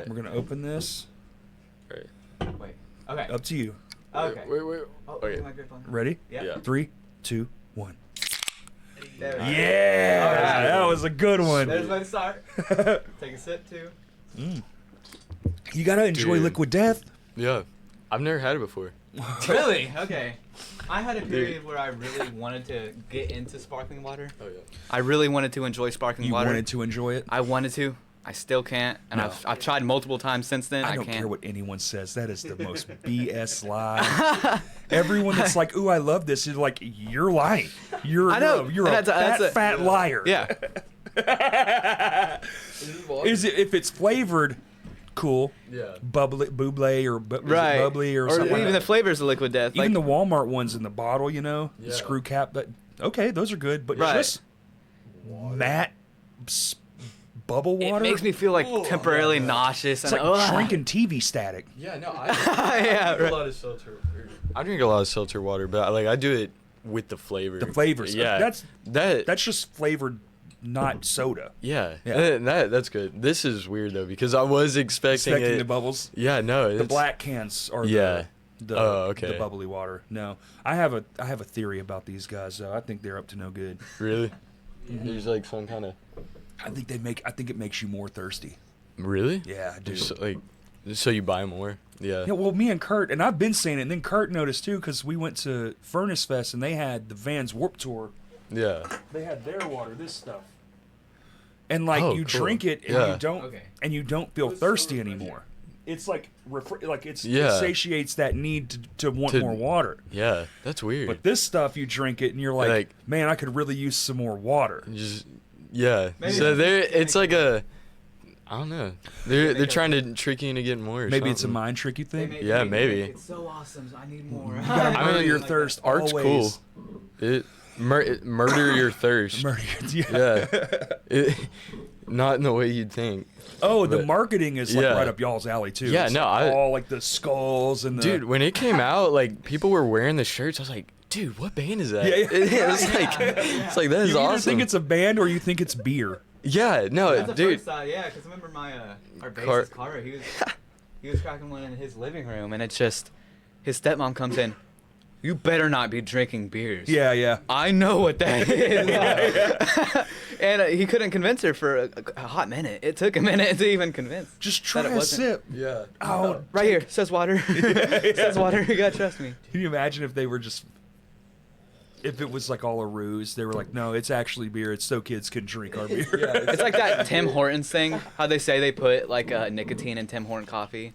We're gonna open this. Right. Wait. Okay. Up to you. Okay. Wait. Oh, Okay. my grip on. Ready? Yeah. 3, 2, 1. There we go. Yeah, All right. that was a good one. There's my start. Take a sip too. You gotta enjoy Dude. Liquid Death. Yeah. I've never had it before. Really? Okay. I had a period where I really wanted to get into sparkling water. Oh yeah. I really wanted to enjoy sparkling You water. wanted to enjoy it. I wanted to. I still can't, and No. I've tried multiple times since then. I I don't can't. care what anyone says. That is the most BS lie. Everyone that's like, "Ooh, I love this," is like, "You're lying. You're I know. you're And a fat liar." Yeah. Is it if it's flavored? Cool. Yeah. Bubbly or is it Right. bubbly or, Or something. even like the that. flavors of Liquid Death. Even like, the Walmart ones in the bottle, you know, the Yeah. screw cap. But okay, those are good. But Right. just matte bubble it water. makes me feel like temporarily yeah. nauseous. It's and like drinking TV static. Yeah, no, Yeah, drink right. a lot of seltzer. I drink a lot of seltzer water, but I do it with the flavor. The flavors. Yeah. That's just flavored, not soda. Yeah. Yeah. That's good. This is weird though because I was expecting Expecting it. the bubbles. Yeah, no. The It's, black cans are Yeah. the Okay. the bubbly water. No, I have a theory about these guys though. I think they're up to no good. Really? There's like some kind of. I think it makes you more thirsty. Really? Yeah, I do. So you buy more? Yeah. Yeah, well, me and Kurt, and I've been saying it, and then Kurt noticed too, because we went to Furnace Fest and they had the Vans Warp Tour. Yeah. They had their water, this stuff, and like Oh, you cool. drink it and Yeah. you don't feel thirsty anymore. It's like it Yeah. satiates that need to want To- more water. Yeah. That's weird. But this stuff, you drink it and you're like, man, I could really use some more water. Just yeah. Maybe So that's- it's like a. I don't know. They're trying to trick you into getting more. Or Maybe it's a something. mind tricky thing. Yeah, maybe. It's so awesome. I need more. You gotta I murder mean, your like thirst. Art's always. cool. Murder your thirst. Murder. Yeah. Yeah. Not in the way you'd think. Oh, the But- marketing is like yeah. right up y'all's alley too. Yeah, It's no, like I- all like the skulls and the Dude, when it came out, like people were wearing the shirts. I was like, dude, what band is that? Yeah, yeah. It's like that is you either awesome. think it's a band or you think it's beer. Yeah, no, That's the dude. first thought, yeah, because I remember my our Car- bassist Carter, he was cracking one in his living room, and it's just his stepmom comes in. You better not be drinking beers. Yeah, yeah. I know what that is. And he couldn't convince her for a hot minute. It took a minute to even convince. Just try That it a wasn't- sip. Yeah. Oh, Right here, says water. Says water. You gotta trust me. can you imagine if they were just if it was like all a ruse? They were like, no, it's actually beer. It's so kids can drink our beer. It's like that Tim Hortons thing. How they say they put like nicotine in Tim Horton coffee.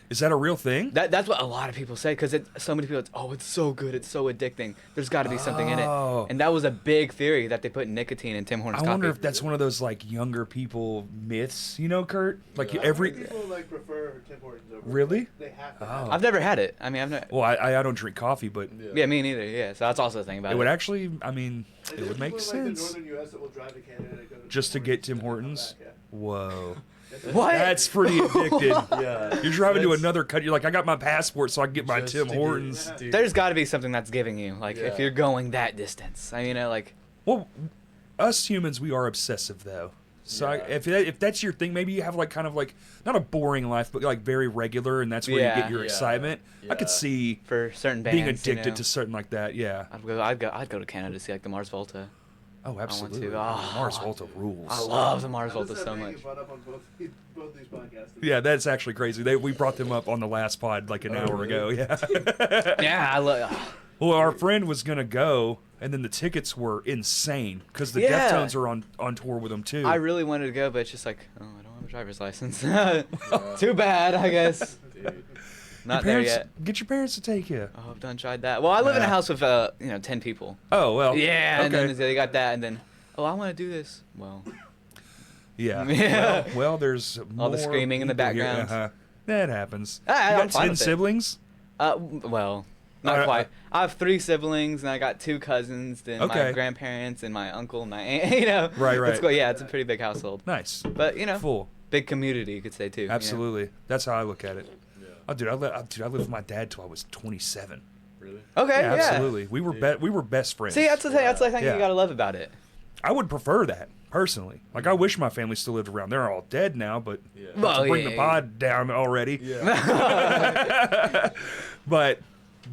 Is that a real thing? That's what a lot of people say because so many people. It's so good. It's so addicting. There's got to be something in it. Oh. And that was a big theory that they put nicotine in Tim Hortons I coffee. wonder if that's one of those like younger people myths, you know, Kurt? Like every people like prefer Tim Hortons over. Really? They have to. Oh. I've never had it. I mean, I've never. Well, I don't drink coffee, but Yeah, me neither. Yeah, so that's also the thing about it it. would actually, I mean, And it there's would make people in, like, sense. the northern U.S. that will drive to Canada to go to Just to Tim get Tim Hortons Hortons. and come back, Whoa. What? That's pretty addicted. Yeah. You're driving to That's- another country. You're like, I got my passport so I can get my Just Tim to get- Hortons. Dude. There's got to be something that's giving you, like, if Yeah. you're going that distance. I mean, like, Well, us humans, we are obsessive though. So Yeah. if that's your thing, maybe you have like kind of like not a boring life, but like very regular, and that's where you Yeah. get your Yeah. excitement. I could Yeah. see for certain bands, being addicted you know, to something like that. Yeah. I'd go to Canada to see like the Mars Volta. Oh, absolutely. Oh, Mars Volta rules. I love the Mars How does Volta that so make much. it brought up on both these podcasts? Yeah, that's actually crazy. We brought them up on the last pod like an hour ago. Yeah. Yeah, I love. Well, our friend was gonna go, and then the tickets were insane because the Yeah. Deftones are on tour with them too. I really wanted to go, but it's just like, oh, I don't have a driver's license. Too bad, I guess. Dude. Not Your there parents, yet. Get your parents to take you. Oh, I've done tried that. Well, I live in a Yeah. house with 10 people. Oh well. Yeah, and Okay. then they got that, and then I want to do this. Well, Yeah. Yeah. Well, there's All the more screaming in the people here. background. Uh-huh. That happens. I- You I'm got fine 10 with it. siblings? well, not Uh, quite. I have 3 siblings, and I got 2 cousins, then Okay. my grandparents, and my uncle, and my aunt. You know, Right, right. It's cool. Yeah, it's a pretty big household, Nice. but you know, Full. big community, you could say too. you know? Absolutely. That's how I look at it. Yeah. Oh, dude, I lived with my dad till I was 27. Really? Okay, yeah. Absolutely. We were best friends. See, that's the thing. That's the thing Yeah. you gotta love about it. I would prefer that. personally. Like, I wish my family still lived around. They're all dead now, but Yeah. not to Well, bring yeah, the pod down already. Yeah. But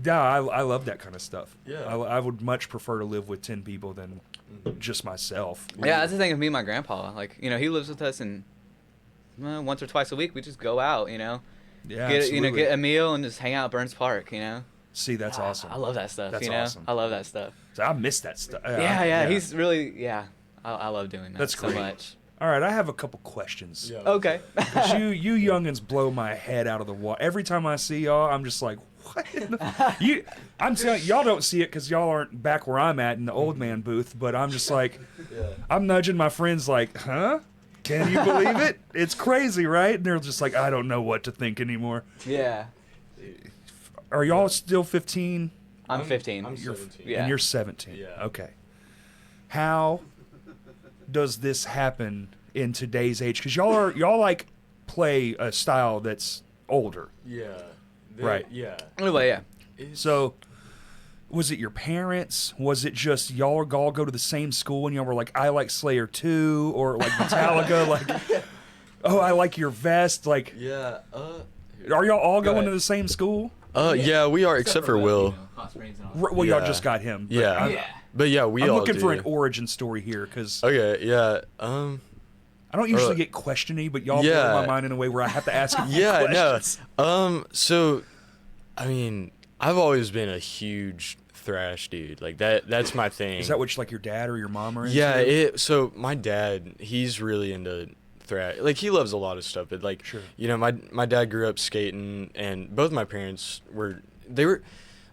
yeah, I love that kind of stuff. Yeah. I would much prefer to live with 10 people than just myself. Yeah, that's the thing with me and my grandpa. Like, you know, he lives with us, and once or twice a week we just go out. You know, Yeah, get absolutely. a meal and just hang out at Burns Park. You know. See, that's awesome. I love that stuff. That's you know, awesome. I love that stuff. So I miss that stuff. Yeah. He's really I love doing that That's so great. much. All right, I have a couple questions. Yeah. Okay. 'Cause you youngins blow my head out of the water. Every time I see y'all, I'm just like, what? I'm telling y'all don't see it because y'all aren't back where I'm at in the old man booth. But I'm just like, Yeah. I'm nudging my friends like, huh? Can you believe it? It's crazy, right? And they're just like, I don't know what to think anymore. Yeah. Are y'all still 15? I'm 15. I'm You're- 17. Yeah. And you're 17. Yeah. Okay. How does this happen in today's age? Because y'all like play a style that's older. Yeah. Right. Yeah. Anyway, yeah. So, was it your parents? Was it just y'all all go to the same school and y'all were like, I like Slayer too, or like Metallica, like, oh, I like your vest, like, Yeah. are y'all all Go going ahead. to the same school? Yeah, we are, except for Will. Well, y'all Yeah. just got him. But Yeah. Yeah. But yeah, we I'm all looking do. for an origin story here because Okay. Yeah. I don't usually uh, get questiony, but y'all yeah. blow my mind in a way where I have to ask. Yeah. questions. No. So, I mean, I've always been a huge thrash dude. Like that's my thing. Is that what like your dad or your mom are into? Yeah, so my dad, he's really into thrash. Like, he loves a lot of stuff, but like, Sure. you know, my dad grew up skating, and both my parents were.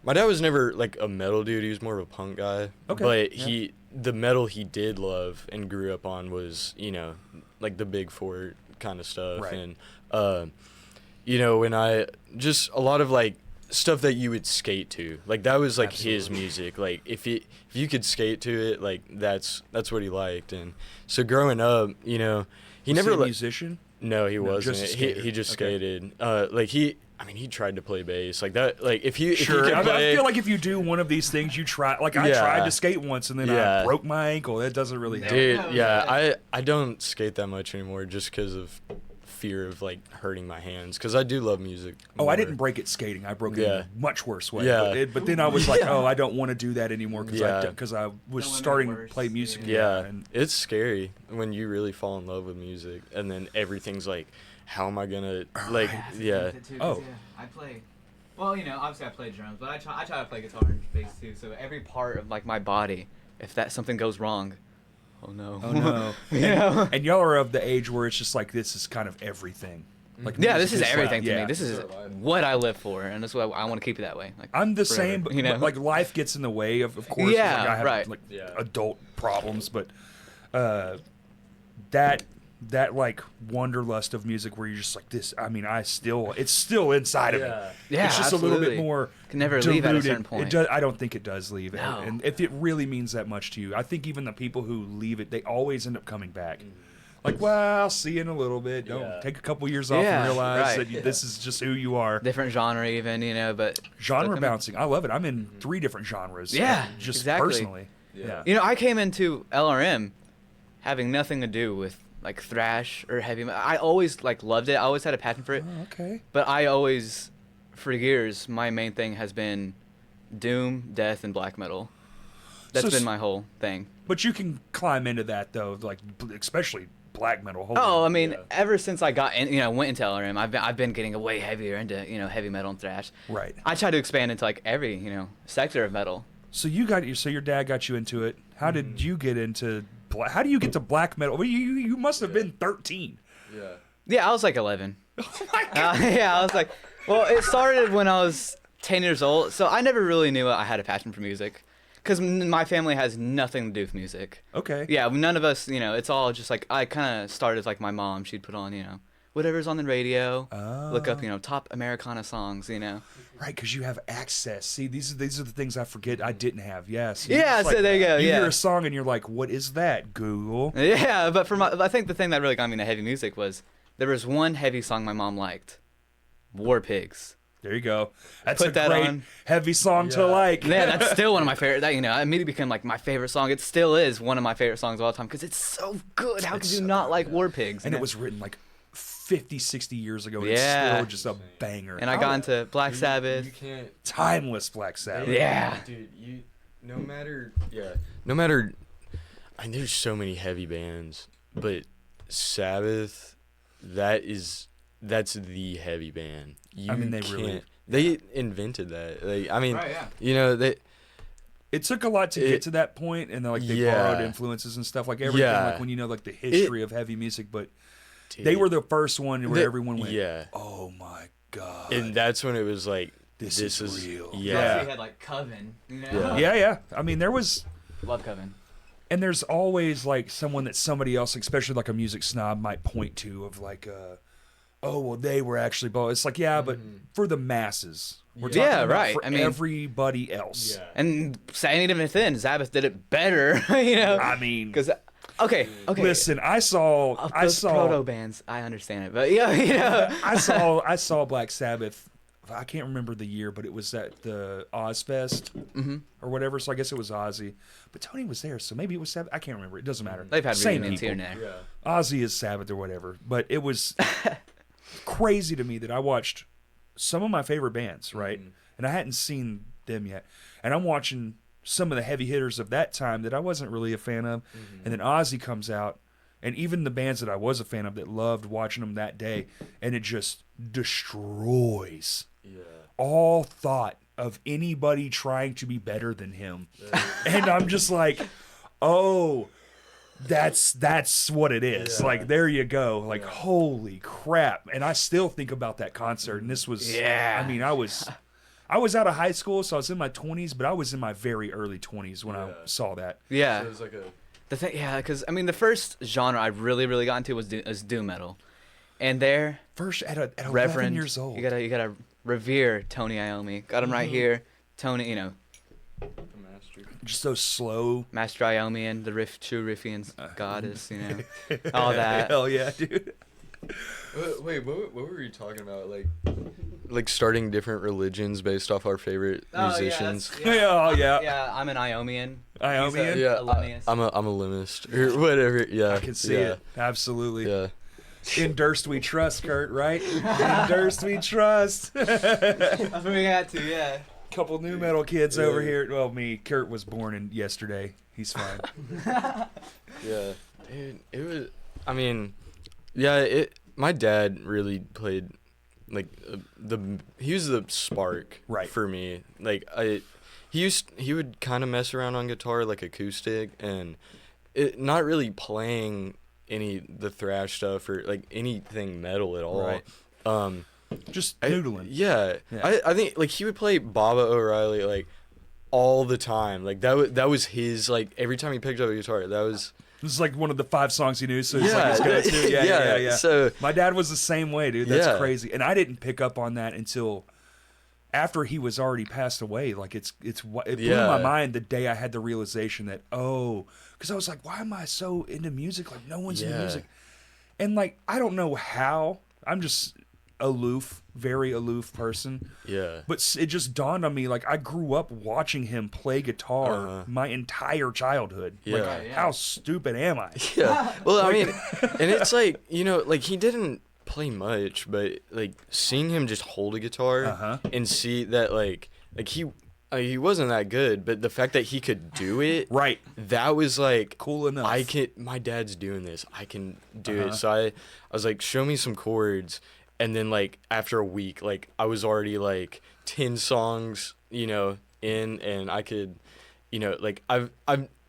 My dad was never like a metal dude. He was more of a punk guy. Okay, But yeah. the metal he did love and grew up on was, you know, like the Big Four kind of stuff, Right. and you know, when a lot of like stuff that you would skate to, like that was like his Absolutely. music. Like if you could skate to it, like that's what he liked. And so growing up, you know, he Was never he a like. musician? No, he No, wasn't. just a He skater. just Okay. skated. Like he tried to play bass like that. Like if you Sure. could I play, feel like if you do one of these things, you try. Like I Yeah. tried to skate once and then I Yeah. broke my ankle. That doesn't really help. dude, No, yeah, I don't skate that much anymore just because of fear of like hurting my hands, because I do love music. Oh, I more. didn't break it skating. I broke it in Yeah. a much worse way. Yeah. But then I was like, oh, I don't want to do that anymore because Yeah. I was Don't wanna make it starting to worse. play music. Yeah, And it's scary when you really fall in love with music, and then everything's like, how am I gonna like? Yeah, Oh. I play. Well, you know, obviously I play drums, but I try to play guitar and bass too. So every part of like my body, if that something goes wrong, oh no. oh no. You know? And y'all are of the age where it's just like this is kind of everything. Like Yeah, this music is everything to yeah. me. This is So do I. what I live for, and that's what I want to keep it that way. Like I'm the forever, same, but, you know? but like life gets in the way of course. 'cause, Yeah, like, I have right. like Yeah. adult problems, but that like wanderlust of music where you're just like this. I mean, it's still inside of me. Yeah. Yeah, it's just a little bit absolutely. more. Can never leave at a diluted. certain point. It does. I don't think it does leave. No. And if it really means that much to you, I think even the people who leave it, they always end up coming back. Like, well, I'll see you in a little bit. Don't Yeah. take a couple years off Yeah, and realize right. that this is just who you are. Different genre, even, you know, but Genre but, I mean, bouncing. I love it. I'm in 3 different genres. Yeah, just exactly. personally. Yeah. You know, I came into LRM having nothing to do with like thrash or heavy metal. I always like loved it. I always had a passion for it. Oh, okay. But I always, for years, my main thing has been doom, death, and black metal. That's So been my whole thing. But you can climb into that though, like especially black metal. Holy Oh, I mean, Yeah. ever since I got in, went into LRM, I've been getting way heavier into heavy metal and thrash. right. I try to expand into like every sector of metal. So your dad got you into it. How did you get into how do you get to black metal? Well, you must have been 13. Yeah. Yeah, I was like 11. Oh my god. Yeah, I was like, well, it started when I was 10 years old, so I never really knew I had a passion for music, because my family has nothing to do with music. Okay. Yeah, none of us, it's all just like, I kind of started like my mom. She'd put on, whatever's on the radio, look up, top Americana songs, Right, because you have access. See, these are the things I forget I didn't have. Yes. Yeah, so there you go, You yeah. hear a song and you're like, what is that? Google. Yeah, but I think the thing that really got me into heavy music was there was one heavy song my mom liked, War Pigs. There you go. That's Put a that great on. heavy song to Yeah. like. Yeah, that's still one of my favorite. That it immediately became like my favorite song. It still is one of my favorite songs of all time because it's so good. How It's could you so not good, like War Pigs? And it was written like 50, 60 years ago. And It's Yeah. still just a banger. And I got into Black Sabbath. You can't. Timeless Black Sabbath. Yeah. Dude, no matter. I mean, there's so many heavy bands, but Sabbath, that's the heavy band. I mean, they really- can't- They invented that. Like, I mean, Right, yeah. you know, they. It took a lot to get to that point, and like they Yeah. borrowed influences and stuff, like everything, Yeah. like when you know like the history of heavy music. But Dude, they were the first one where they- everyone went, Yeah. "Oh my god!" And that's when it was like, This this is is real. Yeah. had like Coven. You Yeah. yeah. I mean, there was, Love Coven. and there's always like someone that somebody else, especially like a music snob, might point to of like, "Oh, well, they were actually both." It's like, yeah, but for the masses, we're talking Yeah, about right. for I mean- everybody else. And saying it within, Sabbath did it better. You know. I mean, Because okay. listen, I saw proto bands. I understand it, but yeah, you know. I saw Black Sabbath. I can't remember the year, but it was at the Ozfest or whatever. So I guess it was Ozzy, but Tony was there, so maybe it was Sabbath. I can't remember. It doesn't matter. They've had Same reunions here people. and there. Ozzy is Sabbath or whatever, but it was crazy to me that I watched some of my favorite bands, right? And I hadn't seen them yet, and I'm watching some of the heavy hitters of that time that I wasn't really a fan of, and then Ozzy comes out. And even the bands that I was a fan of that loved watching them that day, and it just destroys all thought of anybody trying to be better than him. And I'm just like, oh, that's what it is. Yeah. Like, there you go. Like, holy crap. And I still think about that concert. And this was, Yeah. I mean, I was out of high school, so I was in my 20s, but I was in my very early 20s when I saw that. Yeah. So it was like a. The thing, yeah, because I mean, the first genre I really got into was doom metal, and there, First, at 11 Reverend, years old. you gotta revere Tony Iommi. Got him right here, Tony, you know, Just those slow. Master Iommi and the true Riffian goddess, you know, all that. Hell yeah, dude. Wait, what were you talking about? Like starting different religions based off our favorite musicians. Yeah, yeah. Yeah, I'm an Iomian. Iommian? He's a Yeah, Linnaeus. I'm a limist or whatever. Yeah, I can see yeah, it. Absolutely. Yeah. In Durst we trust, Kurt, right? In Durst we trust. That's what we got to, yeah. Couple new metal kids over here. Well, me. Kurt was born in yesterday. He's fine. Yeah, dude, it was. I mean, yeah. My dad really played, like, he was the spark, Right. for me. Like he would kind of mess around on guitar, like acoustic, and not really playing the thrash stuff or like anything metal at all. Right. Just noodling. Yeah. Yeah. I think like he would play Baba O'Reilly like all the time. Like that was his, like, every time he picked up a guitar, that was. This is like one of the 5 songs he knew, so it's Yeah, like his go-to. Yeah. yeah. So My dad was the same way, dude. That's Yeah. crazy. And I didn't pick up on that until after he was already passed away. Like it blew Yeah. my mind the day I had the realization that, because I was like, why am I so into music? Like no one's into Yeah. music. And like I don't know how. I'm just very aloof person. yeah. But it just dawned on me, like, I grew up watching him play guitar my entire childhood. Yeah. Like, Right, how stupid am I? Yeah. Well, I mean, and it's like, you know, like he didn't play much, but like seeing him just hold a guitar and see that like he wasn't that good, but the fact that he could do it, Right. that was like Cool enough. my dad's doing this. I can do it. So I was like, show me some chords. And then like after a week, like I was already like 10 songs, you know, in, and I could, you know, like I've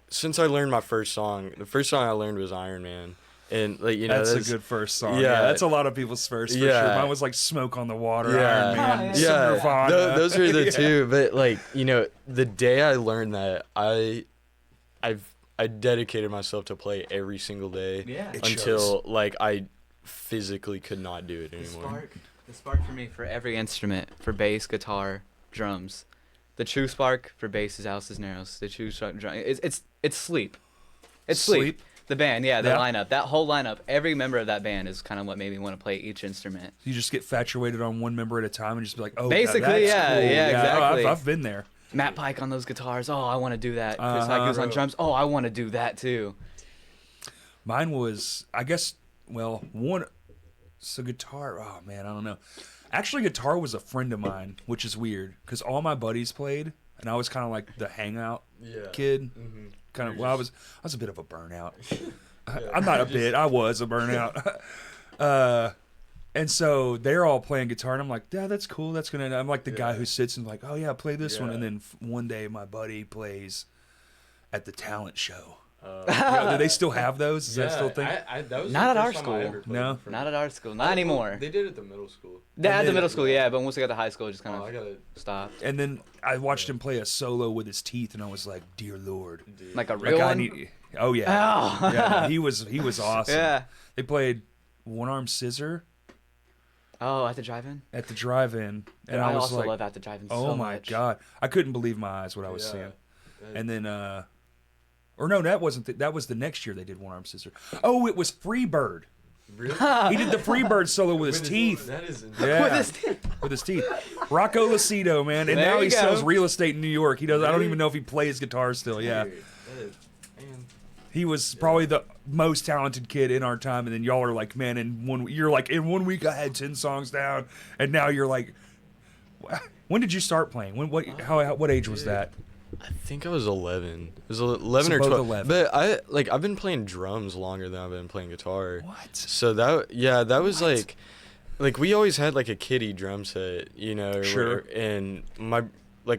since I learned my first song, the first song I learned was Iron Man. And like, you know, that's a good first song. Yeah. That's a lot of people's first, for Yeah. sure. Mine was like Smoke on the Water, Yeah. Iron Man, some Yeah, Nirvana. those are the Yeah. two. But like, you know, the day I learned that, I dedicated myself to play every single day Yeah. It until shows. like I physically could not do it anymore. The spark for me for every instrument, for bass, guitar, drums. The true spark for bass is Alice Cisneros. The true spark drum. It's sleep. It's sleep. The band, yeah, the Yeah. lineup. That whole lineup, every member of that band is kind of what made me want to play each instrument. You just get infatuated on one member at a time and just be like, oh, Basically, that's yeah, cool. yeah, exactly. I've been there. Matt Pike on those guitars. Oh, I want to do that. Chris Uh-huh. Hikers on drums. Oh, I want to do that too. Mine was, I guess, well, one. So guitar. Oh man, I don't know. Actually, guitar was a friend of mine, which is weird because all my buddies played, and I was kind of like the hangout kid. Kind of. Well, I was a bit of a burnout. I'm not a bit. I was a burnout. And so they're all playing guitar, and I'm like, yeah, that's cool. That's gonna. I'm like the guy who sits and like, oh yeah, play this one. And then one day, my buddy plays at the talent show. Do they still have those? Is that still a thing? That was Not the at our first time I school. ever played No? in front Not of- at our school. Not anymore. They did it at the middle school. At the then- middle school, yeah, but once we got to high school, it just kind Oh, I of gotta. stopped. And then I watched him play a solo with his teeth, and I was like, dear Lord. Dude. Like a Like, real I one. need. Oh yeah. Oh. Yeah. He was awesome. Yeah. They played One Arm Scissor Oh, at the drive-in. at the drive-in, and I I was also like, love at the drive-in oh so my much. god, I couldn't believe my eyes what I was Yeah. seeing. That- And then, or no, that wasn't. That was the next year they did One Arm Scissor. Oh, it was Freebird. Really? He did the Freebird solo with his teeth. That is. Yeah, With his teeth. with his teeth. Rocco Lucido, man, and There now you he sells go. real estate in New York. He does. I don't Really? even know if he plays guitar still. Yeah, Dude, that is- man. he was probably the most talented kid in our time. And then y'all are like, man, you're like, in 1 week I had 10 songs down, and now you're like, when did you start playing? What age was that? I think I was 11. It was 11 So or both 12. 11. But I've been playing drums longer than I've been playing guitar. What? So that was like we always had like a kiddie drum set, you know. or Sure. whatever, and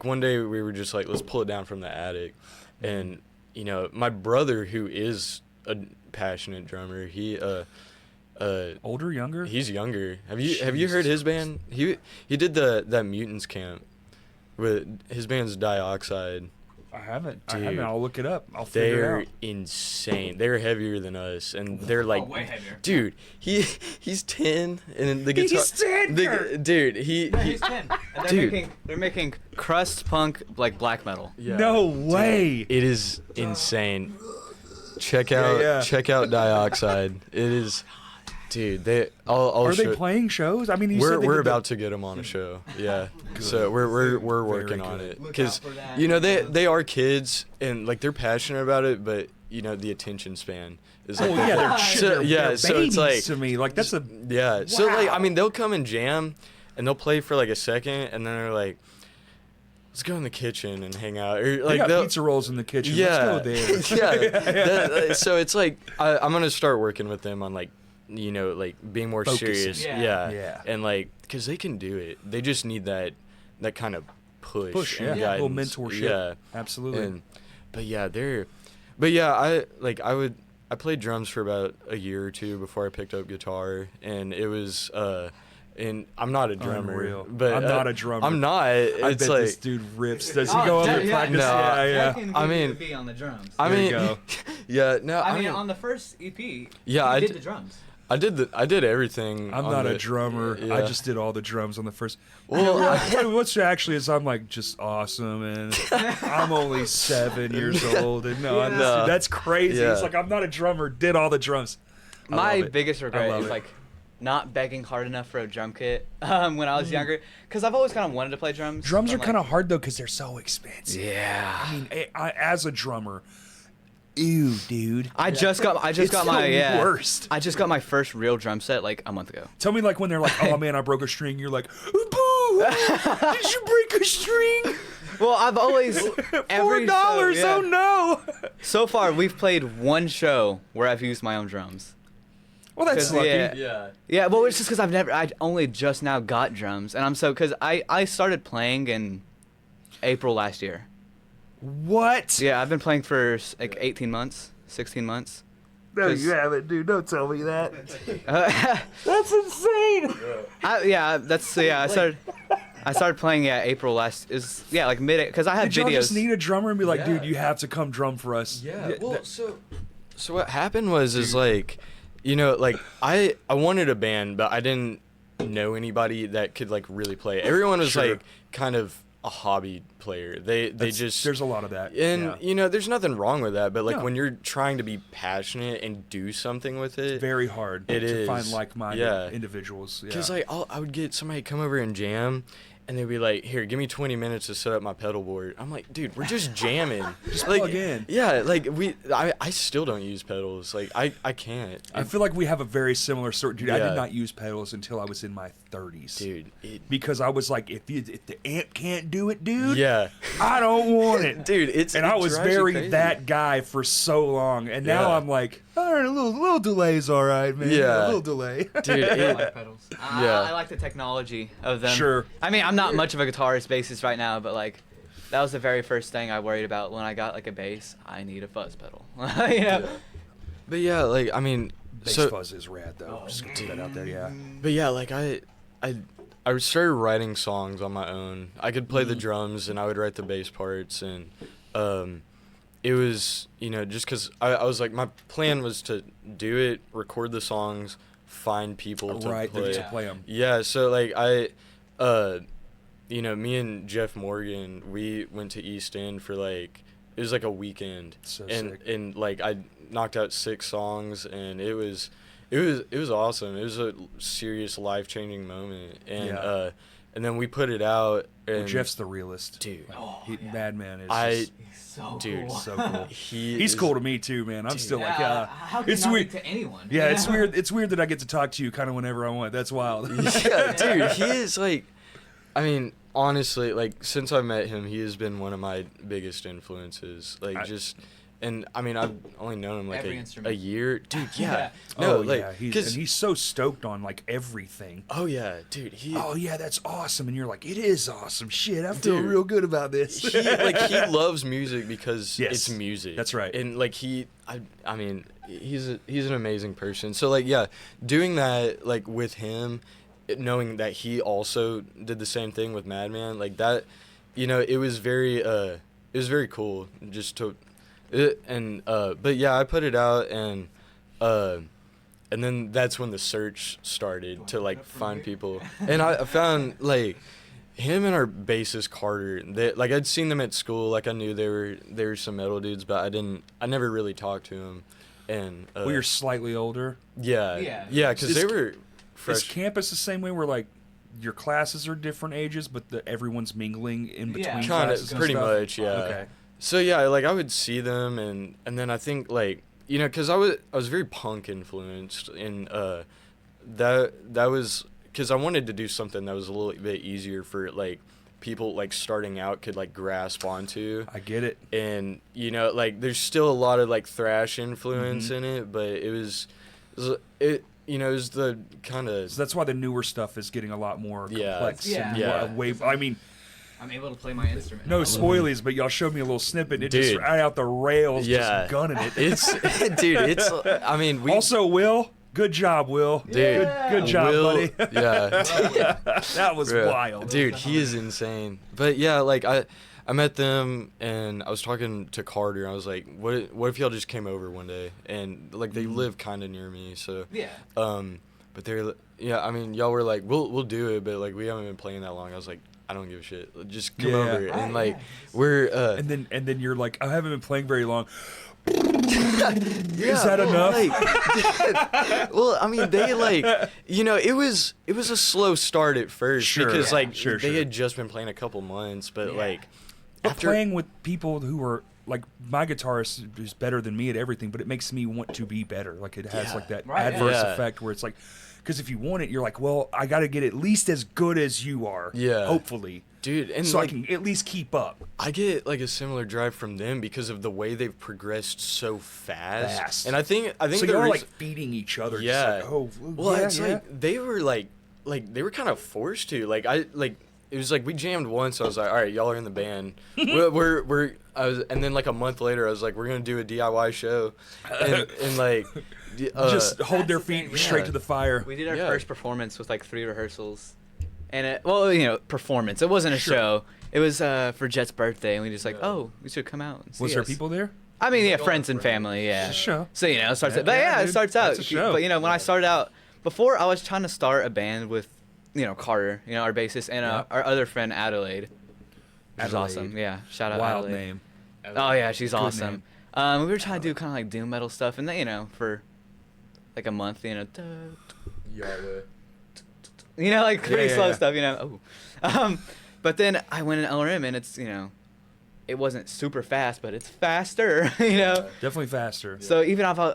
one day we were just like, let's pull it down from the attic, and you know, my brother, who is a passionate drummer, Older, younger? he's younger. Have you heard his band? He did that Mutants camp with his band's Dioxide. I haven't. Dude. I'll look it up. I'll figure it They're out. insane. They're heavier than us, and they're like, way heavier. dude. He's 10, and the guitar. He's 10. Dude, He's 10. And Dude. they're making crust punk like black metal. yeah. No way. It is insane. Check out yeah. Dioxide. It is, dude. I'll Are show, they playing shows? I mean, you said they we're did the- about to get them on a show. Yeah. So we're working on good. it Look because out for that. you know they are kids and like they're passionate about it, but you know the attention span is like Oh yeah, they're, So, they're, yeah, they're so it's babies like- to me. Like that's a yeah. So like I Wow. mean they'll come and jam, and they'll play for like a second, and then they're like, let's go in the kitchen and hang out. Or they like got they'll- pizza rolls in the kitchen. yeah, Let's go there. yeah. So it's like I'm gonna start working with them on like, you know, like being more Focusing. serious. Yeah. Yeah. And like, cause they can do it. They just need that kind of push. Yeah, and a little guidance. mentorship. Yeah. Absolutely. But yeah, I played drums for about a year or two before I picked up guitar, and it was and I'm not a drummer. Unreal. But I'm not a drummer. I'm not. I It's bet like this dude rips. Does he go over to practice? No. Yeah. I mean- be on the drums. I There you mean, go. yeah, no, I mean, on the first EP, Yeah, I did d- the drums. I did everything. I'm on not a the- drummer. I yeah. just did all the drums on the first. Well, What's actually is I'm like just awesome, and I'm only 7 years old, and no, I'm No. that's crazy. Yeah. It's like I'm not a drummer. Did all the drums. I My love it. biggest regret love is it. like not begging hard enough for a drum kit when I was younger, because I've always kind of wanted to play drums. Drums but are I'm kind like, of hard though because they're so expensive. yeah. I mean, as a drummer, ew, dude. I just got It's my the worst. I just got my first real drum set like a month ago. Tell me like when they're like, oh man, I broke a string. You're like, boo! Did you break a string? Well, I've always every $4. show, Oh no. So far, we've played one show where I've used my own drums. Well, that's 'Cause, lucky. yeah. yeah. Yeah, well, it's just because I only just now got drums, and because I started playing in April last year. What? Yeah, I've been playing for like 18 months, 16 months. No, 'Cause- you haven't, dude. Don't tell me that. Uh, That's insane. I started playing April last like mid because I have Did y'all videos. just need a drummer and be like, Yeah. dude, you have to come drum for us? Yeah. Well, so what happened was like, you know, like I wanted a band, but I didn't know anybody that could like really play. Everyone was Sure. like kind of a hobby player. They just there's a lot of that. and yeah. you know, there's nothing wrong with that, but like No. when you're trying to be passionate and do something with it, It's very hard It to find is. like-minded Yeah. individuals. Yeah. because like I would get somebody to come over and jam, and they'd be like, "Here, give me 20 minutes to set up my pedal board." I'm like, "Dude, we're just jamming." Just like, plug in. Yeah, like I still don't use pedals. Like I can't. I feel like we have a very similar story. Dude, I Yeah. did not use pedals until I was in my 30s. Dude, Because I was like, if the amp can't do it, dude, yeah, I don't want it. dude, it And I was drives you very crazy. that guy for so long. And now Yeah. I'm like, all right, a little delay's all right, man. Yeah. A little delay. Dude, I it, like pedals. Yeah. I like the technology of them. Sure. I mean, I'm not much of a guitarist, bassist right now, but like, that was the very first thing I worried about when I got like a bass. I need a fuzz pedal. You know? yeah. But yeah, like I mean, Bass so fuzz is rad, though. Just gonna put that out there, yeah. but yeah, like I started writing songs on my own. I could play the drums and I would write the bass parts, and it was, you know, just because I was like, my plan was to do it, record the songs, find people to Right, play. to play them. Yeah, so like you know, me and Jeff Morgan, we went to East End for like, it was like a weekend, So and sick. and like I knocked out 6 songs, and it was awesome. It was a serious life-changing moment, and Yeah. and then we put it out, and Well, Jeff's the realist. dude, Madman is I- just He's so dude, cool. so cool. He's is- cool to me too, man. I'm still like, how can it's you not weird. be to anyone? Yeah, it's weird. It's weird that I get to talk to you kind of whenever I want. That's wild. Yeah, dude, he is like, I mean, honestly, like since I met him, he has been one of my biggest influences. Like and I mean, I've only known him like Every a instrument. year, dude. Yeah, Oh, no, like, yeah, and 'cause- he's so stoked on like everything. oh yeah, dude, he. Oh yeah, that's awesome, and you're like, it is awesome. Shit, I feel Dude. real good about this. he loves music because Yes, it's music. that's right. And like I mean, he's an amazing person. So like yeah, doing that like with him, knowing that he also did the same thing with Madman, like that, you know, it was very cool just to but yeah, I put it out, and then that's when the search started to like find people, and I found like him and our bassist Carter. Like I'd seen them at school, like I knew they were some metal dudes, but I never really talked to them. And well, you're slightly older. yeah, because Is- they were Is fresh. campus the same way where like your classes are different ages, but everyone's mingling in between Yeah. Kind classes of, and pretty stuff? much, yeah. Okay. So yeah, like I would see them, and then I think like, you know, because I was very punk influenced, and that was because I wanted to do something that was a little bit easier for like people like starting out could like grasp onto. I get it. And you know, like there's still a lot of like thrash influence Mm-hmm. in it, but it was you know, it was the kind of So that's why the newer stuff is getting a lot more Yeah. complex. And Yeah. way, I mean, I'm able to play my instrument. no spoilies, but y'all showed me a little snippet. And it just Dude. right out the rails, yeah, just gunning it. It's dude, it's I mean we Also, Will, good job, Will. dude, Good job, Will, buddy. yeah. That was Yeah. wild. Dude, he is insane. But yeah, like I met them, and I was talking to Carter. I was like, what if y'all just came over one day? And like they live kind of near me, so Yeah. but they're yeah, I mean, y'all were like, we'll do it, but like we haven't been playing that long. I was like, I don't give a shit. Just come Yeah. over. Right, And like yeah. we're And then you're like, I haven't been playing very long. yeah, Is that enough? Like, well, I mean, they like, you know, it was a slow start at first Sure. because Yeah. like Sure, they sure. had just been playing a couple months, but Yeah. like But after playing with people who are like my guitarist is better than me at everything, but it makes me want to be better. Like it has Yeah. like that Right, yeah. adverse Yeah. effect where it's like, because if you want it, you're like, well, I got to get at least as good as you are. Yeah. Hopefully. dude, and So like I can at least keep up. I get like a similar drive from them because of the way they've progressed so fast. And I think So the you're reason, like feeding each other. just yeah. like, oh, well, yeah, it's yeah. like they were like they were kind of forced to. Like it was like we jammed once. I was like, all right, y'all are in the band. And then like a month later, I was like, we're gonna do a DIY show, and like just hold their That's the feet thing, straight yeah. to the fire. We did our Yeah. first performance with like 3 rehearsals, and performance. It wasn't a Sure. show. It was for Jet's birthday, and we just like, oh, we should come out and see Was there us. people there? I mean, yeah, friends and family, yeah. It's a show. So it starts. Yeah, But yeah, it dude, starts out. that's a show. But when I started out, before I was trying to start a band with, Carter, our bassist, and Yeah. our other friend Adelaide. Which is Adelaide. awesome. Yeah. Shout out Wild Adelaide. name. Oh yeah, she's Good awesome. name. We were trying to do kind of like doom metal stuff, and then for like a month, Yahweh. like pretty yeah, slow yeah. stuff, but then I went in LRM, and it's it wasn't super fast, but it's faster, Definitely faster. So even if I,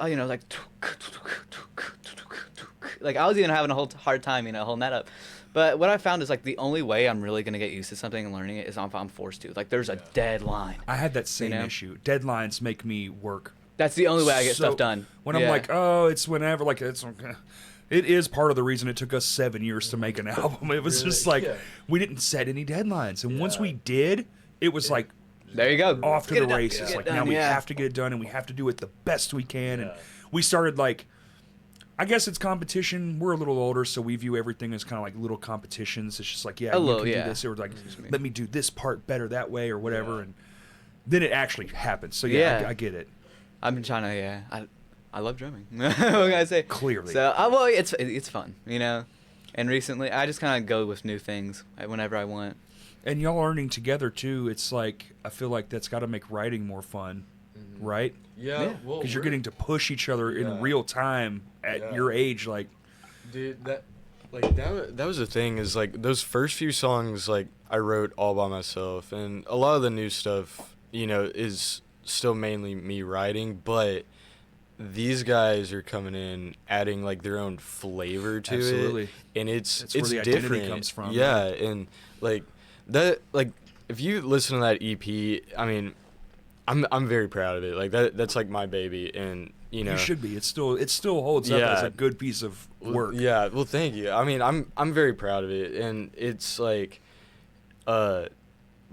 like I was even having a whole hard time, holding that up. But what I found is like the only way I'm really gonna get used to something and learning it is if I'm forced to. Like there's a deadline. I had that same know? issue. Deadlines make me work. That's the only way I get So, stuff done. When I'm like, oh, it's whenever, like, it is part of the reason it took us 7 years to make an album. It was just like, we didn't set any deadlines. And once we did, it was like, there you go. off to Get the it done. races. Get it Like, done, now we yeah. have to get it done, and we have to do it the best we can. And we started, like, I guess it's competition. We're a little older, so we view everything as kind of like little competitions. It's just like, yeah, A you little, can yeah. do this, or like, me. let me do this part better that way, or whatever. And then it actually happens. So yeah, Yeah. I get it. I've been trying to, I love drumming. What can I say? Clearly. So, well, it's fun, And recently, I just kind of go with new things whenever I want. And y'all learning together too. It's like, I feel like that's got to make writing more fun, right? Yeah, well, Because you're getting to push each other in real time at your age. Like, dude, that was the thing, is like those first few songs, like I wrote all by myself, and a lot of the new stuff, is still mainly me writing, but these guys are coming in, adding like their own flavor to Absolutely. it, and it's That's where the identity different. comes from. Yeah, and like that, like if you listen to that EP, I mean, I'm very proud of it. Like that's like my baby, and you should be. It still holds up as a good piece of work. Yeah, well, thank you. I mean, I'm very proud of it, and it's like, but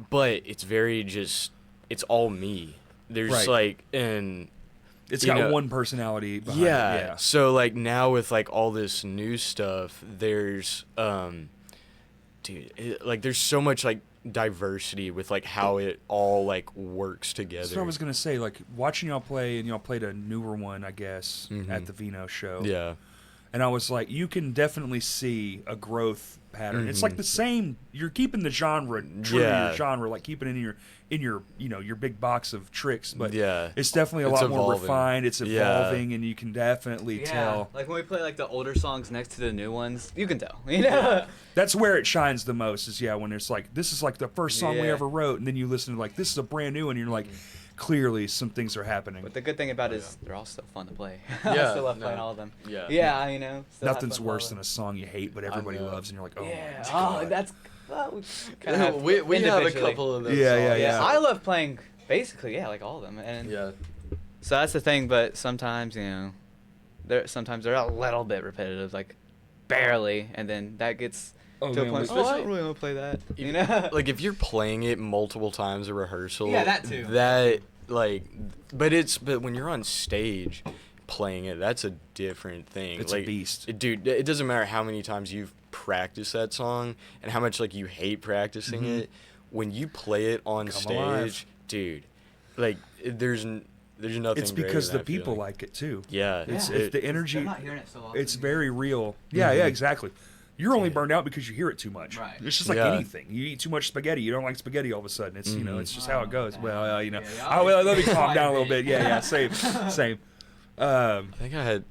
it's very just, it's all me. There's Right. like, and It's you got know, one personality behind yeah. it. Yeah. So like now with like all this new stuff, there's like there's so much like diversity with like how it all like works together. That's what I was gonna say. Like watching y'all play, and y'all played a newer one, I guess, at the Vino show. Yeah. And I was like, you can definitely see a growth pattern. It's like the same. You're keeping the genre true to Yeah. your genre, like keeping it in your your big box of tricks. But Yeah. it's definitely a It's lot more evolving. refined. It's Yeah. evolving, and you can definitely tell. Like when we play like the older songs next to the new ones, you can tell. That's where it shines the most. Is when there's like, this is like the first song we Yeah. ever wrote, and then you listen to like, this is a brand new one, and you're like, clearly some things are happening. But the good thing about it is they're all so fun to play. Yeah, I still love no. playing all of them. Yeah. Yeah, still have Nothing's fun worse with than all a song you hate but everybody know. loves, and you're like, oh of them. Yeah. my Oh, God. that's. Well, we kinda have we have a individually. couple of those. Yeah, songs. yeah. I love playing basically, like all of them, and Yeah. so that's the thing. But sometimes, they're a little bit repetitive, like barely, and then that gets Oh, to a man, point. especially- I don't really want to play that. Like if you're playing it multiple times at rehearsal, Yeah, that too. That like, but when you're on stage playing it, that's a different thing. It's a like, beast. dude. It doesn't matter how many times you've practiced that song and how much like you hate practicing it. When you play it on Come stage, alive. dude, like there's nothing. It's because greater the than that people feeling. like it too. Yeah, It's Yeah. the energy. They're not hearing it so often. It's very real. Yeah, yeah, exactly. You're only burned out because you hear it too much. Right. It's just like Yeah. anything. You eat too much spaghetti, you don't like spaghetti all of a sudden. It's it's just how it goes. Well, Yeah, let me calm down a little bit. Yeah, same. I think I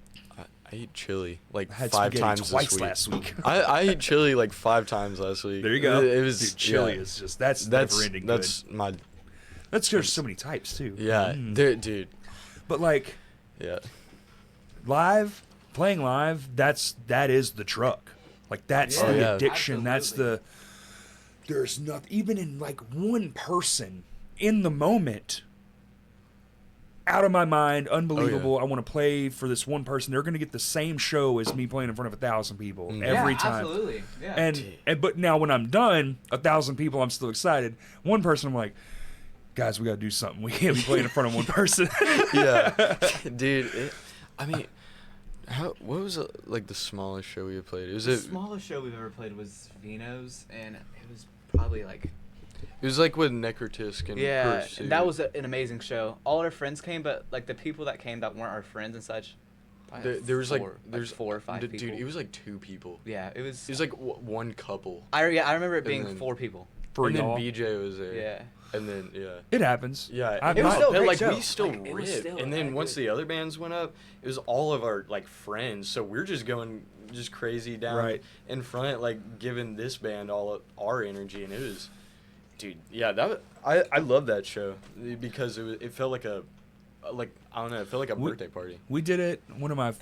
ate chili like I had 5 spaghetti times twice this week. last week. I ate chili like 5 times last week. There you go. It was Dude, chili yeah. is just that's never ending good. That's my There's so many types too. yeah, dude. But like Yeah. playing live, that is the drug. Like that's Yeah. the Oh, yeah. addiction. That's the there's nothing even in like one person in the moment. Out of my mind, unbelievable. I want to play for this one person. They're going to get the same show as me playing in front of 1,000 people every time. Absolutely. Yeah. And but now when I'm done, 1,000 people, I'm still excited. One person, I'm like, guys, we got to do something. We can't be playing in front of one person. Yeah. Dude, I mean, what was like the smallest show we had played? It was the smallest show we've ever played was Vino's, and it was probably like. It was like with Necrotisk and Yeah, Pursuit. and that was an amazing show. All our friends came, but like the people that came that weren't our friends and such. probably There was like four, there's 4 or 5 people. Dude, it was like 2 people. Yeah, it was. It was like one couple. I remember it and being then- 4 people. for and y'all. then BJ was there. Yeah. And then It happens. yeah, I've It was not- still a but, great like show. we still Like, it was ripped. still And that then once good. the other bands went up, it was all of our like friends. So we're just going just crazy down Right. in front, like giving this band all of our energy, and it was, dude, yeah, I love that show because it felt like a like I don't know, it felt like a birthday party. We did it. One of my,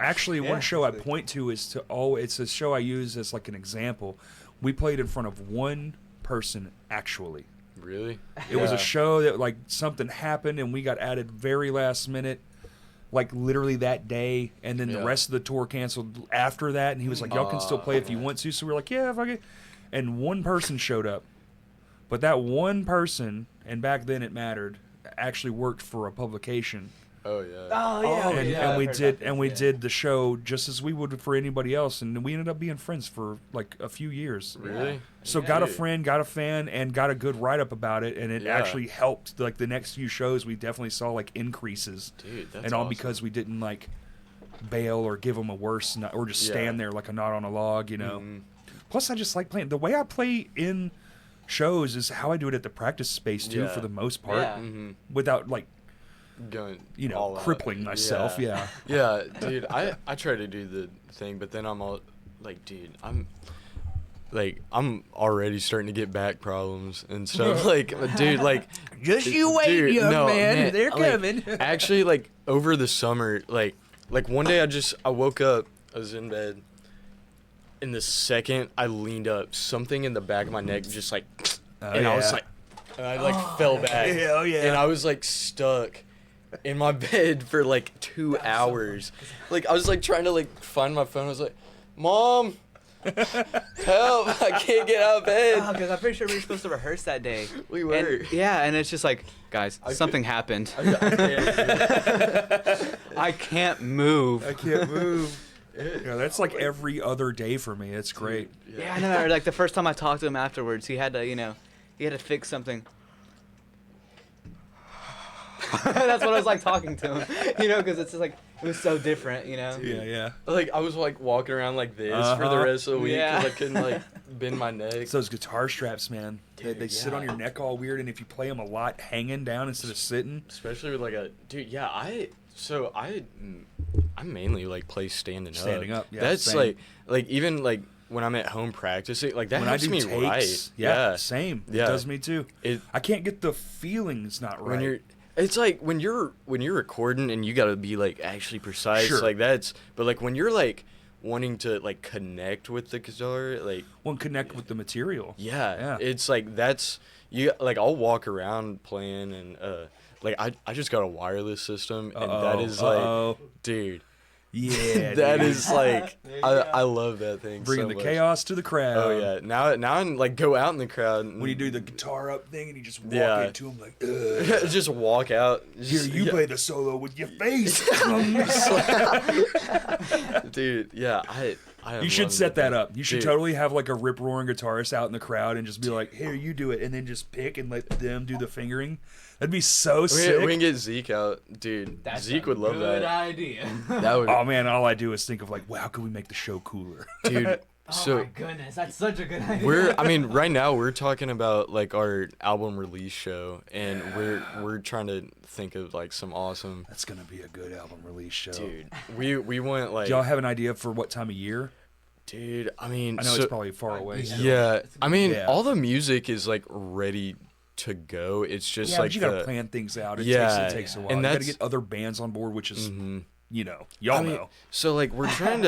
actually, Yeah, one show I that's point to is to it's a show I use as like an example. We played in front of one person actually. Really? It was Yeah. a show that like something happened and we got added very last minute, like literally that day, and then the Yeah. rest of the tour canceled after that. And he was like, "Y'all can still play if you want to." So we were like, "Yeah, fuck it." And one person showed up, but that one person, and back then it mattered, actually worked for a publication. Oh yeah. Oh yeah. and, yeah, and we I heard did about this, and we yeah. did the show just as we would for anybody else, and we ended up being friends for like a few years. Really? So Yeah. got a Dude. friend, got a fan, and got a good write up about it, and it Yeah. actually helped. Like the next few shows, we definitely saw like increases, Dude, that's and all awesome. because we didn't like bail or give them a worse, or just stand Yeah. there like a knot on a log, you know. Mhm. Plus, I just like playing. The way I play in shows is how I do it at the practice space too, Yeah. for the most part, Yeah. Mhm. without like Going all all out. crippling myself. Yeah. Yeah, dude, I try to do the thing, but then I'm all like, dude, I'm already starting to get back problems and stuff. Like, dude, like, Just you wait, dude, young no, man. They're like, coming. Actually, like over the summer, like one day I woke up, I was in bed, and the second I leaned up, something in the back of my neck just like, and I was yeah. like, and I like fell back. Yeah, oh, yeah. And I was like stuck in my bed for like 2 hours. Like I was like trying to like find my phone. I was like, Mom, help! I can't get out of bed. Because I'm pretty sure we were supposed to rehearse that day. We were. And, yeah, and it's just like, guys, I something happened. I can't do it. I can't move. I can't move. Yeah, that's like every other day for me. It's great. Yeah, I know. Or like the first time I talked to him afterwards, he had to, he had to fix something. That's what I was like talking to him, because it's just like it was so different, Yeah, yeah. Like I was like walking around like this for the Uh-huh. rest of the week Yeah. because I couldn't like bend my neck. It's those guitar straps, man. They Dude, sit on yeah. your neck all weird, and if you play them a lot hanging down instead of sitting, Especially with like a dude, yeah. I mainly like play standing up. Standing up, yeah, That's same. like even like when I'm at home practicing, like that when I helps do me takes, right. yeah, same. Yeah. It does me too. It I can't get the feelings not right. when you're. It's like when you're recording and you gotta be like actually precise, Sure. like that's. But like when you're like wanting to like connect with the guitar, like One connect with the material. yeah, Yeah. it's like that's you. Like I'll walk around playing and like I just got a wireless system and that is like, dude, yeah, that dude. is like I love that thing. bringing so the much. chaos to the crowd. Oh yeah, now I'm like go out in the crowd. And, When you do the guitar up thing and you just walk Yeah. into them like, ugh. just walk out. Here, Just, you yeah. play the solo with your face. Dude. Yeah, I You should love set that thing. up. You should Dude. totally have like a rip roaring guitarist out in the crowd and just be like, "Here, you do it," and then just pick and let them do the fingering. That'd be so sick. We can get Zeke out, dude. Zeke would love that. idea. That would, Oh man, all I do is think of like, wow, how can we make the show cooler? dude. So goodness, that's such a good idea. I mean, right now we're talking about like our album release show, and we're trying to think of like some awesome. That's gonna be a good album release show. Dude, we want like. Do y'all have an idea for what time of year? Dude, I mean, I know so- it's probably far away. still. Yeah, I mean, Yeah. all the music is like ready to go. It's just Yeah, like but you gotta the- plan things out. It Yeah, takes a while. and you gotta that's- get other bands on board, which is Mhm. y'all I mean, know. So like we're trying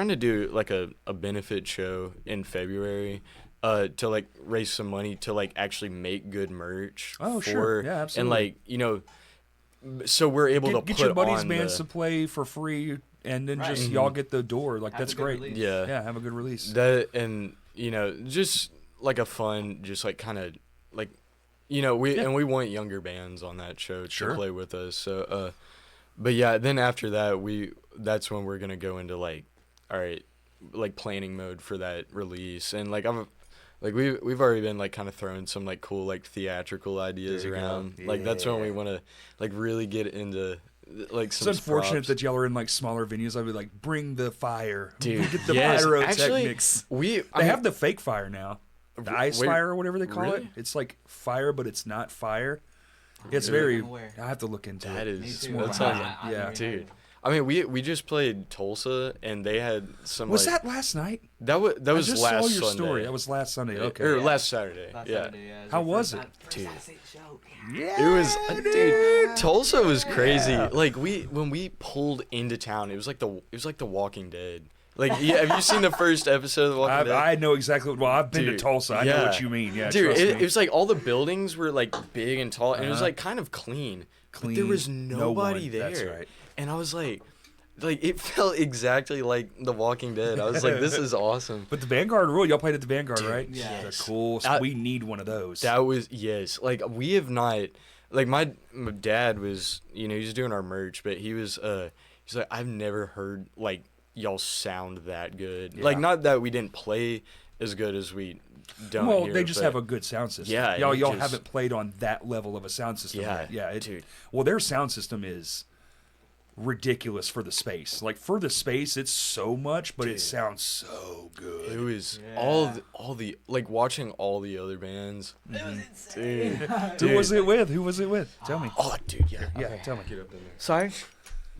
to do like a benefit show in February, to like raise some money to like actually make good merch. Oh, sure. Yeah, absolutely. And like so we're able to Get put your buddies' on bands the, to play for free, and then Right. just Mhm. y'all get the door. Like Have that's a good great. release. yeah Yeah, have a good release. that and just like a fun just like kind of like we Yeah. and we want younger bands on that show Sure. to play with us. So but yeah, then after that that's when we're gonna go into like all right like planning mode for that release and like we've already been like kind of throwing some like cool like theatrical ideas There you go. around. Like that's when we Yeah. want to like really get into like It's some unfortunate props. that y'all are in like smaller venues. I'd be like, bring the fire, Dude, get the yes, pyrotechnics. actually, They have the fake fire now. The ice Wait, fire or whatever they call it. really? It's like fire, but it's not fire. It's Really? very. I'm aware. I have to look into That it. is. too. more That of sounds. a- yeah. Dude. I mean, we just played Tulsa, and they had some. Was like, that last night? that was I was just last saw your Sunday. story. That was last Sunday. Okay. Or last Saturday. Last yeah. Saturday, How was it? Dude. Yeah. It was, dude. Tulsa was crazy. Like when we pulled into town, it was like the Walking Dead. Like, yeah, have you seen the first episode of The Walking Dead? I know exactly. Well, I've been to Dude, Tulsa. I know what you mean. Yeah, dude, trust me. it was like all the buildings were like big and tall, and it was Uh-huh. like kind of clean. But Clean, there was no nobody one. there. That's right. And I was like it felt exactly like The Walking Dead. I was like, this is awesome. But the Vanguard rule, y'all played at the Vanguard, Dude, right? yes. That's cool. I- We need one of those. That was yes. Like we have not. Like my dad was, he was doing our merch, but he's like, I've never heard like y'all sound that good. Like Yeah. not that we didn't play as good as we don't. Well, here, they just but- have a good sound system. Yeah, y'all it y'all just- haven't played on that level of a sound system. Yeah, yet. Yeah, dude. Well, their sound system is ridiculous for the space. Like for the space, it's so much, but it Dude. sounds so good. It was Yeah. all the like watching all the other bands. Dude, Who was it with? Who was it with? Tell me. Oh, dude, yeah. Yeah, Okay. tell me. Get up in there. Sorry.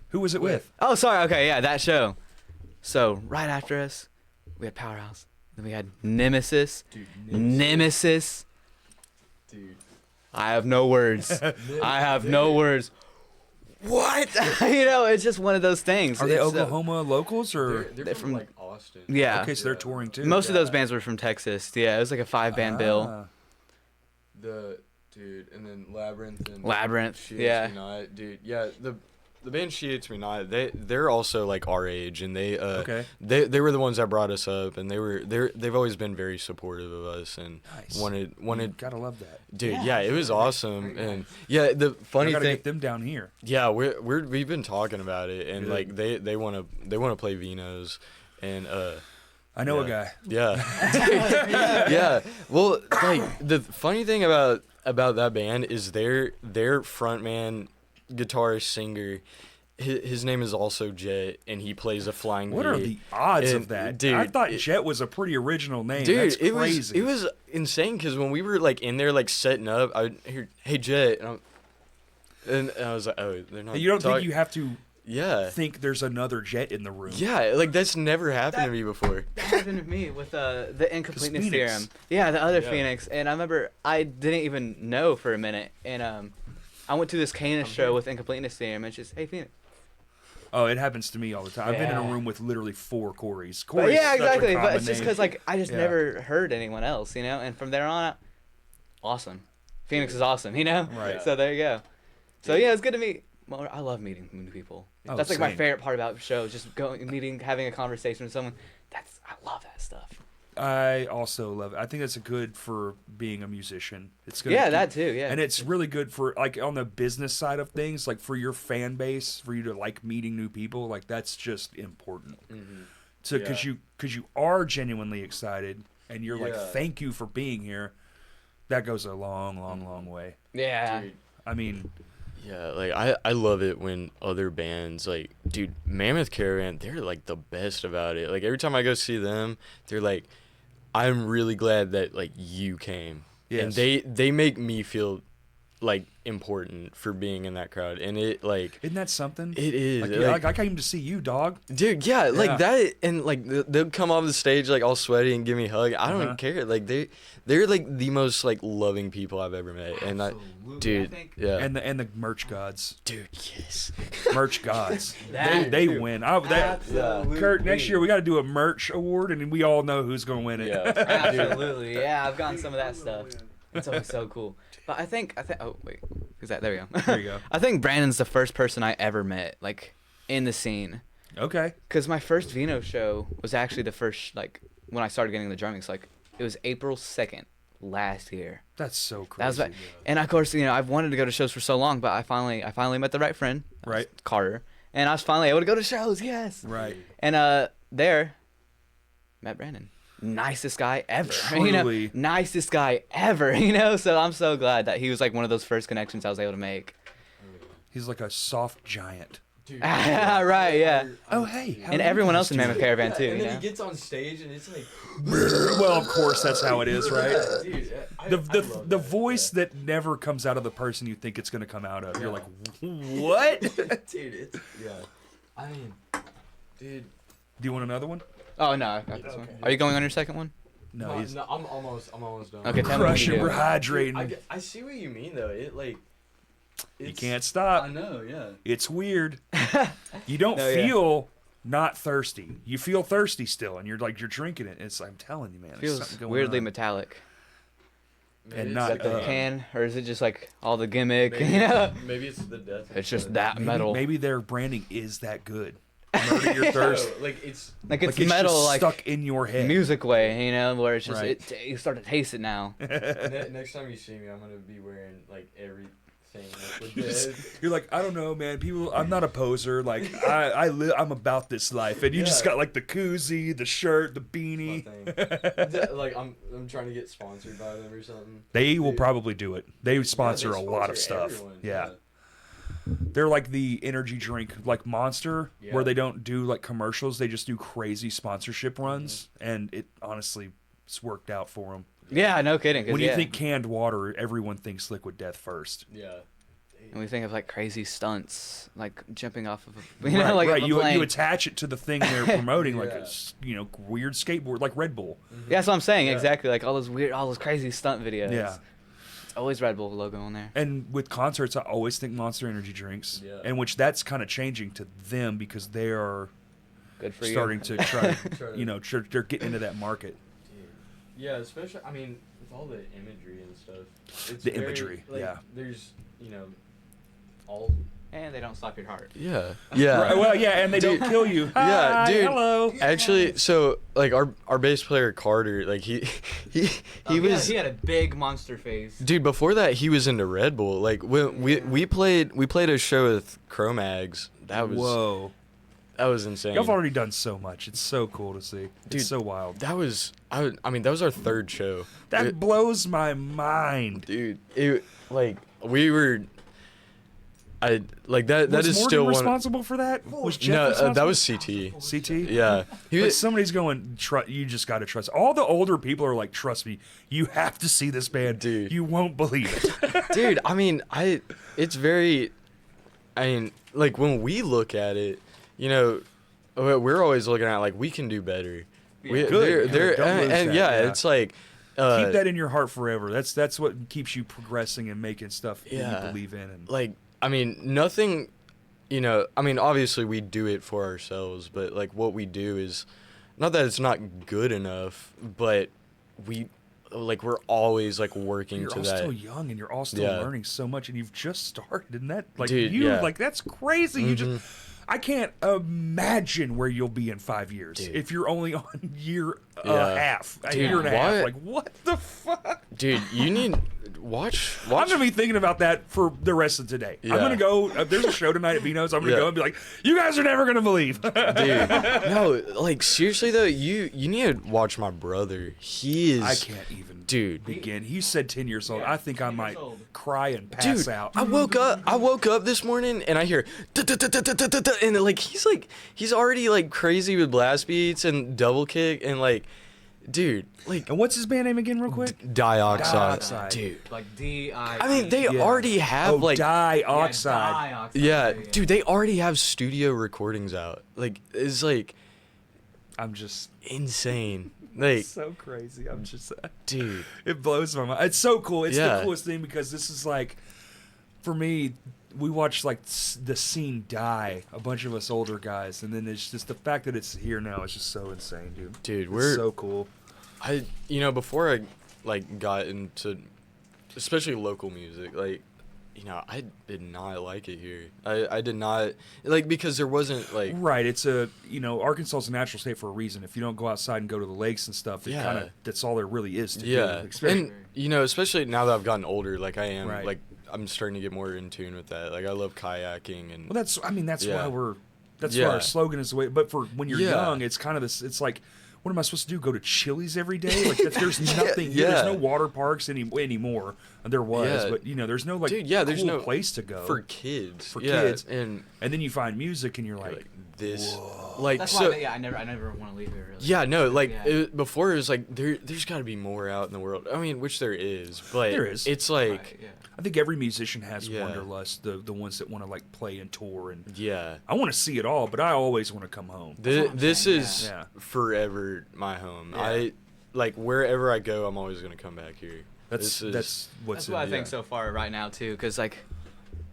Who was it with? Oh, sorry. Okay, yeah, that show. So right after us, we had Powerhouse. Then we had Nemesis. Dude, Nemesis. dude. I have no words. I have no words. What? It's just one of those things. Are they It's, Oklahoma locals or? They're from, from like Austin. Yeah. Okay, so they're touring too. Most of those bands were from Texas. Yeah, it was like a 5-band bill. Ah. The dude, and then Labyrinth and Labyrinth, She Hates yeah. Me Not, dude. Yeah, the band She Hates Me Not, they're also like our age, and Okay. they were the ones that brought us up, and they've always been very supportive of us and Nice. wanted. Gotta love that. Dude, yeah, it was awesome, and yeah, the I funny gotta thing, get them down here. yeah, we've been talking about it, and Good. like they want to play Vino's, and I know a Yeah. guy. yeah. Yeah. Well, like the funny thing about that band is their frontman, guitarist, singer, his name is also Jet, and he plays a flying What V. are the odds And, of that? dude, I thought it- Jet was a pretty original name. Dude, That's it crazy. was insane because when we were like in there like setting up, I would hear, "Hey Jet," and I was like, "Oh, they're not." You don't think talk-" you have to Yeah. think there's another Jet in the room? Yeah, like that's never happened to me before. That happened to me with the incompleteness Phoenix. theorem. Yeah, the other Yeah. Phoenix. And I remember I didn't even know for a minute. And I went to this Canis show with incompleteness theorem. And it's just, hey, Phoenix. Oh, it happens to me all the time. I've been in a Yeah. room with literally 4 Corys. But Corey's yeah, such a exactly. But common it's just name. because like I just Yeah. never heard anyone else, And from there on out, awesome. Phoenix is awesome, Right. So there you go. So yeah, it's good to meet. Well, I love meeting new people. Oh, That's like my same. favorite part about shows, just meeting, having a conversation with someone. I love that stuff. I also love it. I think that's good for being a musician. It's good. Yeah, that too. Yeah. And it's really good for like on the business side of things, like for your fan base, for you to like meeting new people. Like that's just important. So because Yeah. you are genuinely excited and you're like, Yeah. thank you for being here. That goes a long way. yeah. Dude. I mean, Yeah, like I love it when other bands like, dude, Mammoth Caravan, they're like the best about it. Like every time I go see them, they're like, I'm really glad that like you came. And Yes. they make me feel like important for being in that crowd, and it like isn't that something? it is Like, like, yeah, like I came to see you, dog. dude, yeah, Yeah. like that, and like they'll come off the stage like all sweaty and give me a hug. I don't Uh-huh. care. Like they're like the most like loving people I've ever met, and dude, yeah, And the merch gods, dude, yes. merch gods. That they too. win. Absolutely. Kurt, next year we got to do a merch award, and we all know who's gonna win it. Yeah. Absolutely. Yeah, I've gotten some of that stuff. It's always so cool. But I think oh wait, is that there we go. There you go. I think Brandon's the first person I ever met like in the scene. Okay. Cause my first Vino show was actually the first like when I started getting the drumming. So like it was April 2nd last year. That's so crazy. That was back, and of course I've wanted to go to shows for so long, but I finally met the right friend, Right. Carter, and I was finally able to go to shows. Yes. Right. And there, met Brandon. Nicest guy ever. Truly. Nicest guy ever. So I'm so glad that he was like one of those first connections I was able to make. He's like a soft giant. Dude, Right, yeah. Oh, hey. how And are you everyone guys else in doing? Mammoth Caravan too. And You then know? he gets on stage and it's like, Well, of course, that's how it is, right? yeah, dude, I The love the that, voice yeah. that never comes out of the person you think it's going to come out of. You're like, what? Dude, it's yeah. I mean, dude. Do you want another one? Oh no, I got this one. Are you going on your second one? No, he's I'm almost done. Okay, tell me what crushing. you We're do. hydrating. I see what you mean though. It like. You It's, can't I stop. know, yeah. It's weird. You don't No, yeah. feel not thirsty. You feel thirsty still, and you're drinking it. It's I'm telling you, man. There's Feels something going weirdly on. metallic. And Is not- that the can, or is it just like all the gimmick? Maybe, You know? maybe it's the death. It's just that metal. Maybe their branding is that good. Murder your thirst. No, like it's Like it's Like it's metal, just like stuck in your head. music way, you know, where it's just Right. you start to taste it now. next time you see me, I'm gonna be wearing like everything like with death. You're like, I don't know, man. People, I'm not a poser. Like, I'm about this life, and you just Yeah. got like the koozie, the shirt, the My beanie. thing. Like I'm trying to get sponsored by them or something. They will Dude. probably do it. They sponsor Yeah, they a lot of sponsor stuff. everyone, Yeah. They're like the energy drink, like Monster, Yeah. where they don't do like commercials. They just do crazy sponsorship runs, and it honestly, it's worked out for them. Yeah, no kidding. 'cause When you yeah. think canned water, everyone thinks Liquid Death first. Yeah. and we think of like crazy stunts, like jumping off of a, Right, like right. of a You plane. attach it to the thing they're promoting, like Yeah. a weird skateboard, like Red Bull. Yeah, that's what I'm saying. Yeah. Exactly, like all those crazy stunt videos. Yeah. It's always Red Bull logo on there. And with concerts, I always think Monster Energy drinks, Yeah. and which that's kind of changing to them because they are Good for starting you. to try, Try to- they're getting into that market. Dude. Yeah, especially I mean with all the imagery and stuff. It's The very, imagery, like, yeah. There's all. And they don't stop your heart. Yeah. Yeah. Right, well, yeah, and they don't kill you. Yeah, Hi, dude. Hello. Actually, so like our bass player Carter, like he was He had a big monster face. dude. Before that, he was into Red Bull. Like when we played a show with Cro-Mags. That was insane. Y'all have already done so much. It's so cool to see. Dude, it's so wild. That was I mean that was our third show. That blows my mind. Dude, it like we were. I like that. That was is Morgan still one. responsible for that? Was Jeff No, responsible? that was CT. CT. Yeah, he But was, somebody's going. You just got to trust. All the older people are like, trust me. You have to see this band. Dude. You won't believe it. dude. I mean, it's very. I mean, like when we look at it, you know, we're always looking at like we can do better. We, Good. they're, Don't lose and that, yeah, yeah. it's like. Keep that in your heart forever. That's what keeps you progressing and making stuff that Yeah. you believe in. And Like, I mean, nothing, you know, I mean, obviously we do it for ourselves, but like what we do is not that it's not good enough, but we're always like working you're to all that. still young and you're all still Yeah. learning so much, and you've just started. And that, like, Dude, yeah. like that's crazy. You Mhm. just. I can't imagine where you'll be in 5 years Dude. if you're only on year Yeah. half, a Dude, year and a half. what? Like, what the fuck? Dude, you need watch. I'm gonna be thinking about that for the rest of today. I'm Yeah. gonna go. There's a show tonight at Vino's. I'm gonna Yeah. go and be like, "You guys are never gonna believe." Dude, no, like seriously though, you need to watch my brother. He is. I can't even Dude. begin. He said 10 years old. I think I 10 years might old. cry and pass Dude, out. I woke up this morning and I hear and like he's already like crazy with blast beats and double kick and like, dude, like And what's his band name again, real quick? dioxide, Dioxide. dude. Like D-I. I mean, they Yeah. already have Oh, like, dioxide. yeah, dude, they already have studio recordings out. Like, it's like I'm just insane. Like, so crazy. I'm just, dude, it blows my mind. It's so cool. It's Yeah. the coolest thing because this is like, for me, we watched like the scene die. A bunch of us older guys, and then it's just the fact that it's here now is just so insane, dude. dude, It's we're so cool. before I like got into especially local music, like, you know, I did not like it here. I did not like because there wasn't like Right, it's Arkansas is a natural state for a reason. If you don't go outside and go to the lakes and stuff, Yeah. that's all there really is to yeah, do. Especially- and you know, especially now that I've gotten older, like I am, Right. like I'm starting to get more in tune with that. Like I love kayaking and well, that's Yeah. why that's why Yeah. our slogan is the way. But for when you're Yeah. young, it's kind of this. It's like what am I supposed to do? Go to Chili's every day? Like there's nothing. There's no water parks anymore. There was, but there's no like there's cool no place to go for kids. kids, and then you find music and you're like this, whoa. like That's so. why I never want to leave it. Really. Yeah, no, like Yeah. before it was like there's got to be more out in the world. I mean, which there is, but There is. It's like Right, yeah. I think every musician has Yeah. wanderlust. The ones that want to like play and tour, and yeah. I want to see it all, but I always want to come home. what I'm This saying, is yeah. forever my home. Yeah. I like wherever I go, I'm always gonna come back here. That's This what's That's what I in- think so far right now too, because like,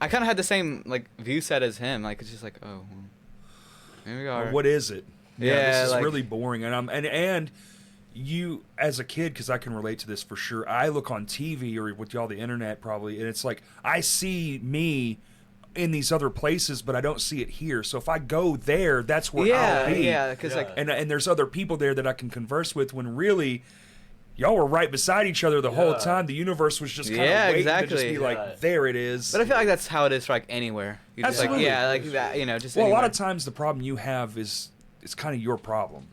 I kind of had the same like view set as him. Like it's just like, oh, well, here we are. What is it? Yeah, this is like- really boring, and you as a kid, because I can relate to this for sure. I look on TV or with y'all the internet probably, and it's like I see me in these other places, but I don't see it here. So if I go there, that's where I'll be. Yeah, because like, And there's other people there that I can converse with. When really, y'all were right beside each other the whole time. The universe was just kind of Yeah, waiting to just exactly. be like, there it is. but I feel like that's how it is for like anywhere. You just like, Absolutely. yeah, like that, just. Well, a lot anywhere. of times the problem you have is it's kind of your problem.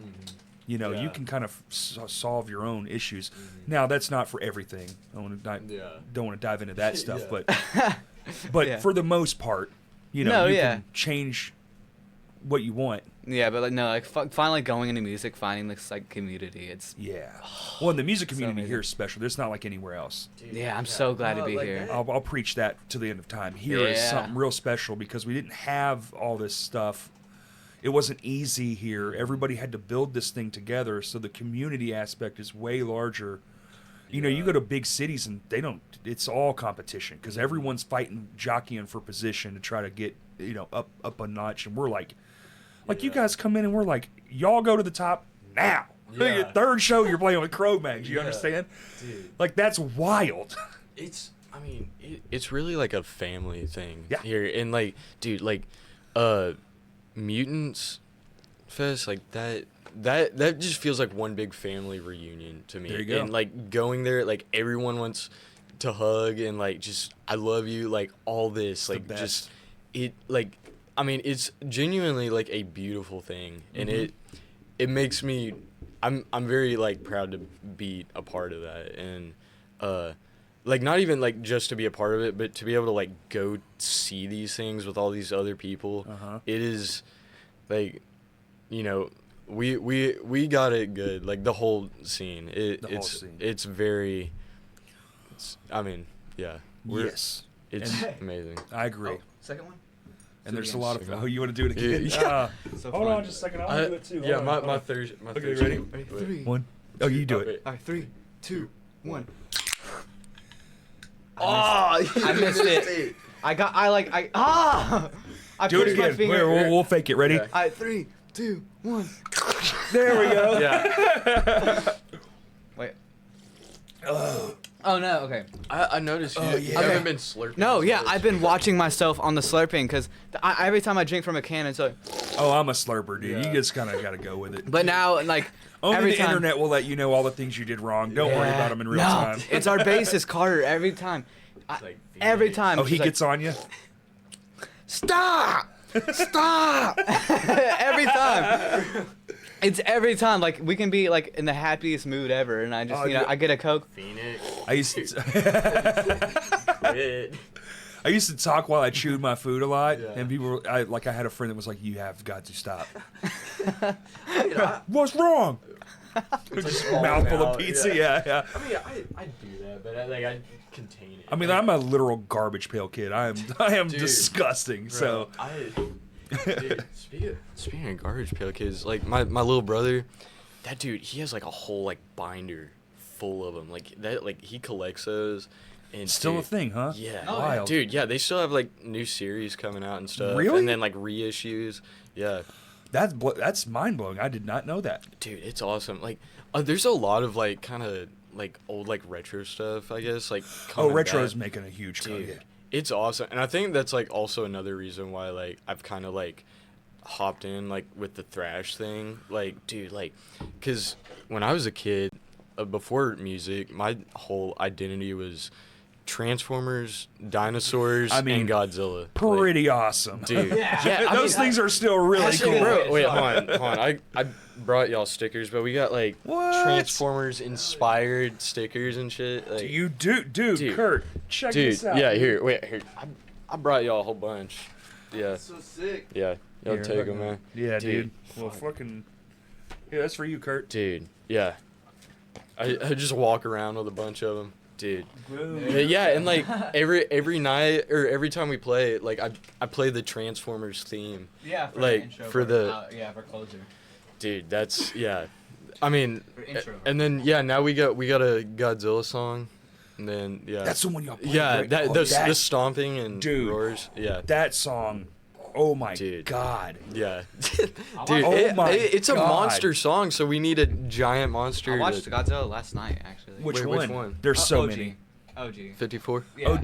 You know, you Yeah. can kind of solve your own issues. Now, that's not for everything. I want to don't want to dive into that stuff, but Yeah. for the most part, you No, you yeah. can change what you want. Yeah, but like no, like finally going into music, finding this like community. It's Yeah. Well, and the music community amazing. here is special. It's not like anywhere else. yeah, I'm so glad to be like here. that. I'll preach that to the end of time. Here is Yeah. something real special because we didn't have all this stuff. It wasn't easy here. Everybody had to build this thing together, so the community aspect is way larger. You know, you go to big cities and they don't. It's all competition because everyone's fighting, jockeying for position to try to get up a notch. And we're like you guys come in and we're like, y'all go to the top now. Yeah. Your third show you're playing with Cro-Mags. You Yeah. understand? Dude. Like that's wild. It's really like a family thing Yeah. here, and like, dude, like, Mutants Fest, like that just feels like one big family reunion to me. There you go. And like going there, like everyone wants to hug and like just I love you, like all this, the like best. just it like I mean it's genuinely like a beautiful thing, and it makes me I'm very like proud to be a part of that, and like not even like just to be a part of it, but to be able to like go see these things with all these other people. It is like we got it good, like the whole scene. It's very I mean yeah Yes, it's amazing. I agree. Second one. And there's a again. lot of. Second Oh, one. you want to do it again? Yeah. So Hold fun. on just a second. I'll do it too. Yeah, Hold on, hold my on. third Okay, ready? Wait. 3, One. Oh, you do it. Okay. All right, 3, 2, 1. Oh, I missed it. I Do it pushed my again. finger. We'll fake it. Ready? Yeah. All right, 3, 2, 1. There we go. Yeah. Wait. Oh no. Okay. I noticed you, you yeah. haven't been slurping. No, as yeah, much. I've been watching myself on the slurping because every time I drink from a can, it's like. Oh, I'm a slurper, dude. Yeah. You just kind of got to go with it. But now, like, Only every the time. internet will let you know all the things you did wrong. Don't worry about them in real no, time. it's our bassist Carter every time. like Every V8. time. Oh, he she's like, gets on you. Stop! Stop! Every time. It's every time. Like we can be like in the happiest mood ever, and I just Oh, dude. I get a Coke. Phoenix. I used to. Quit. I used to talk while I chewed my food a lot, Yeah. and people were, I had a friend that was like, "You have got to stop." What's wrong? Just a mouthful of pizza. Yeah. I mean, I do that, but I contain it. I mean, I'm a literal garbage pail kid. I am Dude, disgusting. So Dude, speaking of garbage pail kids, like my little brother, that dude, he has like a whole like binder full of them. Like that, like he collects those. And still a dude, thing, huh? Yeah, Wild. dude. Yeah, they still have like new series coming out and stuff. Really? And then like reissues. Yeah, That's mind blowing. I did not know that. dude, it's awesome. Like, there's a lot of like kind of like old like retro stuff, I guess. Like, Oh, coming retro's back. making a huge Dude, comeback. it's awesome, and I think that's like also another reason why like I've kind of like hopped in like with the thrash thing, like dude, like, cause when I was a kid, before music, my whole identity was Transformers, dinosaurs, I mean, and Godzilla. Pretty awesome. Like, dude, yeah, I Those mean, things are still really Actually, cool. bro, wait, hold on. brought y'all stickers, but we got like What? Transformers inspired stickers and shit. Like, Dude, Kurt, check dude, this out. yeah, here, wait, here. I brought y'all a whole bunch. Yeah, That's so sick. yeah. Y'all Here, take them, man. Yeah, dude. Well, fuck. fucking. Yeah, that's for you, Kurt. Dude, yeah. I just walk around with a bunch of them, dude. Boom. Yeah, and like every night or every time we play, like I play the Transformers theme. Yeah, for Like, the intro, for the- for closer. Dude, that's yeah. I mean, For intro. and then yeah, now we got a Godzilla song, and then yeah. That's the one y'all played, yeah, right? that Oh, the stomping and Dude. roars. Yeah, That song. Oh my Dude. God. yeah. I Dude, watched- it's a God. monster song, so we need a giant monster. I watched to- Godzilla last night, actually. Which Wait, one? which one? There's so OG. many. OG. 54, Yeah. Oh,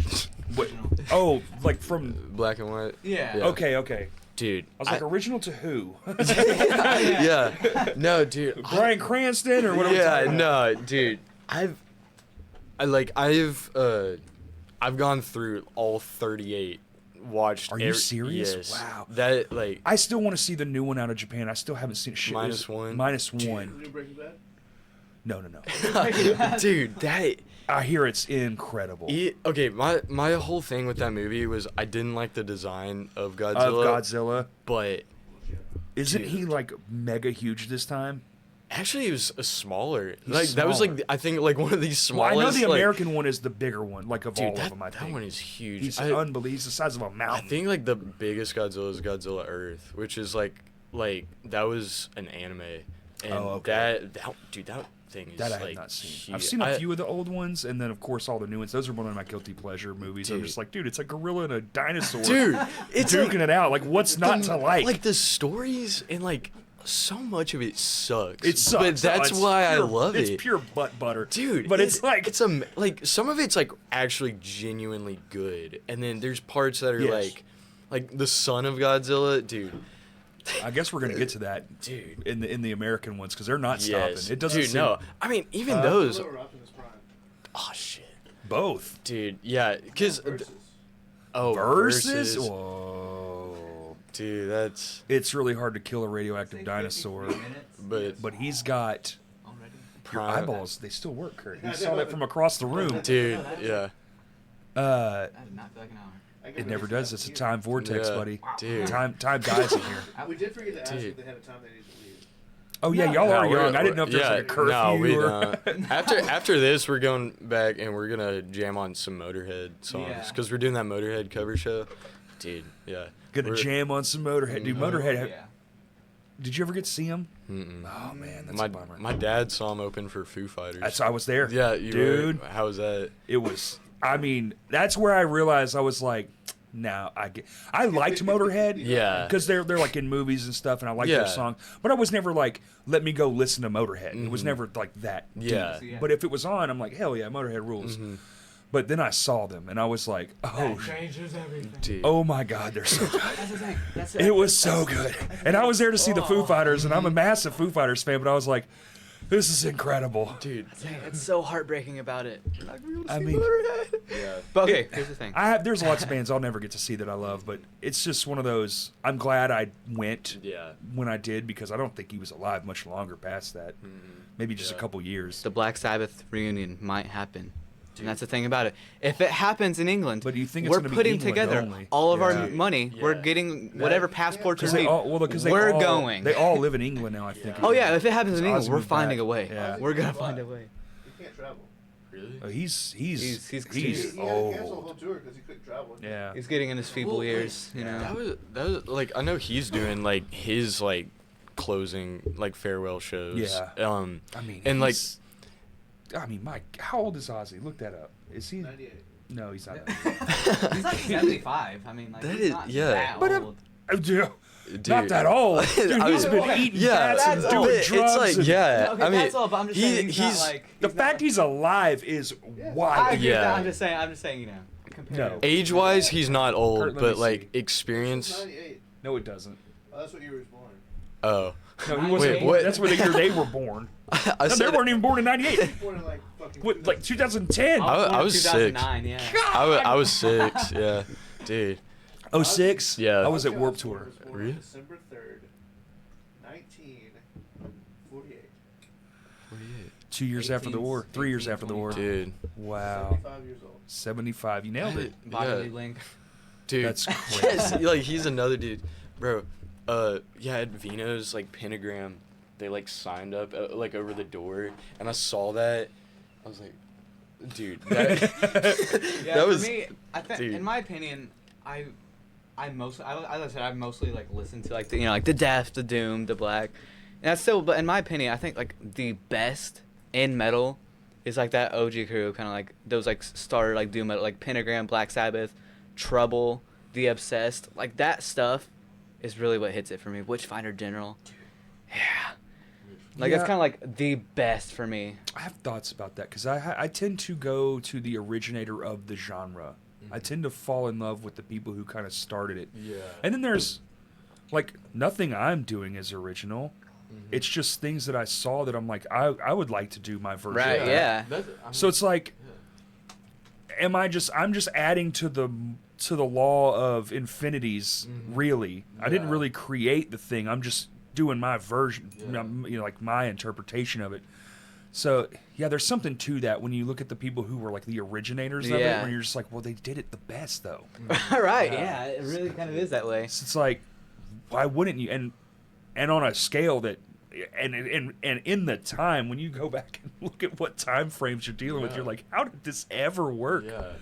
what? Original. Oh, like from. black and white. Yeah. Yeah. Okay. Dude, I was like, original to who? yeah. No, dude. Bryan Cranston or what? Yeah, no, dude. I've gone through all 38. Watched. Are you serious? Yes. Wow. That like I still want to see the new one out of Japan. I still haven't seen it. Shit, Minus is- one? Minus The one. new Breaking Bad? No. dude, that I hear it's incredible. okay, my whole thing with that movie was I didn't like the design of Of Godzilla, Godzilla. but Isn't Dude. he like mega huge this time? actually it was a smaller. He's Like that was like smaller. I think like one of these Well, I smallest. know the like- American one is the bigger one, like of dude, all that, of them. I that think one is huge. he's I, unbelievable. He's the size of a I mountain. think like the biggest Godzilla is Godzilla Earth, which is like that was an anime, and Oh, okay. that dude that thing is that I have like not seen. huge. I've seen a few of the old ones, and then of course all the new ones. Those are one of my guilty pleasure movies. I'm Dude. just like, dude, it's a gorilla and a dinosaur, Dude, it's duking like, it out. Like, what's not to like? Like the stories and like so much of it sucks. It sucks. But that's It's why I pure- love it. It's pure butt butter, Dude, But it's like it's like some of it's like actually genuinely good, and then there's parts that are Yes. like the son of Godzilla, dude. I guess we're gonna get to that, Dude. in the American ones because they're not Yes. stopping. It doesn't. Dude, seem, no. I mean, even those. Godzilla or Optimus Prime? Oh shit. both Dude, yeah, because Versus. versus. versus. Whoa, Dude, that's it's really hard to kill a radioactive dinosaur, but he's got Already? your prime. eyeballs. They still work, Kurt. You saw that from across the room. Dude, yeah. Uh, That did not feel like an hour. I got it never mixed does. up It's a here. time vortex, Yeah, buddy. dude. Time dies in here. We did forget to ask Dude. if they had a time they needed to leave. Oh yeah, No. y'all are No, we're- young. I didn't know if there was yeah, like a curfew no, we or. don't. After this, we're going back and we're gonna jam on some Motorhead songs Yeah. because we're doing that Motorhead cover show. Dude, yeah. Gonna We're- jam on some Motorhead, dude. Motorhead. Yeah. Did you ever get to see him? Mm-mm. Oh man, that's My a bummer. my dad saw him open for Foo Fighters. I was there. Yeah, you dude. were. How was that? It was. I mean, that's where I realized I was like, no, I liked Motorhead. Yeah. Because they're like in movies and stuff, and I like their Yeah. song. But I was never like, let me go listen to Motorhead. It was never like that. Yeah. deep. Yeah. But if it was on, I'm like, hell yeah, Motorhead rules. But then I saw them, and I was like, oh, changes everything. Dude. oh my God, they're so good. That's the thing. That's It was so good. And I was there to see the Foo Fighters, and I'm a massive Foo Fighters fan, but I was like, this is incredible. Dude. It's so heartbreaking about it. I mean, Yeah. But okay, here's the thing. there's lots of bands I'll never get to see that I love, but it's just one of those. I'm glad I went Yeah. when I did because I don't think he was alive much longer past that. Maybe just a Yeah. couple years. The Black Sabbath reunion might happen. And that's the thing about it. If it happens in England, But do you think it's we're gonna be putting England together only? all of Yeah. our money. We're Yeah. getting whatever passports we Because they need. all, because they We're all, going. They all live in England now, I think. Oh yeah, if it happens in Ozzy England, we're moved finding back. a way. Yeah. We're gonna find a way. He can't travel. Really? He's He's- He had to cancel the old. whole tour because he couldn't travel. Yeah. He's getting in his feeble Well, years, you know. That was like I know he's doing like his like closing like farewell shows. Yeah. I mean, and like he's- I mean, Mike, how old is Ozzy? Look that up. Is he? 98. No, he's not. He's like 75. I mean, like, That he's is- not yeah. that But, old. Dude, dude, not that old. Dude, I he's mean, been eating yeah, bats and that's doing old. It's drugs. like and- yeah. Okay, I mean, that's all, but I'm just saying he's not like... The he's fact not, he's alive is I wild. agree with Yeah. that. I'm just saying, you know. Compared No. to- age wise he's not Kurt, old, let me but like see. experience. 98. No, it doesn't. Oh, that's what you were born. Oh. No, he wasn't Wait, born. what? That's where the year they were born. I No, they said weren't even born in '98. He was born in like fucking. What, like 2010? I was 2009, yeah. I was 6. Yeah, dude. Oh, 06? Yeah. I was at Warped Tour. Was born Really? December 3rd, 2 years after the war. 3 years after the war. Dude. Wow. 75 years old. 75. You nailed it. Bodily Yeah. link. Dude. That's crazy. Yes, like he's another dude, bro. Yeah, at Vino's like Pentagram, they like signed up like over the door, and I saw that. I was like, dude, that Yeah, that for was me, I think, dude. in my opinion, I mostly, as I said, I've mostly like listened to like the, like the Death, the Doom, the Black, and that's still. But in my opinion, I think like the best in metal is like that OG crew, kind of like those like starter like doom metal, like Pentagram, Black Sabbath, Trouble, The Obsessed, like that stuff is really what hits it for me. Witchfinder General, yeah, like Yeah. that's kind of like the best for me. I have thoughts about that because I tend to go to the originator of the genre. I tend to fall in love with the people who kind of started it. Yeah. And then there's, like, nothing I'm doing is original. It's just things that I saw that I'm like, I would like to do my version Right, of that. yeah. So it's like, I'm just adding to the law of infinities, really. I didn't Yeah. really create the thing. I'm just doing my version, like my interpretation of it. So, yeah, there's something to that when you look at the people who were like the originators of it, Yeah. where you're just like, well, they did it the best, though. Right, yeah, it really kind of is that way. So it's like, why wouldn't you? And on a scale that, and in the time when you go back and look at what time frames you're dealing with, you're like, how did this ever work? Yeah.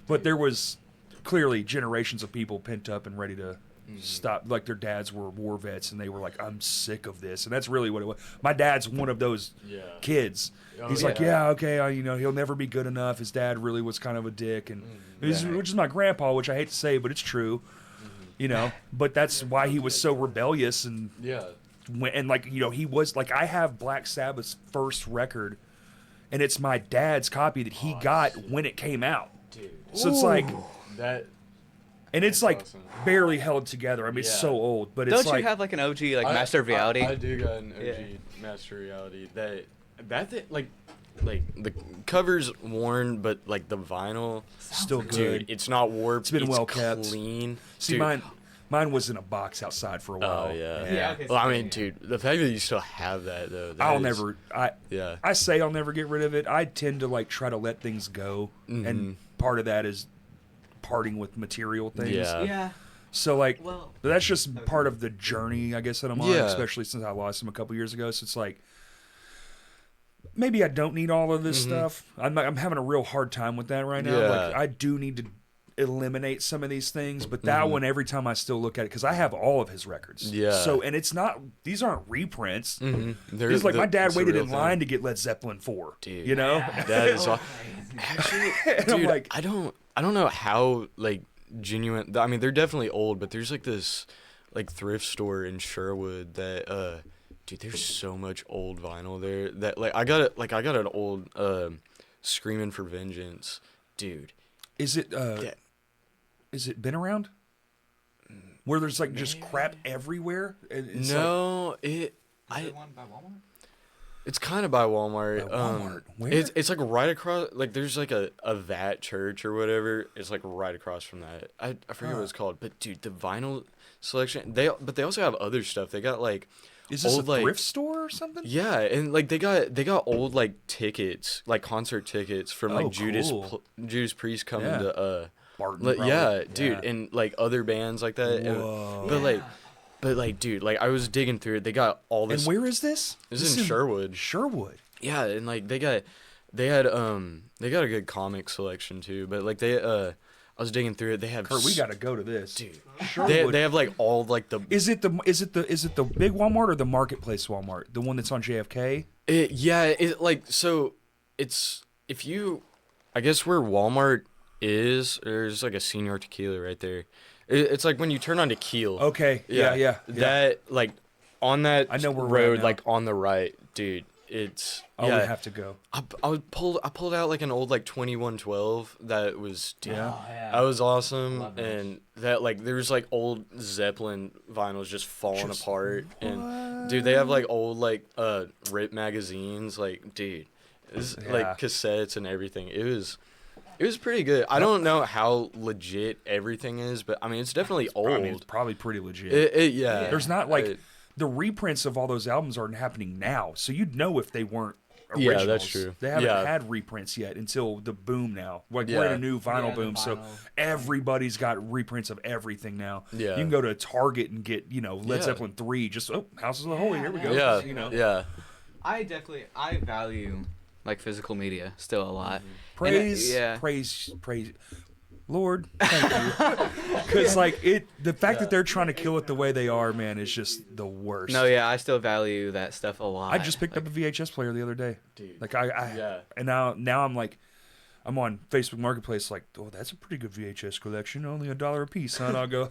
But there was clearly generations of people pent up and ready to stop. Like their dads were war vets, and they were like, I'm sick of this. And that's really what it was. My dad's one of those Yeah. kids. Oh, He's like, yeah, okay, he'll never be good enough. His dad really was kind of a dick, and which is my grandpa, which I hate to say, but it's true. But that's why he was so rebellious and Yeah. he was like, I have Black Sabbath's first record, and it's my dad's copy that he got when it came out. Dude. So it's like, That. and it's That's like awesome. barely held together. I mean, it's Yeah. so old, but it's Don't like, you have like an OG like Master of Reality? I do got an OG Yeah. Master of Reality. That thing, like the cover's worn, but like the vinyl, still dude, good. it's not warped. It's been well kept. Clean. See, Dude. mine was in a box outside for a while. Oh yeah. Yeah, okay, Well, I so- mean, dude, the fact that you still have that though. that I'll is- never. Yeah. I say I'll never get rid of it. I tend to like try to let things go, and part of that is parting with material things. Yeah. Yeah. So like, Well- but that's just part of the journey, I guess, that I'm on. Yeah. Especially since I lost him a couple years ago. So it's like, maybe I don't need all of this stuff. I'm having a real hard time with that right now. Yeah. Like, I do need to eliminate some of these things, but that one, every time I still look at it, because I have all of his records. Yeah. So, and it's not; these aren't reprints. They're- It's like my dad it's a waited real in thing. line to get Led Zeppelin 4. Dude. You know? That is actually, And I'm dude. like- I don't know how like genuine. I mean, they're definitely old, but there's like this like thrift store in Sherwood that dude, there's so much old vinyl there that like I got an old Screaming for Vengeance, dude. Is it? That- Is it been around? Where there's like just crap everywhere? It's No, One by Walmart? it's kind of by Walmart. By Walmart. Where? It's like right across. Like there's like a that church or whatever. It's like right across from that. I forget what it's called. But dude, the vinyl selection. They also have other stuff. They got like Is this old, a like, thrift store or something? yeah, and like they got old like tickets, like concert tickets from like Oh, cool. Judas Priest coming Yeah. to Barton, like, probably. yeah, dude, Yeah. and like other bands like that. And- Whoa. but like dude, like I was digging through it. They got all And this. where is this? This is in Sherwood. Sherwood. Yeah, and like they got a good comic selection too. But like I was digging through it. They have Kurt, we got to go to this. dude. Sherwood. They have like all like the Is it the big Walmart or the marketplace Walmart? The one that's on JFK? it's if you, I guess where Walmart is, there's like a Senior Tequila right there. It's like when you turn onto Keel. Okay. Yeah. That like on that I know where we're at road now. like on the right, dude. It's Oh, yeah. we have to go. I pulled out like an old like 2112 that was dude, Yeah. Oh, yeah. that was awesome. Love those. And that like there's like old Zeppelin vinyls just falling Just- apart. And dude, they have like old like Rip magazines, like dude, it's Yeah. like cassettes and everything. It was pretty good. I don't know how legit everything is, but I mean it's definitely old. I mean, it's probably pretty legit. Yeah. There's not like It- the reprints of all those albums aren't happening now, so you'd know if they weren't Yeah, originals. that's true. They haven't Yeah. had reprints yet until the boom now. Like Yeah. we're in a new vinyl Yeah, the boom, so vinyl. everybody's got reprints of everything now. Yeah. You can go to Target and get, Led Yeah. Zeppelin 3, just Houses of the Holy, here we go. Yeah, You know. I value like physical media still a lot. Praise, yeah. praise, Lord, thank you. Because the fact that they're trying to kill it the way they are, man, is just the worst. No, yeah, I still value that stuff a lot. I just picked up a VHS player the other day. Dude. Like Yeah. and now I'm on Facebook Marketplace, like, oh, that's a pretty good VHS collection, only $1 a piece, huh? And I'll go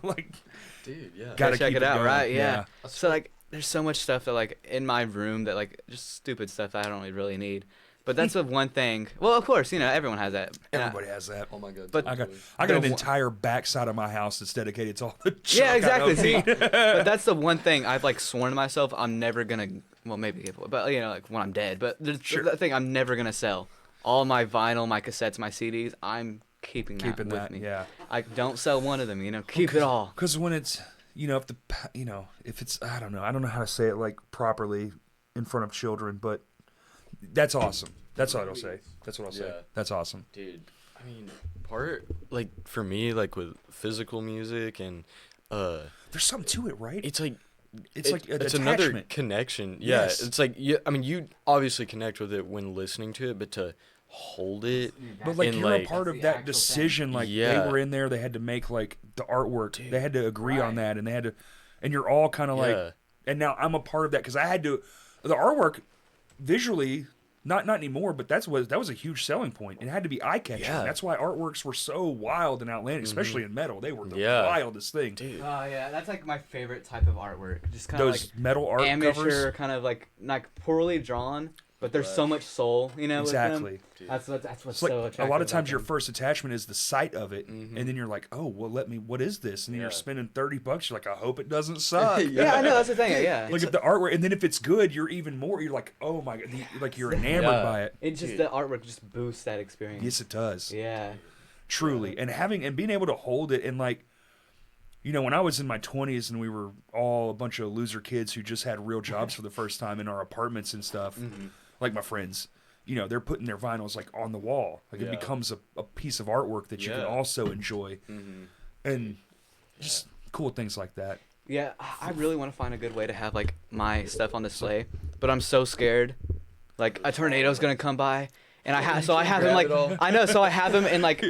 Dude, yeah. gotta check keep it out, going. right? Yeah. So like, there's so much stuff that like in my room that like just stupid stuff that I don't really need. But that's the one thing. Well, of course, everyone has that. Everybody has that. Oh my god. But- I got The an one- entire backside of my house that's dedicated to all the junk Yeah, I exactly. don't See, need. but that's the one thing I've like sworn to myself I'm never gonna. Well, maybe give away, but like when I'm dead. But there's that thing I'm never gonna sell. All my vinyl, my cassettes, my CDs. I'm keeping that Keeping with that, me. yeah. I don't sell one of them. Keep it all. Because when it's, if it's, I don't know how to say it like properly in front of children, but that's awesome. That's what I'll say. That's what I'll say. Yeah. That's awesome. Dude, I mean, part like for me, like with physical music and There's something to it, right? it's like It's like an it's another attachment. connection. Yeah, Yes. it's like I mean, you obviously connect with it when listening to it, but to hold it, But like and, you're a like- part That's of the that actual decision. thing. Like Yeah. they were in there, they had to make like the artwork. They had to agree on Right. that, and they had to, and you're all kind of Yeah. like. And now I'm a part of that because I had to. The artwork, visually, not anymore, but that was a huge selling point. It had to be eye catching. Yeah. That's why artworks were so wild and outlandish, especially in metal. They were the Yeah. wildest thing. dude. Oh yeah, that's like my favorite type of artwork. Just kind of Those like metal art amateur, covers. kind of like poorly drawn, but there's so much soul, with them. Exactly. That's what's It's like so a attractive. lot of times about your them. first attachment is the sight of it, and then you're like, oh, well, what is this? And then you're Yeah. spending $30. You're like, I hope it doesn't suck. Yeah, I know that's the thing. Yeah, Like if the artwork, and then if it's good, you're even more. You're like, oh my god, like you're enamored Yeah. by it. it just Dude. the artwork just boosts that experience. Yes, it does. Yeah. Truly, and being able to hold it, and like, when I was in my 20s and we were all a bunch of loser kids who just had real jobs for the first time in our apartments and stuff, like my friends. They're putting their vinyls like on the wall. Like it Yeah. becomes a piece of artwork that you can Yeah. also enjoy, and just cool things like that. Yeah, I really want to find a good way to have like my stuff on display, but I'm so scared. Like a tornado's gonna come by, and I have him like grab it all. I know, so I have him in like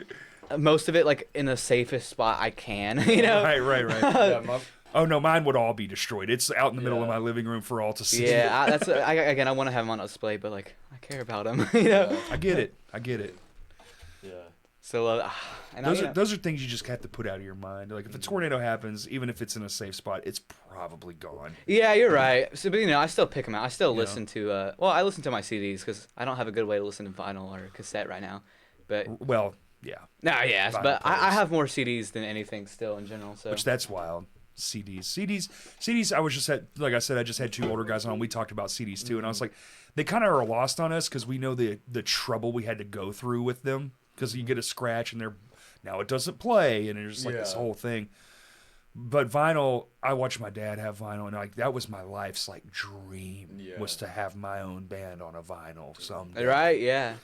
most of it like in the safest spot I can. Right. Yeah, my- Oh no, mine would all be destroyed. It's out in the middle of Yeah. my living room for all to see. Yeah, again, I want to have him on display, but like I care about him. I get it. yeah. So and Those are things you just have to put out of your mind. Like if a tornado happens, even if it's in a safe spot, it's probably gone. Yeah, you're right. So, but I still pick them out. I still You listen to. I listen to my CDs because I don't have a good way to listen to vinyl or cassette right now. But Well, yeah, yes, Vinyl but I players. have more CDs than anything still in general. So which that's wild. CDs. I was just like I said, I just had two older guys on. We talked about CDs too, and I was like, they kind of are lost on us because we know the trouble we had to go through with them. Because you get a scratch and now it doesn't play, and it's just like this Yeah. whole thing. But vinyl, I watched my dad have vinyl, and like that was my life's like dream Yeah. was to have my own band on a vinyl someday. right, yeah.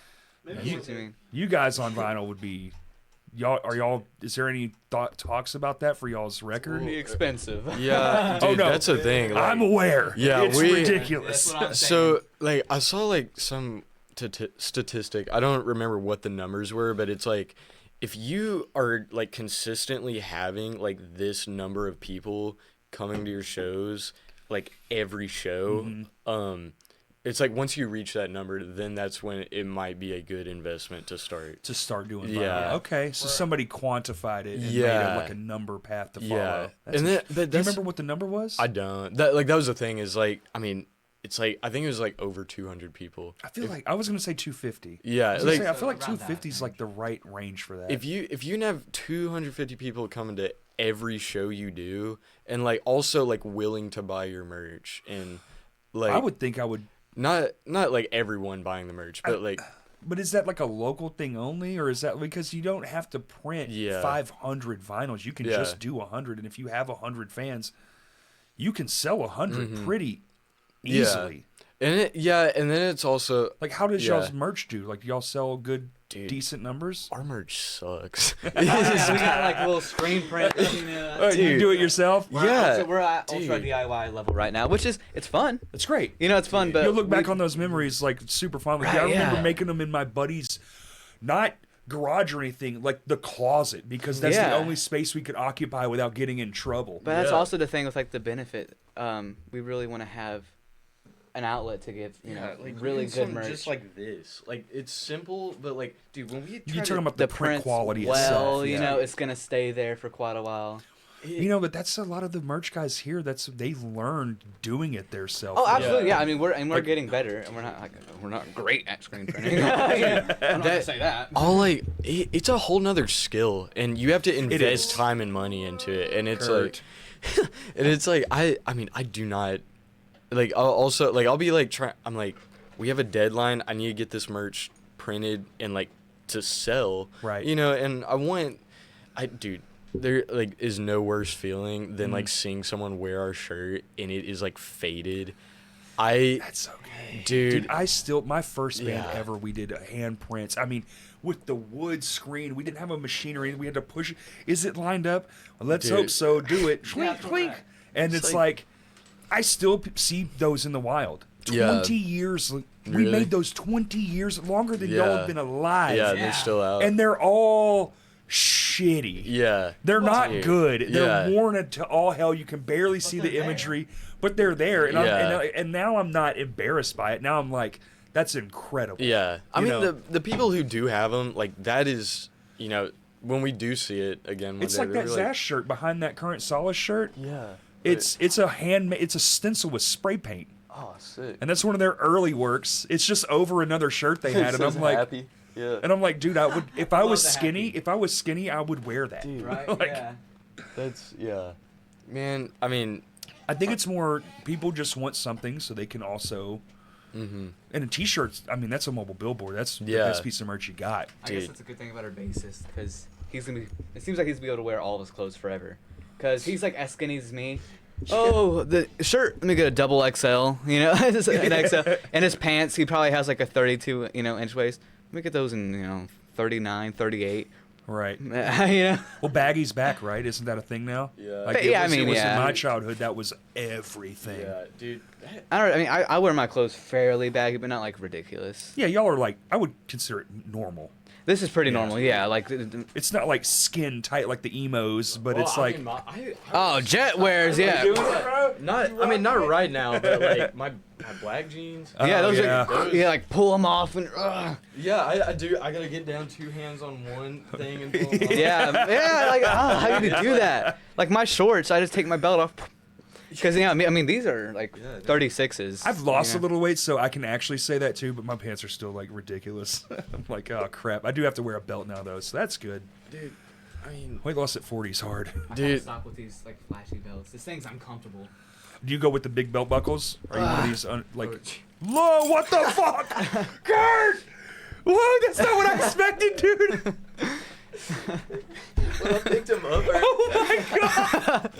Maybe That's one what you day. mean. You guys on vinyl would be y'all. Is there any talks about that for y'all's record? Pretty expensive. Yeah, dude, Oh, no. that's the thing. Like, I'm aware. Yeah, it's we- ridiculous. That's what I'm so like I saw like some statistic. I don't remember what the numbers were, but it's like if you are like consistently having like this number of people coming to your shows, like every show, it's like once you reach that number, then that's when it might be a good investment to start. To start doing vinyl. Yeah. Okay, so somebody quantified it and made it Yeah. like a number path to follow. Yeah, That's and then interesting. but Do you that's, remember what the number was? I don't. That was the thing is like I mean it's like I think it was like over 200 people. I feel like I was gonna say 250. Yeah, I, was gonna like say, I feel like around that 250 is like the right range for that. if you can have 250 people coming to every show you do and like also like willing to buy your merch and like I would think I would. not like everyone buying the merch but like But is that like a local thing only, or is that because you don't have to print Yeah. 500 vinyls? You can Yeah. just do 100, and if you have 100 fans, you can sell 100 pretty Yeah. easily. And then it's also Like, how does Yeah. y'all's merch do? Like, do y'all sell good, Dude. decent numbers? our merch sucks. We got like little screen print. You You Dude. do it yourself? Yeah, So we're at ultra dude. DIY level right now, which is it's fun. It's great. You know, it's fun, but You'll look back we- on those memories like super fondly. Right, I remember yeah. making them in my buddy's, not garage or anything, like the closet, because that's the Yeah. only space we could occupy without getting in trouble. But that's Yeah. also the thing with like the benefit. We really want to have an outlet to give really good merch. just like this. Like it's simple, but like, dude, when we You're try talking to, about the print prints, quality well, itself. you yeah. know, it's gonna stay there for quite a while. You know, but that's a lot of the merch guys here. They learned doing it themselves. Oh, absolutely, Yeah. yeah. I mean, we're Like- getting better, and we're not great at screen printing. Yeah. I'm not gonna say that. all like it's a whole nother skill, and you have to is. invest time and money into it, and it's Kurt. like, and it's like I mean I do not like. I'll be like I'm like, we have a deadline. I need to get this merch printed and like to sell. Right. You know, and dude. There like is no worse feeling than like seeing someone wear our shirt and it is like faded. That's okay. Dude, I still, my first band Yeah. ever, we did hand prints. I mean, with the wood screen, we didn't have a machinery. We had to push it. Is it lined up? Well, let's Dude. hope so. Do it. Yeah, Twink, twink. correct. And it's like, I still see those in the wild. Yeah. 20 years. We Really? made those 20 years, longer than y'all Yeah. have been alive. yeah, Yeah. they're still out. And they're all shitty. yeah. They're not Dude. good. They're Yeah. worn to all hell. You can barely see the they're there. imagery, but they're there. And, Yeah. and now I'm not embarrassed by it. Now I'm like, that's incredible. Yeah, I You mean know? the people who do have them, like that is, you know, when we do see it again one It's day, like that they're Zash shirt behind that current Solace shirt. yeah, It's a handmade. It's a stencil with spray paint, oh sick, and that's one of their early works. It's just over another shirt they had, and I'm like, yeah, and I'm like, dude, I would if I Love was the skinny. happy. If I was skinny, I would wear that. Dude. Right? Like- Yeah. that's man. I mean, I think it's more people just want something so they can also. And a t-shirt's, I mean, that's a mobile billboard. That's the Yeah. best piece of merch you got. I guess Dude. that's a good thing about our bassist because he's gonna be. It seems like he's gonna be able to wear all of his clothes forever, because he's like as skinny as me. Oh, the shirt. Let me get a double XL. You know, an XL. And his pants. He probably has like a 32 inch waist. Let me get those in 39, 38. Right. you know. Well, baggy's back, right? Isn't that a thing now? Yeah. Like But it yeah, I was, mean, it was yeah. in my childhood. That was everything. yeah, dude. I mean, I wear my clothes fairly baggy, but not like ridiculous. Yeah, y'all are like, I would consider it normal. This is pretty Yeah. normal. Yeah, like. It's not like skin tight like the emos, but it's like, Oh, Jet wears. Yeah. Not, I mean, not right now, but like my black jeans. Yeah, Oh, those yeah. are. Yeah, like pull them off and. Yeah, I do. I gotta get down 2 hands on one thing and pull them off. Yeah, like how do you do that? Like my shorts, I just take my belt off. Because I mean these are like Yeah, dude. 36s. I've lost you a know? little weight, so I can actually say that too, but my pants are still like ridiculous. I'm like, oh crap. I do have to wear a belt now though, so that's good. Dude. I mean, Weight loss at 40 is hard. I Dude. gotta stop with these like flashy belts. This thing's uncomfortable. Do you go with the big belt buckles? Or are you one of these, Whoa, what the fuck? Kurt! Whoa, that's not what I expected, dude. when I picked him up. Oh my god.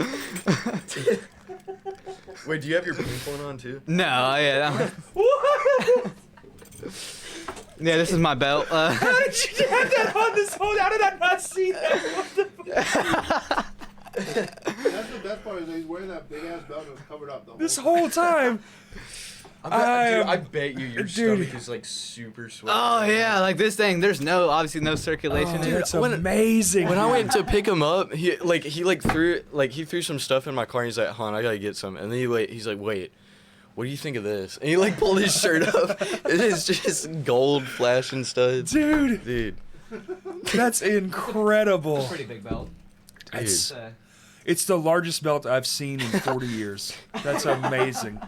Wait, do you have your pink one on too? No, yeah. What? Yeah, this is my belt. How did you have that on this whole? How did I not see that? What the fuck? That's the best part is that he's wearing that big ass belt and it's covered up the This whole whole time. I bet you your Dude. stomach is like super sweaty. Oh yeah, like this thing. There's obviously no circulation in Dude, it. it's amazing. When I went to pick him up, he threw some stuff in my car and he's like, "Hon, I gotta get some." And then he's like, "Wait, what do you think of this?" And he like pulled his shirt up. It is just gold flashing studs. Dude, that's incredible. Pretty big belt. It's, it's the largest belt I've seen in 40 years. That's amazing.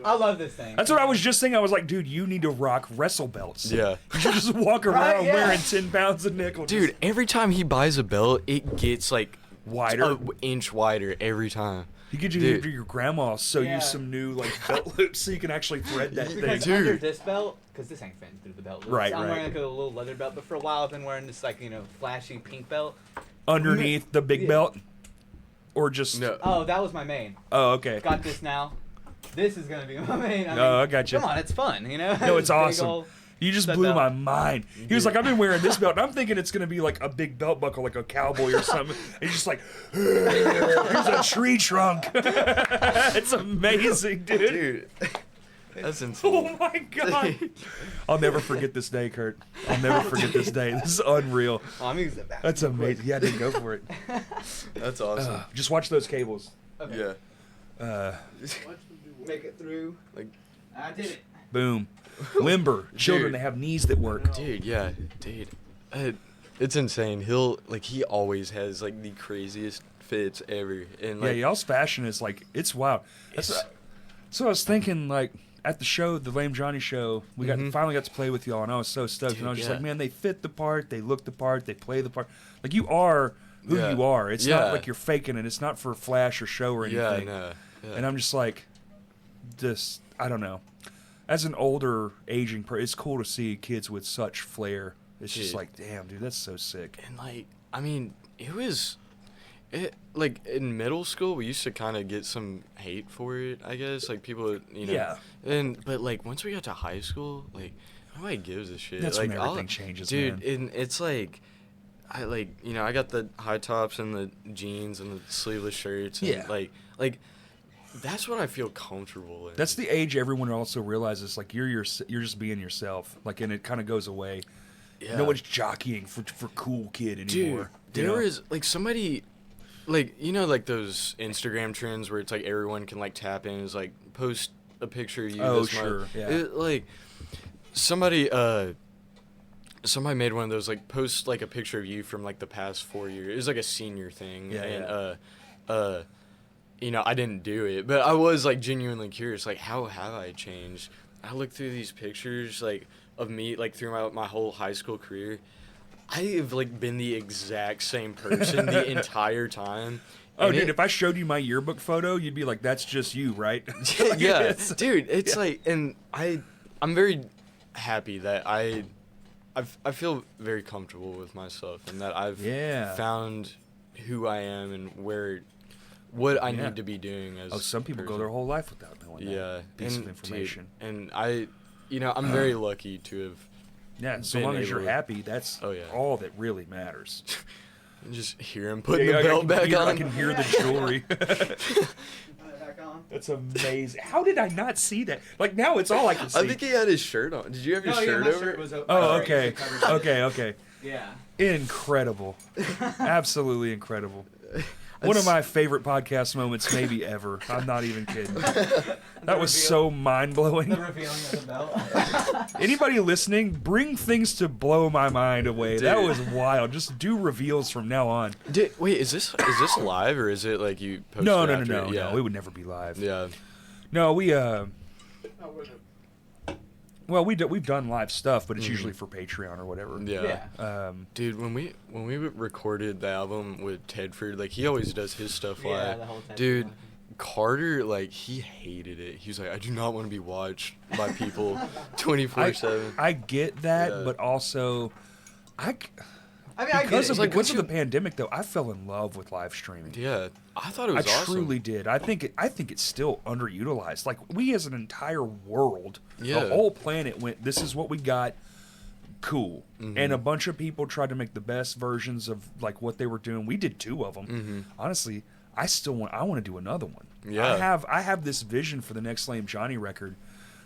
I love this thing. That's what I was just saying. I was like, dude, you need to rock wrestle belts. Yeah. You should just walk around Right, yeah. wearing 10 pounds of nickel. Dude, every time he buys a belt, it gets like Wider? an inch wider every time. You could Dude. do your grandma sew Yeah. you some new like belt loops so you can actually thread that thing. Because Dude. under this belt, because this ain't fitting through the belt. loops, Right, I'm right. wearing like a little leather belt, but for a while I've been wearing this like flashy pink belt. Underneath the big Yeah. belt? Or just... No. Oh, that was my main. Oh, okay. Got this now. this is gonna be my main. I got you. Come on, it's fun, you know. No, it's Big awesome. ol' You just stud blew belt. my mind. He was like, I've been wearing this belt, and I'm thinking it's going to be like a big belt buckle, like a cowboy or something. And he's just like, here's a tree trunk. It's amazing, dude. Dude, that's insane. Oh, my God. I'll never forget this day, Kurt. I'll never forget this day. This is unreal. Oh, I'm using it back. That's amazing. Yeah, dude, go for it. That's awesome. Just watch those cables. Yeah. Make it through. Like, I did it. Boom. Limber. Children, Dude. they have knees that work. dude, yeah, dude. It's insane. He always has like the craziest fits ever. And Yeah, like, y'all's fashion is like, it's wild. So I was thinking, like, at the show, the Lame Johnny show, we finally got to play with y'all, and I was so stoked. Dude, And I was just yeah. like, man, they fit the part, they look the part, they play the part. Like, you are who Yeah. you are. It's Yeah. not like you're faking it. It's not for flash or show or yeah, anything. no. Yeah. And I'm just like, I don't know. As an older, aging person, it's cool to see kids with such flair. It's just Dude. like, damn, dude, that's so sick. And like, I mean, like in middle school, we used to kind of get some hate for it, I guess. Like people, you know. Yeah. But like once we got to high school, like nobody gives a shit. That's like when everything changes, dude. man. And it's like, I got the high tops and the jeans and the sleeveless shirts. And Yeah. Like that's what I feel comfortable in. That's the age everyone also realizes, like, you're just being yourself. Like, and it kind of goes away. Yeah. No one's jockeying for cool kid anymore. Dude, you know? there is like somebody, like like those Instagram trends where it's like everyone can like tap in, is like post a picture of you. Oh, this sure, month. yeah. Like somebody made one of those, like post like a picture of you from like the past 4 years. It was like a senior thing. Yeah, and I didn't do it, but I was like genuinely curious, like how have I changed? I looked through these pictures like of me like throughout my whole high school career. I have like been the exact same person the entire time. Oh, And dude, if I showed you my yearbook photo, you'd be like, that's just you, right? yeah, It's- dude, it's like, and I'm very happy that I feel very comfortable with myself, and that I've Yeah. found who I am and what I Yeah. need to be doing as. Oh, some people go their whole life without knowing that yeah piece and, of information. dude, and I'm very lucky to have Yeah, so been long as you're able to- happy, that's Oh, yeah. all that really matters. just hear him putting Yeah, the belt back on. I can hear the jewelry. Back on. That's amazing. How did I not see that? Like, now it's all I can see. I think he had his shirt on. Did you have your shirt my over? shirt was Oh, okay. Okay. Yeah. Incredible. Absolutely incredible. One of my favorite podcast moments maybe ever. I'm not even kidding. That was so mind-blowing. The revealing of the belt. Anybody listening, bring things to blow my mind away. That Dude. was wild. Just do reveals from now on. Wait, is this live or is it like you posted No. after it? Yeah. No, we would never be live. Yeah. No, we No, wait a- well, we've done live stuff, but it's usually for Patreon or whatever. Yeah. Yeah. Dude, when we recorded the album with Tedford, like he always does his stuff Yeah, live. the whole Tedford Dude, one. Carter, like he hated it. He was like, I do not want to be watched by people 24/7. I get that, Yeah. but also, I mean, I get because it. of like, because once of you- the pandemic, though, I fell in love with live streaming. Yeah, I thought it I was awesome. truly did. I think it's still underutilized. Like, we as an entire world, Yeah. the whole planet went, this is what we got, cool. Mm-hmm. And a bunch of people tried to make the best versions of like what they were doing. We did 2 of them. Mm-hmm. Honestly, I want to do another one. Yeah. I have this vision for the next Lame Johnny record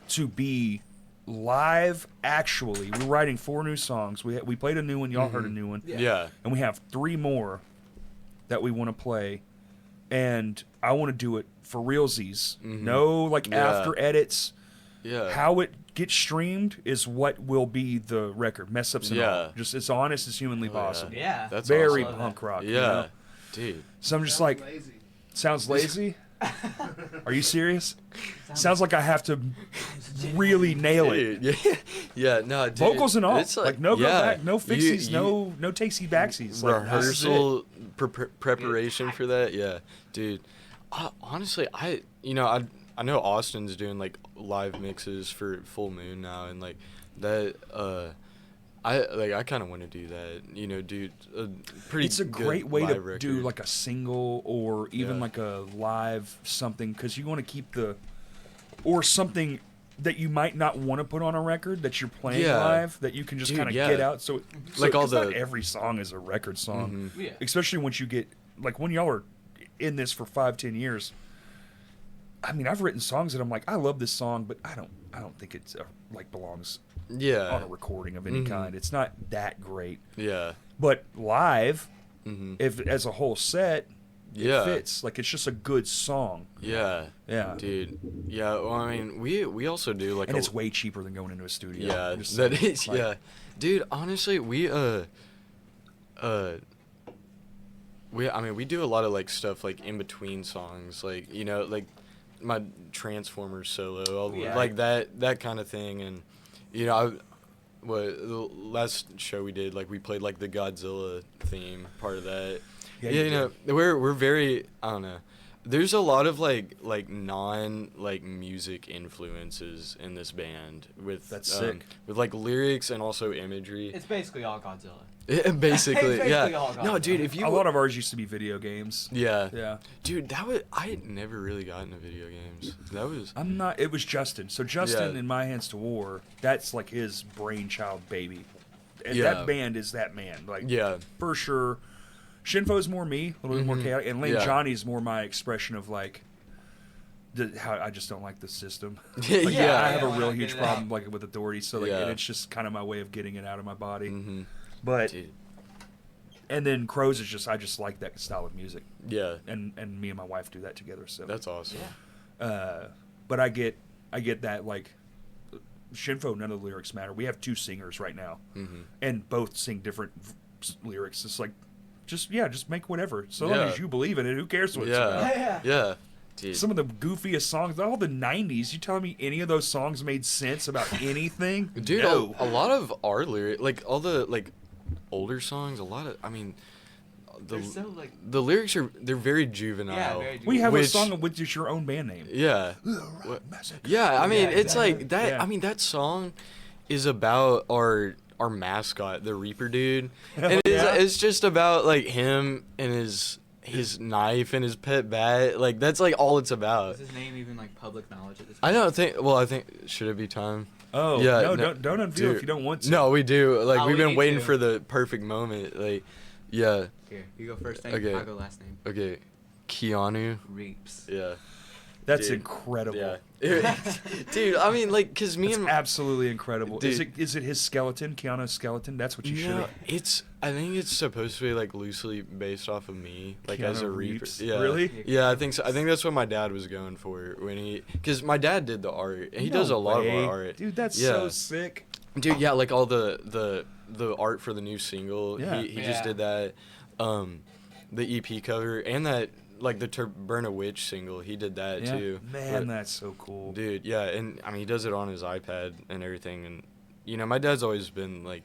to be live. Actually, we're writing 4 new songs. We played a new one. Y'all heard a new one. Yeah. And we have 3 more that we want to play, and I want to do it for realsies. No, like, Yeah. after edits. Yeah. How it gets streamed is what will be the record. Mess ups and all. Yeah. Just as honest as humanly Oh, yeah. possible. Yeah. That's Very awesome. punk rock. Yeah. You know? Dude. So I'm just Sounds like, lazy. sounds lazy? Are you serious? Sounds like I have to really nail it. Dude, yeah. Yeah, no, dude. Vocals and all. It's Like, no go yeah. back, no fixies, You- no takesy backsies. Like, this is it. rehearsal preparation for that. Yeah, dude. Honestly, I know Austin's doing like live mixes for Full Moon now, and like that. I kind of want to do that. You know, do a pretty. It's a good great way to live do record. like a single or even Yeah. like a live something, because you want to keep the or something that you might not want to put on a record that you're playing Yeah. live that you can just Dude, kind of yeah. get out. So Like all 'cause the- not every song is a record song, Yeah. especially once you get like when y'all are in this for 5-10 years. I mean, I've written songs that I'm like, I love this song, but I don't think it's like belongs Yeah. on a recording of any Mhm. kind. It's not that great, Yeah. but live, Mm-hmm. if as a whole set, Yeah. it fits. Like it's just a good song. Yeah. Yeah. Dude. Yeah. Well, I mean, we also do like And it's way cheaper than going into a studio. Yeah, I'm just that saying, is like, yeah, dude. Honestly, I mean, we do a lot of like stuff like in between songs, like like my Transformers solo, Yeah. like that kind of thing, and the last show we did, like we played like the Godzilla theme part of that. Yeah, Yeah, you we're very, I don't know. There's a lot of like non music influences in this band with That's sick. with like lyrics and also imagery. It's basically all Godzilla. Basically, It's yeah. basically all No, Godzilla. dude, if you a lot of ours used to be video games. yeah, Yeah. dude, I had never really got into video games. That was I'm not. It was Justin. So Justin Yeah. in My Hands to War, that's like his brainchild baby. And Yeah. that band is that man. Like yeah, for sure. Shinfo's more me, a little bit more Mhm. chaotic, and Lane Yeah. Johnny's more my expression of like how I just don't like the system. Yeah, Like, yeah. I have a why real not huge get it problem out? like with authority. So like, Yeah. and it's just kind of my way of getting it out of my body. mm-hmm. But Dude, and then Crows is just I just like that style of music, yeah, and me and my wife do that together. So that's awesome. but I get that like Shinfo. None of the lyrics matter. We have 2 singers right now, Mm-hmm. and both sing different lyrics. It's like just make whatever. So long Yeah. as you believe in it, who cares what it's Yeah, about? Yeah. yeah, dude. Some of the goofiest songs, all the '90s. You telling me any of those songs made sense about anything? Dude, no. a lot of our lyrics, like all the like older songs, a lot of, I mean, They're so like. the lyrics they're very juvenile. Yeah, very We have a which- song with just your own band name. Yeah. What? Massacre. Yeah, I mean, Yeah, it's exactly. like that. Yeah. I mean, that song is about our mascot, the Reaper dude, and yeah. it's just about like him and his knife and his pet bat. Like that's like all it's about. Is his name even like public knowledge at this I point? don't think. Well, I think should it be time? Oh Yeah, no, no, don't unveil dude. if you don't want to. No, we do. Like Oh, we've we been need waiting to. for the perfect moment. Like, yeah. Here, you go first name. Okay. I'll go last name. Okay, Keanu. Reaps. Yeah. That's Dude. incredible. Yeah. Dude, I mean, like, cause me That's and absolutely incredible. Dude. Is it his skeleton, Keanu's skeleton? That's what you should No, have. I think it's supposed to be like loosely based off of me, like as Keanu a Reaper. Reeves? Yeah. Really? Yeah, I think so. I think that's what my dad was going for when because my dad did the art. And he does a lot of way. our art. Dude, that's Yeah. so sick. Dude, yeah, like all the art for the new single. Yeah. He just Yeah. did that. The EP cover and that like the Burn a Witch single. He did that Yeah. too. Man, But- that's so cool. Dude, yeah, and I mean he does it on his iPad and everything, and my dad's always been like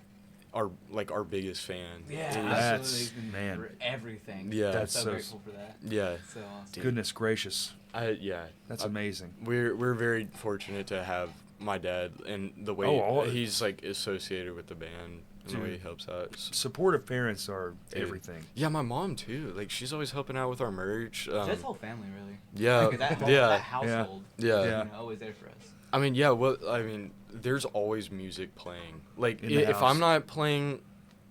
our biggest fan. Yeah, He's- That's- absolutely. He's been man. for everything. Yeah. That's so so grateful for that. Yeah, So awesome. Goodness gracious. yeah. That's I- amazing. We're very fortunate to have my dad and the way Oh, he's like associated with the band and the way he Dude. helps out. Supportive parents are Dude. everything. Yeah, my mom too. Like she's always helping out with our merch. His whole family, really. Yeah, Like, that whole, yeah, that household. Yeah. Yeah. Always there for us. I mean, yeah. Well, I mean, there's always music playing. Like In the if house. I'm not playing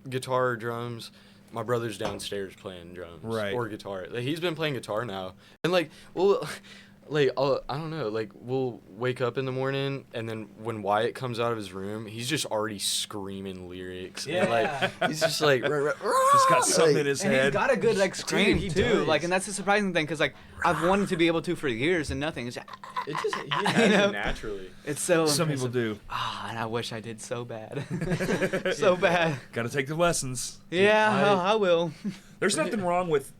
guitar or drums, my brother's downstairs playing drums Right. or guitar. Like, he's been playing guitar now, and like, well, like I don't know. Like we'll wake up in the morning, and then when Wyatt comes out of his room, he's just already screaming lyrics. And, Yeah. like he's just like He's got something in his And head. he's got a good like scream he too, does. like, and that's the surprising thing, cause like I've wanted to be able to for years and nothing. It's just, It just he You has know? it naturally. it's so. Some people impressive. do. Ah, and I wish I did so bad, so bad. Got to take the lessons. Yeah, I will. There's nothing wrong with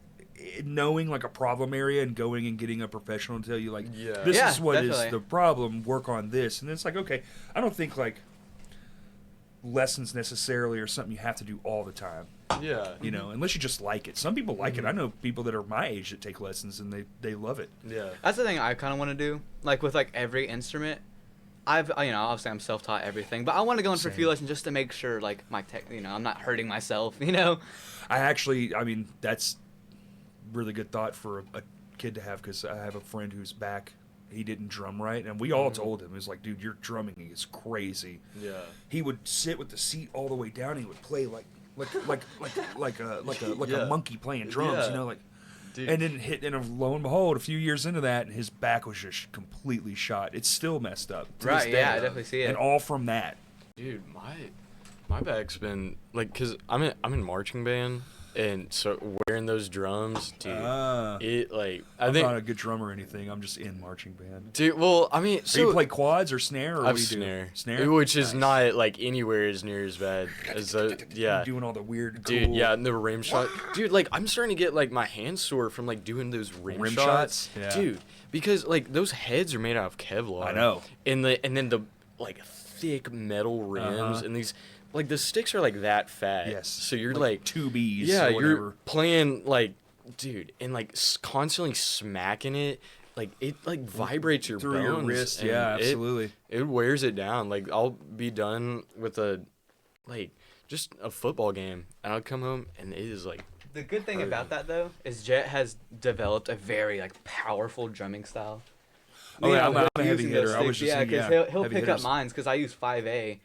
knowing like a problem area and going and getting a professional to tell you like Yeah. this Yeah, is what is definitely. the problem, work on this. And it's like, okay, I don't think like lessons necessarily are something you have to do all the time, Yeah. you know, unless you just like it. Some people like it. I know people that are my age that take lessons and they love it. Yeah. That's the thing I kind of want to do, like with like every instrument. Obviously I'm self-taught everything, but I want to go in for a few Same. lessons just to make sure like my I'm not hurting myself, you know. I mean, that's really good thought for a kid to have, because I have a friend whose back he didn't drum right, and we all told him, it was like, dude, your drumming is crazy. Yeah. He would sit with the seat all the way down. And he would play like Yeah. a monkey playing drums, Yeah. you know, like. Dude. And then lo and behold, a few years into that, his back was just completely shot. It's still messed up. to this Right, day. yeah, I definitely see it. And all from that. Dude, my back's been like, cause I'm in marching band, and so wearing those drums, dude, it like I'm not a good drummer or anything. I'm just in marching band. dude. Well, I mean, So you play quads or snare, or I what have do you snare, do? Snare, which is Nice. not like anywhere as near as bad as yeah. Doing all the weird, Dude, cool yeah, and the rim shot. Dude, like, I'm starting to get, like, my hands sore from, like, doing those rim Rim shots. shots? Yeah. Dude, because, like, those heads are made out of Kevlar. I know. And then the, like, thick metal rims, and these, like, the sticks are, like, that fat. Yes. So you're, like, 2Bs. yeah, or you're whatever. playing, like, dude, and, like, constantly smacking it. Like, it, like, vibrates your through bones. your wrist. and Yeah, it- absolutely. It wears it down. Like, I'll be done with just a football game, and I'll come home, and it is, like, The good thing about that though is Jet has developed a very like powerful drumming style. Oh, yeah, I'm a Using heavy those hitter. I was sticks, just yeah, saying, because yeah, he'll heavy pick up hitters. mines because I use 5A.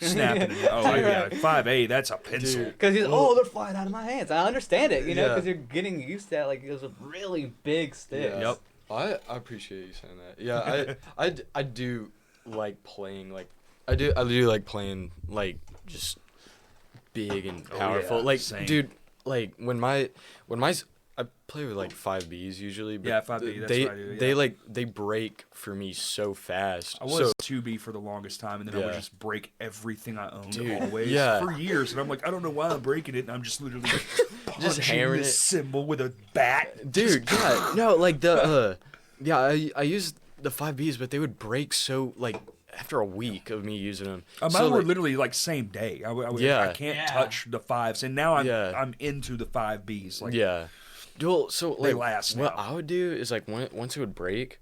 Snapping it. Oh, yeah. 5A, that's a pencil. Dude. Because he's they're flying out of my hands. I understand it, you know, Yeah. because you're getting used to that. Like those are really big sticks. Yeah. Yep. I appreciate you saying that. Yeah, I do like playing like I do like playing like just big and Oh, powerful. yeah, like same. dude, like when I play with like 5Bs usually, but Yeah, 5B, that's they what I do, they yeah. like they break for me so fast. I was 2B for the longest time, and then I would Yeah. just break everything I owned Dude, always yeah. for years. And I'm like, I don't know why I'm breaking it, and I'm just literally Just punching hammering this it. cymbal with a bat. Dude, yeah, no, like the yeah, I used the 5Bs, but they would break so like after a week of me using them. Mine so, were like, literally like same day. Yeah. I can't Yeah. touch the 5s, and now Yeah. I'm into the 5Bs. Like, yeah. Well, so They like last what now. I would do is like once it would break,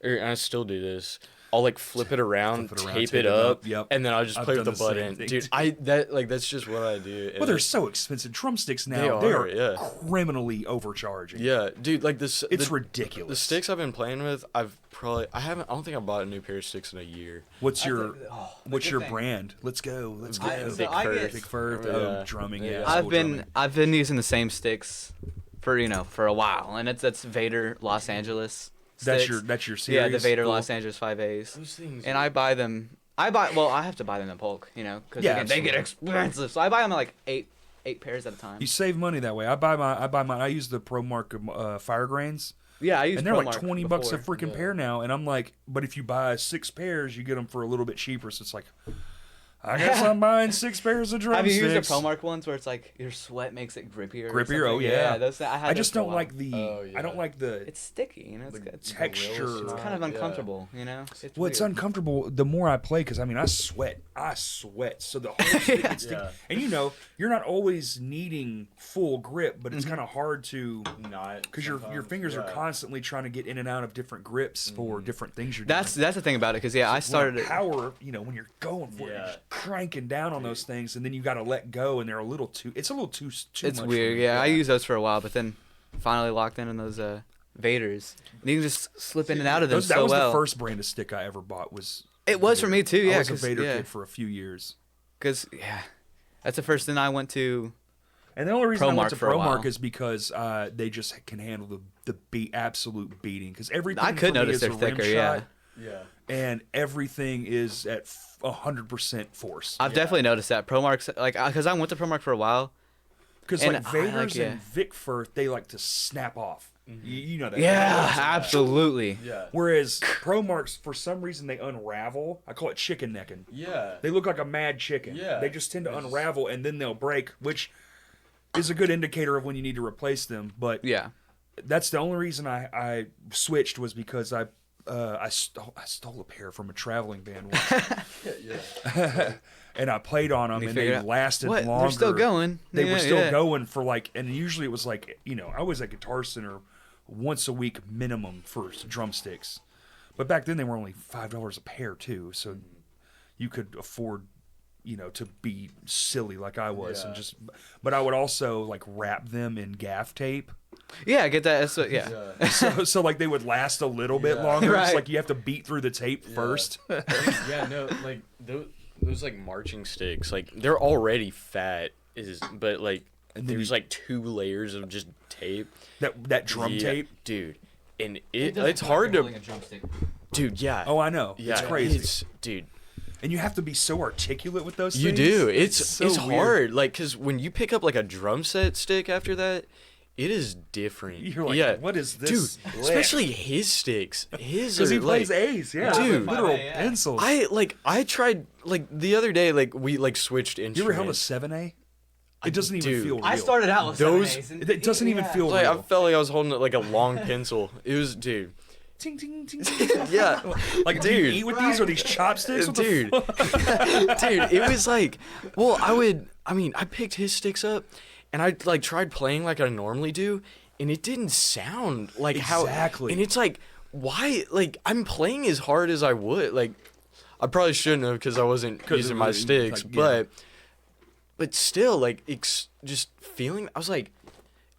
and I still do this. I'll like flip it around, Flip it around, tape it up, yep. and then I'll just I've play with done the the same button. thing, Dude, too. that's just what I do. and Well, they're it- so expensive. Drumsticks now, They they are, are yeah. criminally overcharging. yeah, dude, like this. It's the ridiculous. sticks I've been playing with, I don't think I bought a new pair of sticks in a year. What's I your think- oh, the what's good your thing- brand? Let's go. Let's go. I- so Big I Firth. get- Big Firth. Yeah. Oh, drumming. Yeah. Yeah. I've school been drumming. I've been using the same sticks for a while, and that's Vader Los Angeles. That's Sticks. your series. Yeah, the Vader Cool. Los Angeles 5As. Those things. And I buy them. I have to buy them in bulk, you know, because Yeah, they get absolutely. expensive. So I buy them at like eight pairs at a time. You save money that way. I buy mine. I use the ProMark fire grains, Yeah, I use. and they're like ProMark $20 a before. freaking pair now. And I'm like, but if you buy 6 pairs, you get them for a little bit cheaper. So it's like, I guess I'm buying 6 pairs of Have you drumsticks. used the ProMark ones where it's like your sweat makes it grippier? or Grippier? Oh, something? yeah. those. I, had I those just for a don't while. like the. Oh, I don't yeah. like the. It's sticky, you know. It's, The it's texture. gorilla kind of Yeah. uncomfortable, you know. It's Well, it's weird. uncomfortable the more I play because I mean I sweat. So the whole stick gets sticky. Yeah. And you know you're not always needing full grip, but it's kind of hard to not because your fingers are constantly trying to get in and out of different grips for different things you're doing. That's the thing about it, because I started it. power. You know when you're going for it, you're Yeah. just cranking down on those things, and then you got to let go, and they're a little too. It's a little too. It's much weird. for me. Yeah, I used those for a while, but then finally locked in on those Vaders. And you can just slip in and out of them That so was well. the first brand of stick I ever bought. It was for me too. Yeah, I was a 'cause- Vader yeah. kid for a few years. Because that's the first thing I went to. And the only reason I went ProMark to for a while. ProMark is because they just can handle the absolute beating. Because everything I could for me notice is they're a rim thicker. Yeah, shot, Yeah. and everything is at 100% force. I've definitely noticed that ProMark's like because I went to ProMark for a while. Because and like I Vader's like- yeah. and Vic Firth, they like to snap off. You know that. Yeah, absolutely. Yeah. Whereas ProMarks, for some reason, they unravel. I call it chicken necking. Yeah. They look like a mad chicken. Yeah. They just tend to They just- unravel and then they'll break, which is a good indicator of when you need to replace them. But Yeah, that's the only reason I switched was because I stole a pair from a traveling band once, and I played on them, you and they figured out, lasted what? longer. They're still going. They Yeah, were still yeah. going for like, and usually it was like, I was at Guitar Center once a week minimum for drumsticks, but back then they were only $5 a pair too, so you could afford. To be silly like I was and Yeah. but I would also like wrap them in gaff tape Yeah, get that. So, yeah. So like they would last a little bit Yeah. longer. It's Right. like you have to beat through the tape first. Yeah, no, like those like marching sticks, like they're already fat, but like And then there's you- like 2 layers of just tape. that drum Yeah, tape. dude, and It it's hard to, a drumstick. dude. Yeah. Oh, I know. yeah, It's crazy. dude. And you have to be so articulate with those You things. do. It's so it's weird. hard. Like, cause when you pick up like a drum set stick after that, it is different. You're like, yeah, what is this? dude. Especially his sticks. His because he are, plays like, A's. Yeah, Dude. literal Yeah. pencils. I tried like the other day. Like we like switched instruments. You ever held a 7A? It doesn't even Dude. feel real. I started out with Those- 7 A's, and It doesn't even feel Like I real. felt like I was holding like a long pencil. It was, dude. Ting, ting, ting, ting. Yeah, Like, do you Dude. eat with these or these chopsticks? What the dude. Dude, it was like, well, I picked his sticks up, and I like tried playing like I normally do, and it didn't sound like how. Exactly. And it's like, why? Like I'm playing as hard as I would. Like, I probably shouldn't have because I wasn't 'Cause using it my was, sticks, like, yeah. but still, like, just feeling. I was like,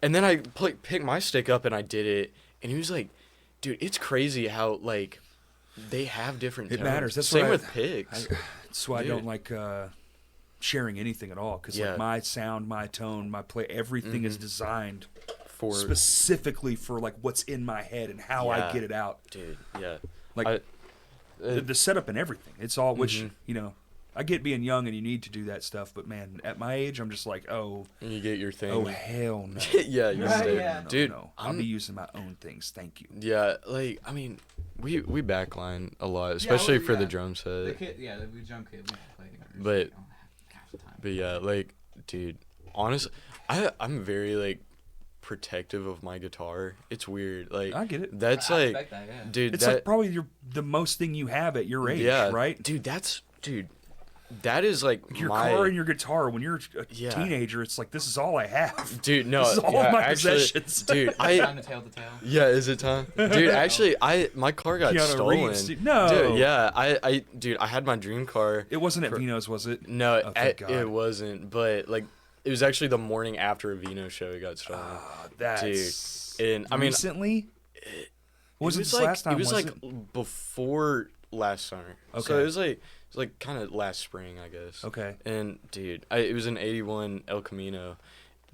and then I picked my stick up and I did it, and he was like, dude, it's crazy how like they have different. It tones. matters. That's Same why with picks. That's why I Dude. don't like sharing anything at all. Because Yeah. like my sound, my tone, my play, everything is designed For specifically for like what's in my head and how I Yeah. get it out. dude, yeah. Like the setup and everything. It's all which Mhm. you know. I get being young and you need to do that stuff, but man, at my age, I'm just like, oh, And you get your thing. oh hell no, yeah, you're Right, saying, yeah. dude. no. I'll be using my own things. Thank you. Yeah, like I mean, we backline a lot, especially for the drum The set. kid, yeah, we drum kid, we play together. so But- we don't have half the time. But yeah, like, dude, honestly, I'm very like protective of my guitar. It's weird. Like I get it. that's I like, respect that, yeah. dude, It's that like probably the most thing you have at your age, yeah, right? dude, that is like Your my car and your guitar. When you're a Yeah. teenager, it's like this is all I have. dude. No, this is all yeah, of my actually, possessions. dude. Time to tail to tail. Yeah, is it time? Dude, actually, my car got Keanu stolen. Reeves, dude. No. Dude, yeah, dude, I had my dream car. It wasn't at For- Vino's, was it? No, Oh, thank God. it wasn't. But like, it was actually the morning after a Vino show it got stolen. That's And I mean, recently. Was it was this like last time? it was like it? before last summer. So Okay. it was like kind of last spring, I guess. Okay. And dude, it was an '81 El Camino,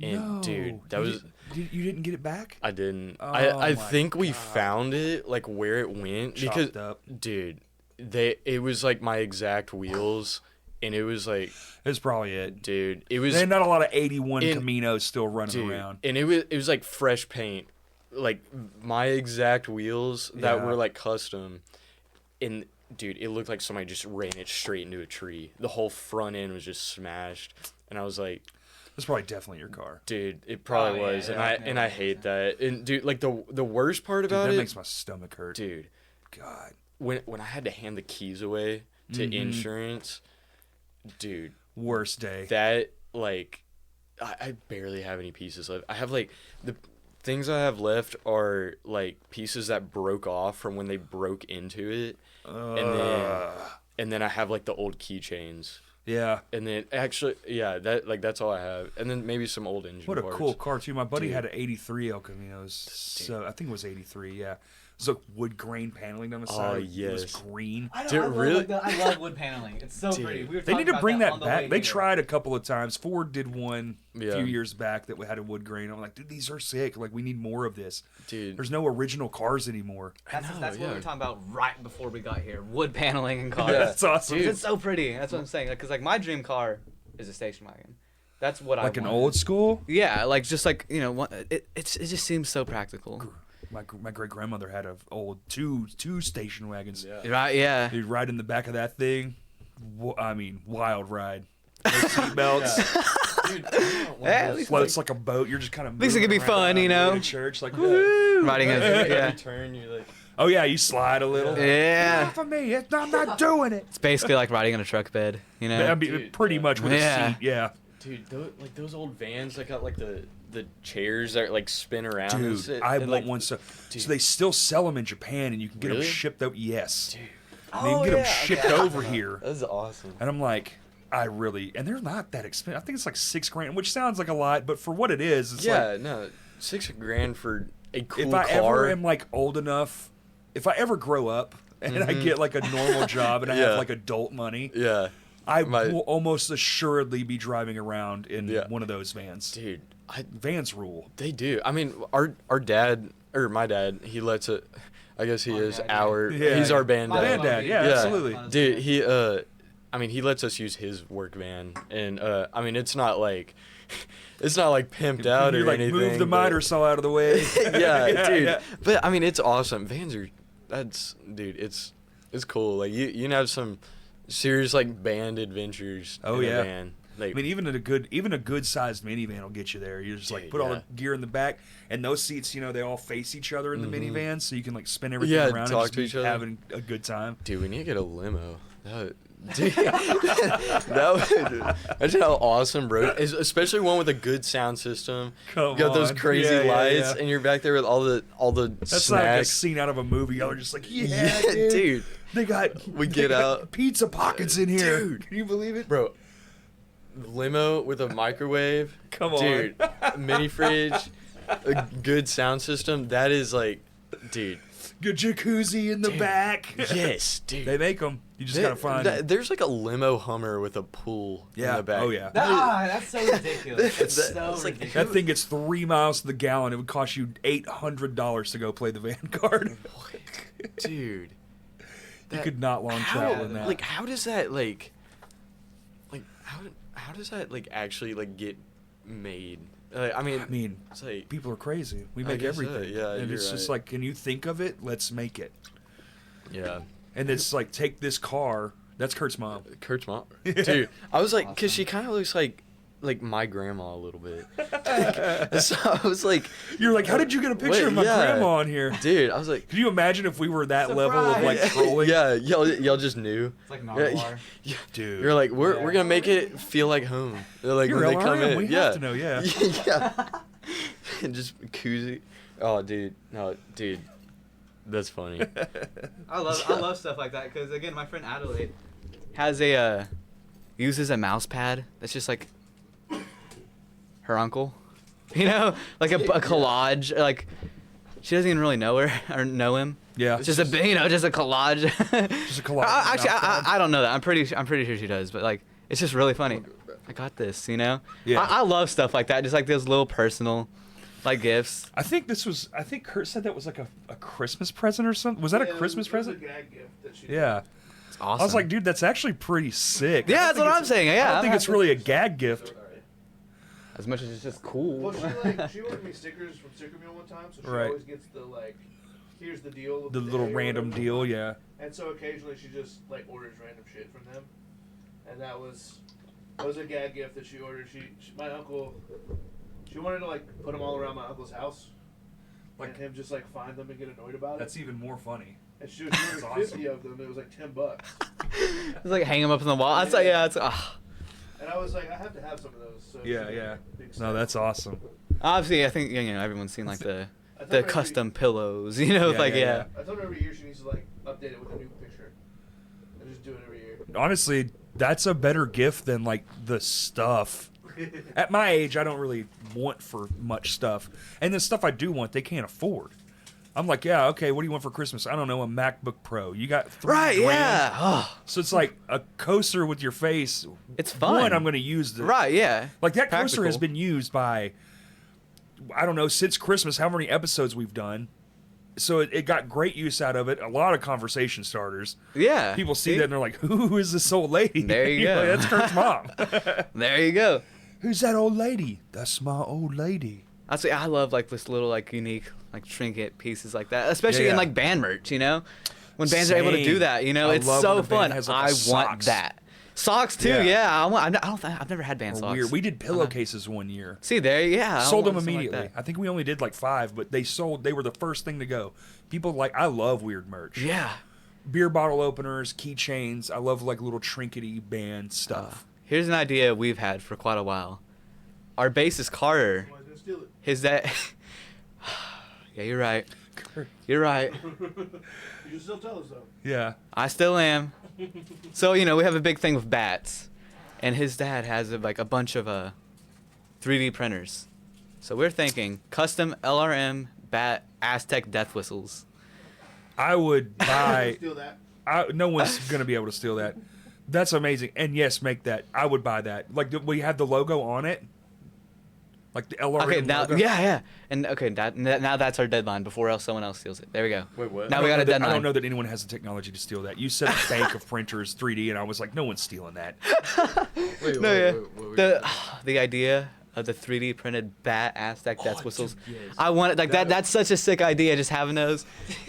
and dude, that You was. You didn't get it back? I didn't. Oh I my think we God. found it like where it went because Chopped up. dude, it was like my exact wheels, and it was like, That's probably it. dude, it was There's not a lot of 81 in- Caminos still running dude, around. and it was like fresh paint, like my exact wheels that Yeah. were like custom, and dude, it looked like somebody just ran it straight into a tree. The whole front end was just smashed, and I was like, That's probably definitely your car. dude, it probably Oh, yeah, was, yeah, and I hate that. And dude, like the worst part Dude, about that it, makes my stomach hurt. dude, God. when I had to hand the keys away to Mhm. insurance, dude, Worst day. that like I barely have any pieces left. I have like the things I have left are like pieces that broke off from when they broke into it, and then I have like the old keychains, Yeah. and then actually that's all I have, and then maybe some old engine What a parts. cool car too. My buddy Dude. had an '83 El Caminos. So I think it was '83. Yeah, it was like wood grain paneling down the side. It was yes. green. I, Dude, I love, really? I love wood paneling. It's so Dude. pretty. We were They talking need to about bring on that the back. way They here. tried a couple of times. Ford did one a Yeah. few years back that had a wood grain. I'm like, dude, these are sick. Like, we need more of this. Dude. There's no original cars anymore. That's know, what we yeah. were talking about right before we got here. Wood paneling and cars. Yeah. That's awesome. Dude. It's so pretty. That's what I'm saying. Because like my dream car is a station wagon. That's what I Like an want. old school. Yeah, like just like it just seems so practical. My great grandmother had a old two station wagons. Yeah. Right? Yeah. Dude, ride in the back of that thing. I mean, wild ride. No seatbelts. Dude, at least Floats like a boat. You're just kind of. At least it could be moving fun, around you know? in church, like woo. Riding a every yeah. turn you're like, Oh yeah, you slide a little. Yeah. Off of me! I'm not doing it. It's basically like riding on a truck bed, you know. I mean, Dude, pretty much with Yeah. a seat. Yeah. dude, those old vans that got like the chairs that like spin around. and Dude, sit, I and, want like, one. So dude. they still sell them in Japan, and you can get them Really? shipped out. Yes. Dude, And you can get them shipped over here. that's awesome. And I'm like, and they're not that expensive. I think it's like $6,000, which sounds like a lot, but for what it is, it's Yeah, like no, $6,000 for a cool If I car. ever am like old enough, if I ever grow up and I get like a normal job and I have like adult money, yeah, I will almost assuredly be driving around in one of those vans. dude, Vans rule. they do. I mean, our dad or my dad, he lets it. I guess he is dad, our. yeah. He's our band My dad. Band dad, yeah, Yeah. absolutely. Dude, he I mean, he lets us use his work van, and I mean, it's not like pimped out You're or like, anything. move the but- miter saw out of the way. yeah, dude. yeah. But I mean, it's awesome. Vans are, dude, it's cool. Like you can have some serious like band adventures. Oh, in yeah. a van. Like, I mean, even a good sized minivan will get you there. You just like Dude, put all yeah. the gear in the back, and those seats, they all face each other in the minivan, so you can like spin everything Yeah, around and talk just to be each other. having a good time. dude, we need to get a limo. Dude, that would imagine how awesome, bro. Especially one with a good sound system. Come you got those on. crazy Yeah, yeah, lights, yeah. and you're back there with all the That's like a snacks. scene out of a movie. Y'all are just like, yeah, Yeah, dude. dude. They got We they get got out. pizza pockets in here. Dude. Can you believe it? Bro, limo with a microwave. Come on. Dude, mini fridge, a good sound system. That is like, dude. Good jacuzzi in the back. Yes, dude. They make them. You just gotta find them. There's like a limo Hummer with a pool in Yeah. the back. Oh yeah. That's so ridiculous. It's so That's like- ridiculous. That thing gets 3 miles to the gallon. It would cost you $800 to go play the Vanguard. Dude. You could not long travel in that. Like, how does that how does that like actually like get made? I mean, it's like people are crazy. We I make guess so, everything. yeah, and you're it's just right. like, can you think of it? Let's make it. yeah. And it's like, take this car. That's Kurt's mom. Kurt's mom, dude. I was like, cause she kind of looks like my grandma a little bit. So I was like, You're like, how did you get a picture Wait, of my yeah. grandma on here? dude. I was like, Can you imagine if we were that level of like Surprise. trolling? yeah, y'all just knew. It's like Yeah, Narwhal. yeah. Dude. You're like, we're Yeah. gonna make it feel like home. They're like, You're when they come LRM, in, we yeah, have to know, yeah. yeah. And just koozie. Oh, dude, no, dude, that's funny. I love stuff like that because again, my friend Adelaide has a uses a mouse pad that's just like her uncle, like a collage. Like she doesn't even really know her or know him. Yeah. It's just a just a collage. Just a collage. Actually, mouse pad. I don't know that. I'm pretty sure she does, but like it's just really funny. I got this, Yeah. I love stuff like that, just like those little personal, like gifts. I think Kurt said that was like a Christmas present or something. Was that a Christmas present? It was a gag gift that she Yeah. It's awesome. I was like, dude, that's actually pretty sick. Yeah, I don't that's think what I'm saying. Yeah, I don't think it's really a gag gift. as much as it's just cool. Well, she ordered me stickers from Sticker Meal one time, so she Right. always gets the like, here's the deal. of The little day or random whatever. deal, yeah. And so occasionally she just like orders random shit from them, and that was a gag gift that she ordered. My uncle, she wanted to like put them all around my uncle's house, Like- and him just like find them and get annoyed about That's it. even more funny. And she ordered awesome. 50 of them. It was like $10. It's like hang them up on the wall. It's like it's And I was like, I have to have some of those. So Yeah, she yeah. big No, stack. that's awesome. obviously I think everyone's seen like the I told the her custom Every, pillows, Yeah, like yeah, I told her every year she needs to like update it with a new picture, and just do it every year. Honestly, that's a better gift than like the stuff. At my age, I don't really want for much stuff. And the stuff I do want, they can't afford. I'm like, yeah, okay, what do you want for Christmas? I don't know, a MacBook Pro. You got $3 grand? Oh, So it's like a coaster with your face. it's fun. One, I'm going to use the Right, yeah. Like that coaster has Practical. been used by, I don't know, since Christmas, how many episodes we've done. So it got great use out of it. A lot of conversation starters. Yeah. People see that and they're like, who is this old lady? There you You're go. like, that's Kurt's mom. There you go. Who's that old lady? That's my old lady. I love like this little like unique like trinket pieces like that, especially Yeah. in like band merch. When bands are able to do Same. that, I it's love so when a band fun. has, like, a I want socks. that. Socks too, Yeah. yeah. I've never had band Or socks. weird. We did pillowcases one year. See there, yeah. I Sold them want something like immediately. that. I think we only did like 5, but they were the first thing to go. People like, I love weird merch. Yeah. Beer bottle openers, keychains. I love like little trinkety band stuff. Here's an idea we've had for quite a while. Our bassist Carter, Someone's gonna steal it. his dad. Yeah, you're right. You're right. You can still tell us though. Yeah. I still am. So we have a big thing with bats, and his dad has like a bunch of 3D printers, So we're thinking custom LRM bat Aztec death whistles. I would buy. Steal that. No one's gonna be able to steal that. That's amazing. And yes, make that. I would buy that. Like, we have the logo on it, like the LRM Okay, now logo. yeah, and okay, now that's our deadline before else someone else steals it. There we go. Wait, what? Now I we don't got a know that- deadline. I don't know that anyone has the technology to steal that. You said a bank of printers, 3D, and I was like, no one's stealing that. Wait, No, yeah. what were The the idea of the 3D printed bat Aztec death Oh, whistles. dude, yes. I want it like that. That's such a sick idea. Just having those.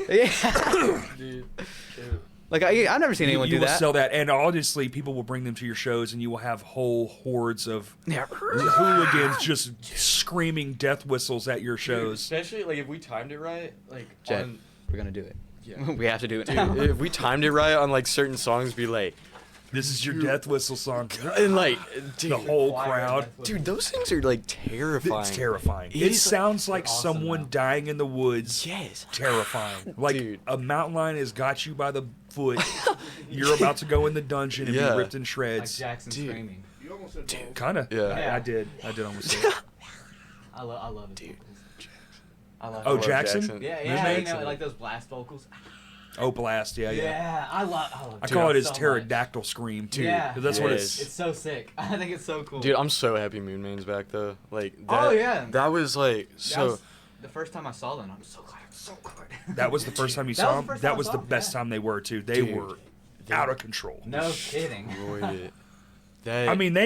Yeah. Dude. Like I've never seen anyone you do will that. sell that, and obviously people will bring them to your shows, and you will have whole hordes of Yeah. hooligans just screaming death whistles at your shows. Especially like if we timed it right, like Jed, on, we're gonna do it. Yeah. We have to do it dude, now. if we timed it right on like certain songs, be like, This is your death whistle song. and like, dude, The whole crowd. dude, those things are like terrifying. It's terrifying. It It is, sounds like awesome someone though. dying in the woods. Yes. Terrifying. Like Dude. a mountain lion has got you by the foot. You're about to go in the dungeon and Yeah. be ripped in Like shreds. Jackson Dude. screaming. You almost said both. Kinda. Yeah. I did almost say it. I love his Dude. vocals. I love Oh, it. Jackson? Yeah, His yeah, name? you know, like those blast vocals. Oh, blast. Yeah, yeah. Yeah, I love. I call it his so much. pterodactyl scream too. Yeah. 'Cause that's what Yes. It's so sick. I think it's so cool. Dude, I'm so happy Moon Man's back though. Like that, Oh, yeah. that was like That so. was the first time I saw them. I'm so glad. I'm so glad. That was the first time you That saw was the them. first That time I was saw the them, best yeah. time they were too. They Dude, were they- out of control. No kidding. Destroyed it. That, I mean,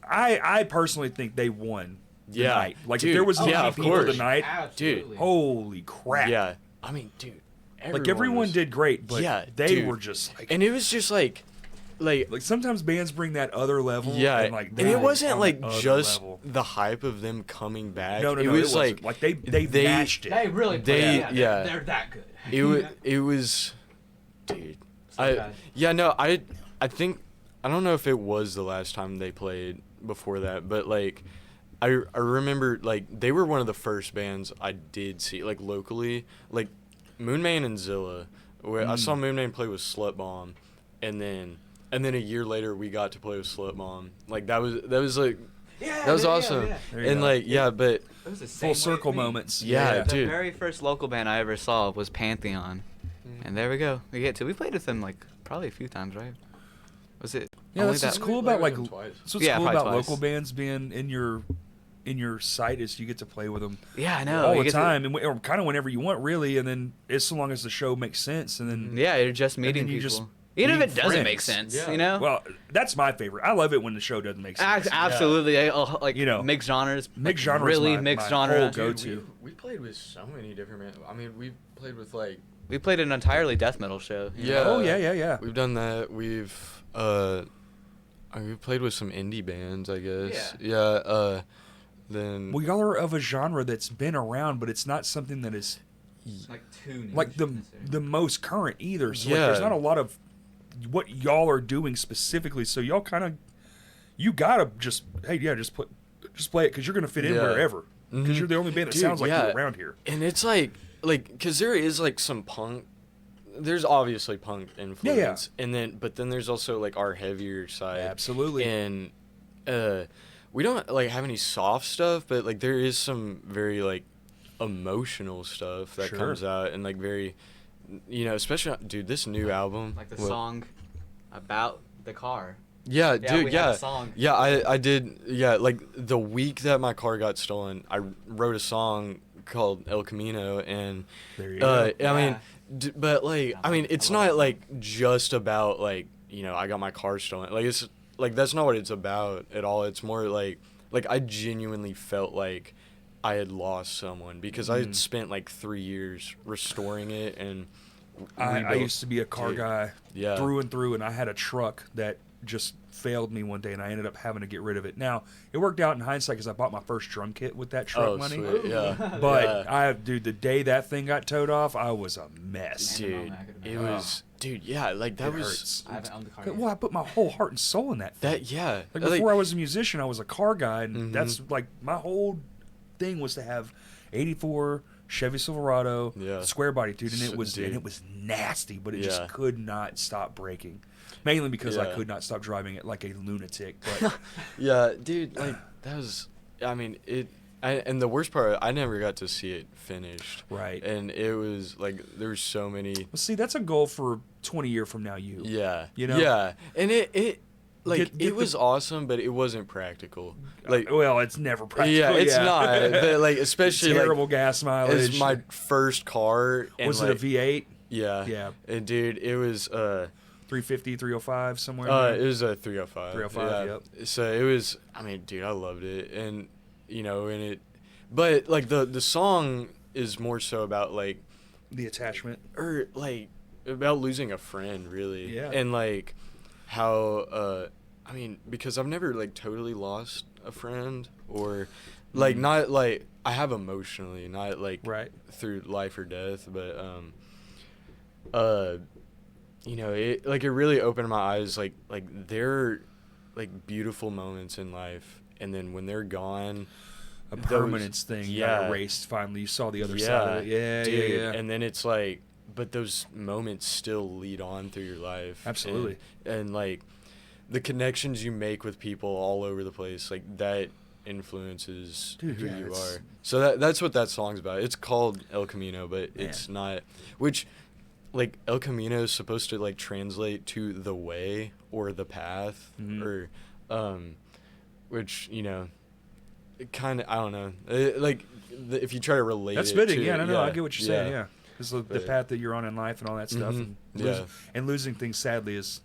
I personally think they won the Yeah. night. Like, Dude, if there was yeah, MVP of for course. the night, Absolutely. holy crap. yeah. I mean, dude. Like, everyone was- did great, but Yeah, they dude. were just like, and it was just like sometimes bands bring that other level. yeah, And, like, and they it were wasn't on like the other just level. the hype of them coming back. No, no, it no. was wasn't. like they they- matched it. They really. They- play, yeah. They're that good. it was, dude. So bad. Yeah, no, I think I don't know if it was the last time they played before that, but like I remember like they were one of the first bands I did see like locally, like Moonman and Zilla. Where I saw Moonman play with Slut Bomb, and then a year later we got to play with Slut Bomb. Like that was like Yeah, that was yeah, awesome. yeah. There you And go. like yeah, but It was the Full same way circle for me. moments. Yeah, The dude. very first local band I ever saw was Pantheon, Mm. and there we go. We get to. We played with them like probably a few times, right? Was it? Yeah, only that's what's that? cool about like. That's what's Yeah, cool probably about twice. local bands being in your site is you get to play with them Yeah, I know. all you the get to- time, and or kind of whenever you want, really. And then as so long as the show makes sense, and then Yeah, you're just meeting then you people. just Even if meet it doesn't make friends. sense, Yeah. you know. well, that's my favorite. I love it when the show doesn't make sense. Absolutely, like You know, mixed genres, mixed like, genres really my- mixed my genre. whole go-to. We played with so many different bands. I mean, we played with like We played an entirely death metal show. you Yeah. know? Oh yeah. we've done that. We've played with some indie bands, I guess. Yeah. Then Well, y'all are of a genre that's been around, but it's not something that is like too niche, like the necessarily. most current either. So like, Yeah. there's not a lot of what y'all are doing specifically. So y'all kind of you gotta just just play it because you're gonna fit in Yeah. wherever because Mhm. you're the only band that Dude, sounds like yeah. you around here. and it's like because there is like some punk. There's obviously punk influence, but then there's also like our heavier side. Absolutely. And we don't like have any soft stuff, but like there is some very like emotional stuff that Sure. comes out, and like very, especially dude, this new album, like the what- song about the car. Yeah, Yeah, dude, we yeah. had a song. Yeah, I did. Yeah, like the week that my car got stolen, I wrote a song called El Camino, and There you go. I mean, Yeah. but like, I mean, it's I love not that like just about like I got my car stolen. Like it's like that's not what it's about at all. It's more like I genuinely felt like I had lost someone because I had spent like 3 years restoring it, and I rebuilt- used to be a car Dude, guy yeah. through and through, and I had a truck that just failed me one day, and I ended up having to get rid of it. Now, it worked out in hindsight because I bought my first drum kit with that truck Oh, money. sweet, yeah. But dude, the day that thing got towed off, I was a mess. Dude, I could've it been- was, dude, yeah, like that It was hurts. I haven't owned the car yet. Well, I put my whole heart and soul in that thing. that, yeah. Like before I was a musician, I was a car guy, and Mhm. that's like my whole thing was to have '84 Chevy Silverado, Yeah. square body, dude, and S- it was dude. nasty, but it Yeah. just could not stop breaking. Mainly because I Yeah. could not stop driving it like a lunatic. But Yeah, dude, like that was. I mean, And the worst part, I never got to see it finished. Right. And it was like there were so many. Well, see, that's a goal for 20 years from now. Yeah. You know. Yeah. And it like Get it was awesome, but it wasn't practical. Like well, it's never practical. yeah, it's not. But like especially terrible gas mileage. It's my first car. And was like, it a V8? Yeah. Yeah. And dude, it was 350, 305, somewhere. it was a 305. 305. Yeah. Yep. So it was. I mean, dude, I loved it, and and it, but like the song is more so about like The attachment. or like about losing a friend, really. Yeah. And like how I mean, because I've never like totally lost a friend or like not like I have emotionally, not like Right. through life or death, but it like it really opened my eyes like they're like beautiful moments in life, and then when they're gone, A permanence thing. You got erased finally. You saw the other side of it. Yeah, dude, yeah. And then it's like, but those moments still lead on through your life. Absolutely. And like the connections you make with people all over the place, like that influences Dude, who yeah, you it's- are. So that's what that song's about. It's called El Camino, but it's not, which like El Camino is supposed to like translate to the way or the path or which it kind of, I don't know, if you try to relate That's it fitting. to, Yeah, no, I get what you're saying. Yeah. It's the But- path that you're on in life and all that stuff. Mhm. And, losing things, sadly, is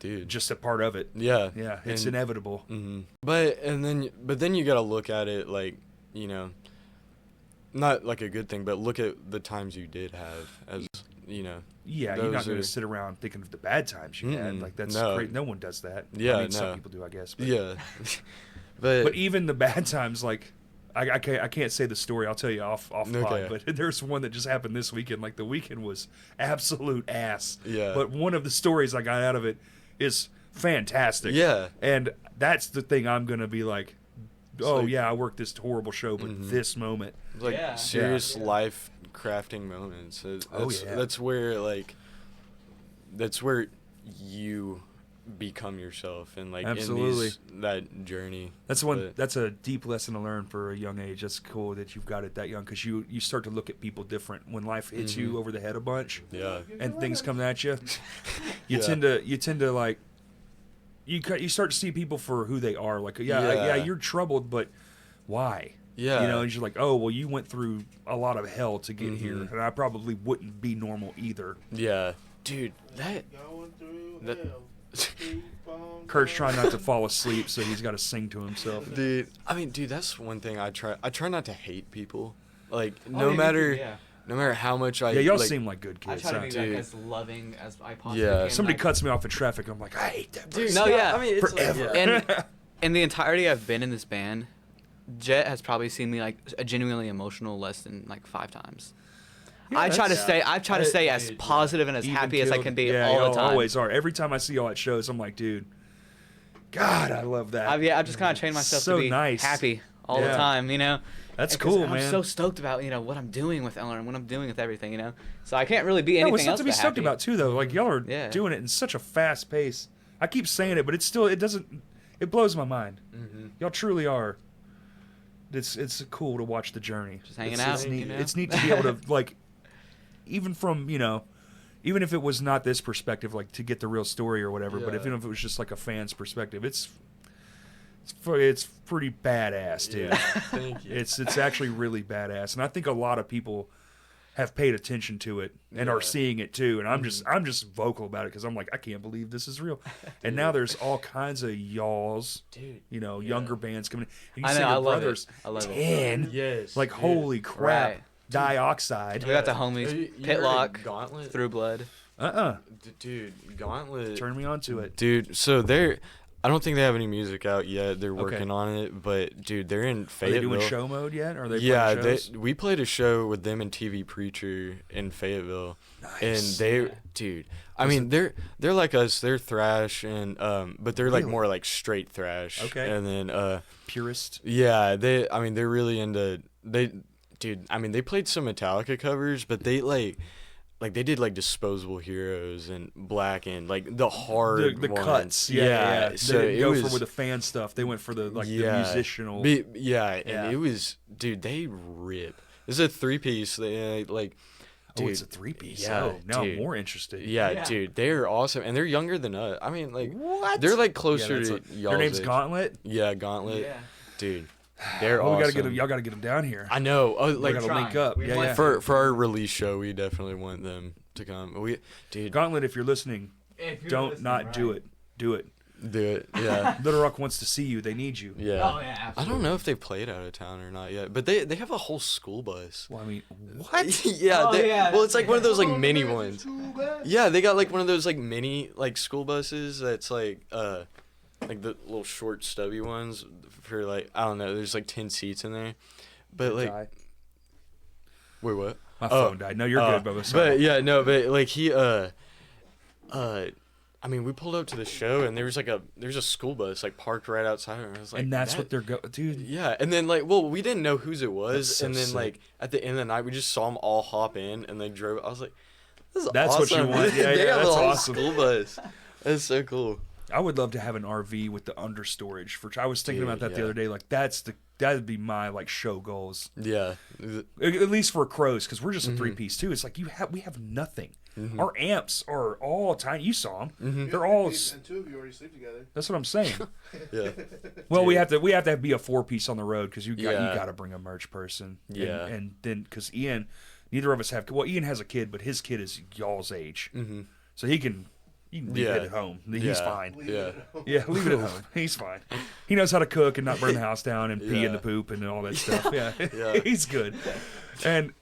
dude, just a part of it. yeah, Yeah, it's And- inevitable. But then you gotta look at it like not like a good thing, but look at the times you did have as Yeah, you're not those going are- to sit around thinking of the bad times you had. Mm-mm, Like, that's no. great. No one does that. Yeah, I mean, some no. people do, I guess. But, yeah, but but even the bad times, like, I can't say the story. I'll tell you off Okay. pod. But there's one that just happened this weekend. Like, the weekend was absolute ass. Yeah. But one of the stories I got out of it is fantastic. Yeah. And that's the thing I'm going to be like, oh, like- yeah, I worked this horrible show, but this moment. like Yeah. serious Yeah. life crafting moments. Oh, yeah. That's where you become yourself and like Absolutely. in that journey. That's one. But- That's a deep lesson to learn for a young age. That's cool that you've got it that young, because you start to look at people different when life hits you over the head a bunch Yeah. and things come at you. You Yeah. tend to like you start to see people for who they are. Like Yeah. you're troubled, but why? Yeah. And you're like, oh well, you went through a lot of hell to get here, and I probably wouldn't be normal either. Yeah. Dude, that Going through That- hell. Keep on Kurt's going. trying not to fall asleep, so he's got to sing to himself. dude, I mean, dude, that's one thing I try not to hate people. Like Oh, no yeah, me too, matter yeah. no matter how much I Yeah, y'all like, seem like good I kids. try to huh? be Dude. like as loving as I possibly Yeah. can. Somebody like, cuts me off in traffic. I'm like, I hate that person. No, yeah. I mean, it's Forever. Like, yeah. And in the entirety I've been in this band, Jet has probably seen me like a genuinely emotional less than like 5 times. Yeah, I try to that's- stay. I try to stay as dude, positive and as happy as I Even-keeled. can be Yeah, all y'all the time. always are. Every time I see y'all at shows, I'm like, dude, God, I love that. I've just kind of trained myself So to be nice. happy all Yeah. the time. That's And 'cause cool, I'm man. so stoked about what I'm doing with Eleanor and what I'm doing with everything. So I can't really be Yeah, anything what's else something to be but stoked happy. about too, though. Like y'all are Yeah. doing it in such a fast pace. I keep saying it, but it doesn't. It blows my mind. Y'all truly are. It's cool to watch the journey. Just hanging it's, out, It's neat. you know? It's neat to be able to like, even from even if it was not this perspective, like to get the real story or whatever. But Yeah. even if it was just like a fan's perspective, it's pretty badass, dude. Yeah, thank you. It's actually really badass, and I think a lot of people have paid attention to it and are Yeah. seeing it too. And I'm just vocal about it because I'm like, I can't believe this is real. And now there's all kinds of y'alls, Dude. younger bands coming in. And you I say know. your I love brothers, it. I love it. 10, Yes. like dude. holy crap, Right. dioxide. We got the homies, You heard Pitlock, Gauntlet? Through Blood. Dude, Gauntlet. Turn me on to it. Dude, so I don't think they have any music out yet. They're working on it, but dude, they're in Are they Fayetteville. doing show mode yet? Or are they Yeah, playing shows? we played a show with them and TV Preacher in Fayetteville, and Nice. dude, I mean they're like us. They're thrash and but they're like Really? more like straight thrash. Okay. And then Purist. yeah, they're really into dude. I mean they played some Metallica covers, but they like like they did like Disposable Heroes and Black and like the hard the ones. cuts. Yeah. So they didn't it go was for with the fan stuff. They went for the the musical. And it was, dude, they rip. This is a 3-piece. They like. Dude, it's a 3-piece. Yeah, Oh, now dude. I'm more interested. Yeah, dude, they're awesome, and they're younger than us. I mean, like, What? they're like closer Yeah, to y'all. their name's Gauntlet. Yeah, Gauntlet. Yeah. Dude, they're Oh, awesome. y'all gotta get them down here. I know. Oh, We like gotta trying. link up. We Yeah, want yeah. for our release show, we definitely want them to come. Dude, Gauntlet, if you're listening, If you're don't listening, not do right. it. Do it. do it. Yeah, Little Rock wants to see you. They need you. yeah. Oh yeah, I absolutely. don't know if they played out of town or not yet, but they have a whole school bus. Well, I mean, what? Yeah, Oh, yeah. well, it's like one of those like mini Oh, ones. too bad. Yeah, they got like one of those like mini like school buses that's like the little short stubby ones for like, I don't know, there's like 10 seats in there. But like, Die. wait, what? My phone died. No, you're good, Bubba. Sorry. But yeah, no, but like I mean, we pulled up to the show and there's a school bus like parked right outside, and I was like, and that's that- what they're dude. Yeah, and then like, well, we didn't know whose it was, That's so and then sick. like at the end of the night, we just saw them all hop in and they drove. I was like, this is That's what you awesome. want. Yeah, they yeah, have that's a whole awesome. school bus. That's so cool. I would love to have an RV with the understorage. I was thinking Dude, about that the yeah. other day. Like that'd be my like show goals. Yeah. At least for Crows, because we're just Mm-hmm. a 3-piece too. It's like we have nothing. Our amps are all tiny. You saw them. Mm-hmm. They're all. And 2 of you already sleep together. That's what I'm saying. Yeah. Well, we have to be a 4-piece on the road because you Yeah. got to bring a merch person. Yeah. And then because Ian, neither of us have. Well, Ian has a kid, but his kid is y'all's age, so you can leave Yeah. it at home. He's Yeah. fine. Yeah. Yeah, leave it at home. He's fine. He knows how to cook and not burn the house down and pee in Yeah. the poop and all that stuff. Yeah, Yeah. he's good. And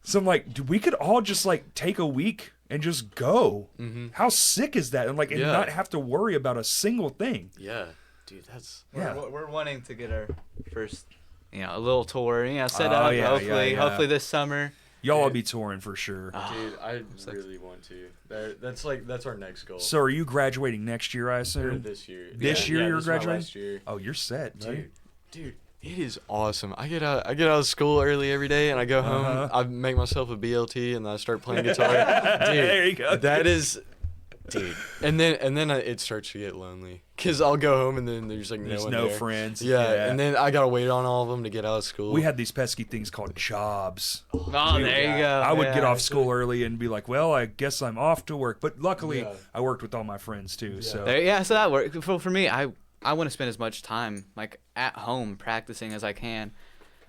so I'm like, we could all just like take a week and just go. How sick is that? And like, and Yeah. not have to worry about a single thing. Yeah. Dude, that's Yeah. We're wanting to get our first, a little tour, set Oh, up. yeah, hopefully, yeah. hopefully this summer. Y'all will be touring for sure. dude, I really want to. That's our next goal. So are you graduating next year, I Or assume? this year. This year you're this is my graduating? last year. Oh, you're set, buddy. Dude, it is awesome. I get out of school early every day, and I go home. I make myself a BLT, and I start playing guitar. Dude, There you go. that is, dude. And then it starts to get lonely, cause I'll go home and then there's like There's no one no there. friends. Yeah, and then I gotta wait on all of them to get out of school. We had these pesky things called jobs. Oh, there you go. I would get Yeah. off school early and be like, well, I guess I'm off to work. But luckily, Yeah. I worked with all my friends too. So So that worked. For me, I want to spend as much time like at home practicing as I can.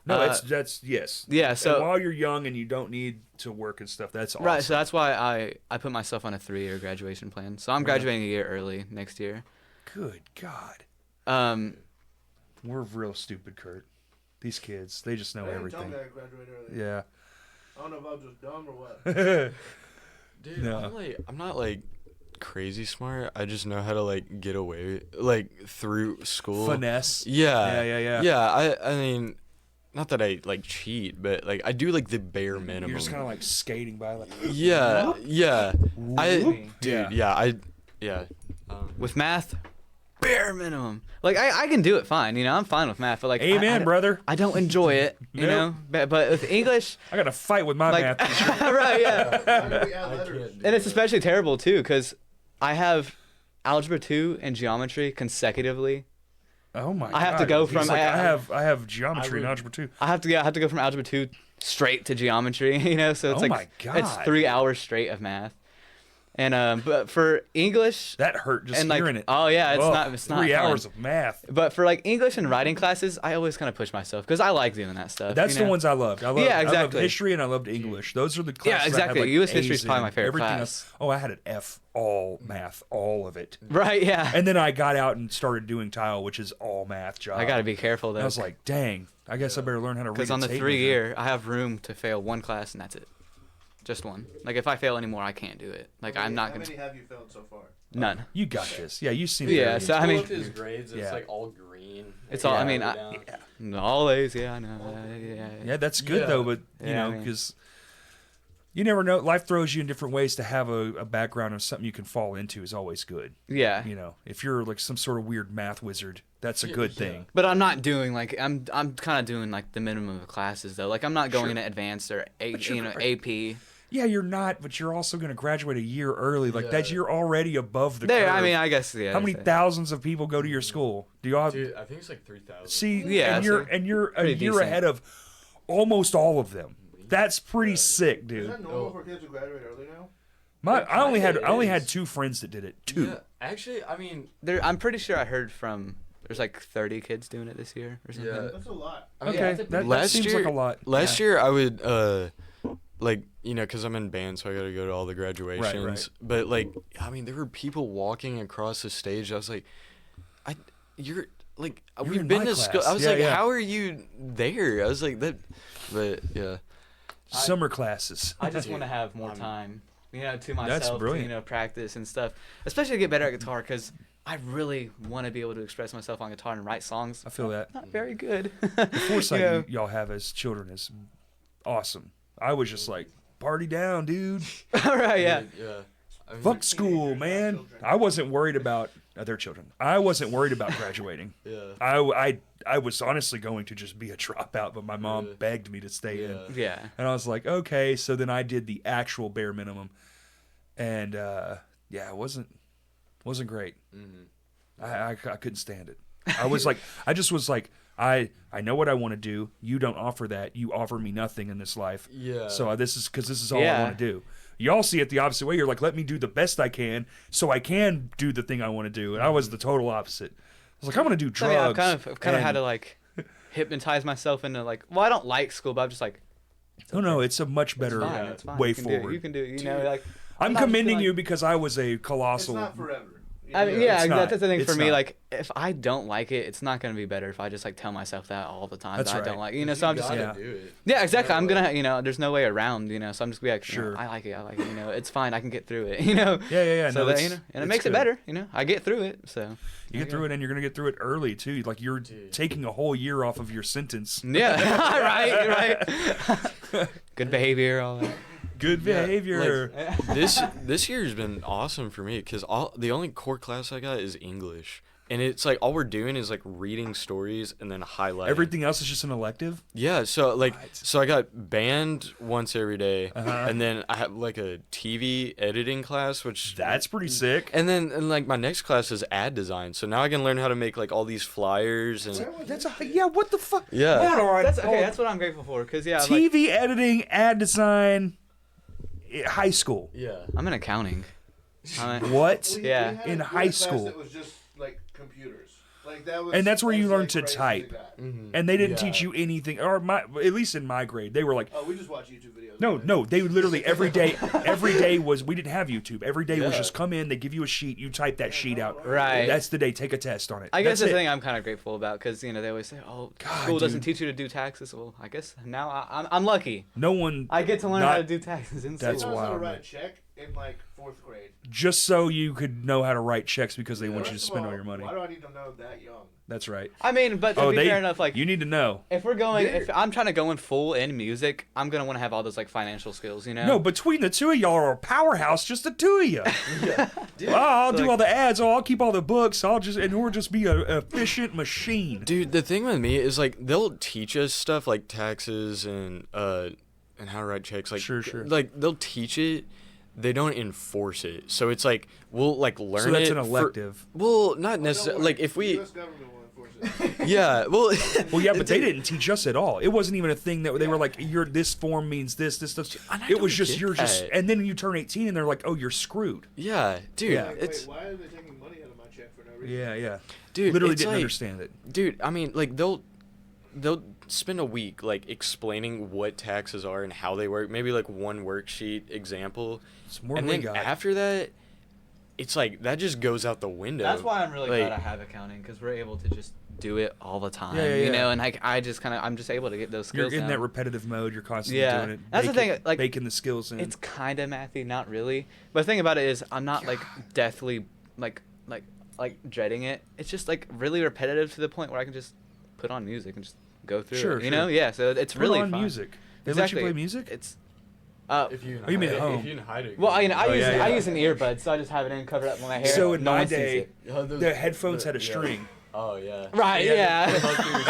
no, Uh, that's yes. yeah, And so- while you're young and you don't need to work and stuff, that's awesome. Right, so that's why I put myself on a 3-year graduation plan. So I'm graduating a year early next year. Good God, Um, we're real stupid, Kurt. These kids, they just know They didn't tell everything. me I graduated early. Yeah. I don't know if I was just dumb or what. Dude, No. I'm not like crazy smart. I just know how to like get away like through school. Finesse. Yeah. Yeah. Yeah, I mean, not that I like cheat, but like I do like the bare minimum. You're just kind of like skating by, like. Yeah. I dude, Yeah. yeah. with math, bare minimum. Like I can do it fine, I'm fine with math, but like Amen, brother. I don't enjoy it, you Nope. know. But with English, I got to fight with my like math. right, yeah. Why do we add letters? And it's especially terrible too, because I have algebra 2 and geometry consecutively. Oh my God. I have to go He's from- like, I- I have geometry and would- algebra too. I have to go from algebra 2 straight to geometry, So it's Oh like my it's God. 3 hours straight of math. And but for English That hurt just and like hearing it. oh yeah, it's Ugh, not 3 fun. hours of math. But for like English and writing classes, I always kind of push myself because I like doing that stuff. That's you the know? ones I loved. I loved, Yeah, I loved exactly. history and I loved English. Those are the classes. Yeah, I had, exactly. like, U.S. history is A's probably in. my favorite Everything class. else- oh, I had an F all math, all of it. Right, yeah. And then I got out and started doing tile, which is all math job. I got to be careful And though. I was like, dang, I guess I better learn how to read. Because on the tape 3 measure. year, I have room to fail one class and that's it. Just one. Like if I fail anymore, I can't do it. Like I'm not How gonna. many have you failed so far? None. You got this. Yeah, you seem. Yeah, very- so I mean, his grades, it's Yeah. like all green. It's all- I mean, all A's. Yeah, I know. Yeah, that's good Yeah. though. But you Yeah, know, I mean- because you never know. Life throws you in different ways. To have a background of something you can fall into is always good. Yeah. You know, if you're like some sort of weird math wizard, that's a good thing. But I'm not doing like I'm kind of doing like the minimum of classes though. Like I'm not going into advanced or But you're AP. Yeah, you're not, but you're also going to graduate a year early. Like, Yeah. that's, you're already above the There, curve. I mean, I guess, yeah. How many thousands of people go to your school? Do y'all Dude, I think it's like 3,000. see? Yeah, and you're so and you're a pretty year decent. ahead of almost all of them. That's pretty sick, Is dude. that normal for kids to graduate early now? I only kinda had is. 2 friends that did it. 2. Yeah, actually, I mean, I'm pretty sure I heard from, there's like 30 kids doing it this year or something. Yeah. That's a lot. I mean, Okay, it's a that last seems year- like a lot. Last year I would like, you know, because I'm in band, so I got to go to all the graduations. right. But like, I mean, there were people walking across the stage. I was like, you're like, You're we've in been my to school. class. I was Yeah, like, yeah. how are you there? I was like that, but yeah. Summer classes. I just Dude, want to have more I'm- time, you know, to myself, to, brilliant. you know, practice and stuff, especially to get better at guitar, because I really want to be able to express myself on guitar and write songs. I feel that. Not very good. The foresight You know? y'all have as children is awesome. I was just like, party down, dude. All right, yeah. Yeah. I mean, Fuck school, man. I wasn't worried about their children. I wasn't worried about graduating. Yeah. I was honestly going to just be a dropout, but my mom Really? begged me to stay in. Yeah. Yeah. And I was like, okay. So then I did the actual bare minimum, and yeah, it wasn't great. Mhm. I couldn't stand it. I was like, I just was like, I know what I want to do. You don't offer that. You offer me nothing in this life. Yeah. So this is all I Yeah. want to do. Y'all see it the opposite way. You're like, let me do the best I can, so I can do the thing I want to do. And I was the total opposite. I was like, I'm gonna do So, I mean, drugs. I've kind of had and- to like hypnotize myself into like, well, I don't like school, but I'm just like, No, it's a much it's better fine, it's fine. way you can do it, forward. you can do it, you know, like. I'm not just commending like- you because I was a It's colossal. not forever. You I know? mean, yeah, It's not. that's the thing It's for me. not. Like, if I don't like it, it's not gonna be better if I just like tell myself that all the time. That's that I right. don't like, it, you know. So I'm just, gotta Yeah. do it. yeah, exactly. Yeah, I'm like- gonna, you know, there's no way around, you know. So I'm just gonna be like, you know, Sure. I like it, you know, it's fine. I can get through it, you know. Yeah. So No, that, it's, you know, and it it's makes good. it better, you know. I get through it, so. You get through it, and you're gonna get through it early too. Like you're Dude. taking a whole year off of your sentence. Yeah, right. Good behavior, all that. Good Yeah, behavior. This year's been awesome for me because the only core class I got is English, and it's like all we're doing is like reading stories and then highlighting. Everything else is just an elective. Yeah, so like, Right. so I got band once every day, Uh-huh. and then I have like a TV editing class, which That's pretty sick. and then like my next class is ad design. So now I can learn how to make like all these flyers and That's yeah. What the fuck? yeah. Hold on. That's okay. That's what I'm grateful for, cause yeah, like, TV editing, ad design, high school. Yeah. I'm in accounting. I'm What? We Yeah. had In a high class school. That was just like computers. Like that was. And that's where you was, learn like, to crazy type. that. And they didn't Yeah. teach you anything, or at least in my grade, they were like, Oh, we just watch YouTube videos. no, they would literally every day was, we didn't have YouTube. Every day was Yeah. just come in, they give you a sheet, you type that sheet out. Right. That's the day, take a test on it. I guess That's the it. thing I'm kind of grateful about, because you know they always say, "Oh, God, school doesn't dude. teach you to do taxes." Well, I guess now I'm lucky. No one, I get to learn Not- how to do taxes in That's school. I was wild, gonna write man. a check in like 4th grade. just so you could know how to write checks because they want you to First of spend all all, your money. Why do I need to know that young? That's right. I mean, but to be fair enough, like you need to know. if we're going, Yeah. if I'm trying to go in full in music, I'm gonna want to have all those like financial skills, you know? No, between the two of y'all are a powerhouse, just the two of you. Dude, Well, I'll do like- all the ads. I'll keep all the books. And we'll just be an efficient machine. Dude, the thing with me is like they'll teach us stuff like taxes and how to write checks. Like Sure. Like they'll teach it, they don't enforce it. So it's like we'll like learn So that's it an for- elective. well, not Don't necessarily. worry, Like if the we, U.S. government will enforce it. yeah, well, Well, yeah, but they it's- didn't teach us at all. It wasn't even a thing that they were like, this form means this stuff. And I It was don't just, get you're just, that. and then you turn 18 and they're like, oh, you're screwed. Yeah, dude, Yeah. Like, it's wait, why are they taking money out of my check for no reason? Yeah. dude, Literally it's didn't like, understand it. Dude, I mean, like they'll spend a week like explaining what taxes are and how they work. Maybe like one worksheet example, It's more and than we then got. after that, it's like that just goes out the window. That's why I'm really Like- glad I have accounting, because we're able to just do it all the time, Yeah, you yeah. know? And like I'm just able to get those You're skills in down. that repetitive mode. You're constantly Yeah. doing it. That's the thing, like, baking the skills in. It's kind of mathy, not really. But the thing about it is, I'm not like deathly like dreading it. It's just like really repetitive to the point where I can just put on music and just go through Sure, it. You know? Yeah. So it's Put really on fun. music. They Exactly. let you play music? It's. If you, Oh, you mean at home? If you can hide it. Well, I Oh, use yeah. I use an earbud, so I just have it in, cover up my hair. So in no my one sees day, it. the headphones had a string. Oh yeah. Right, yeah.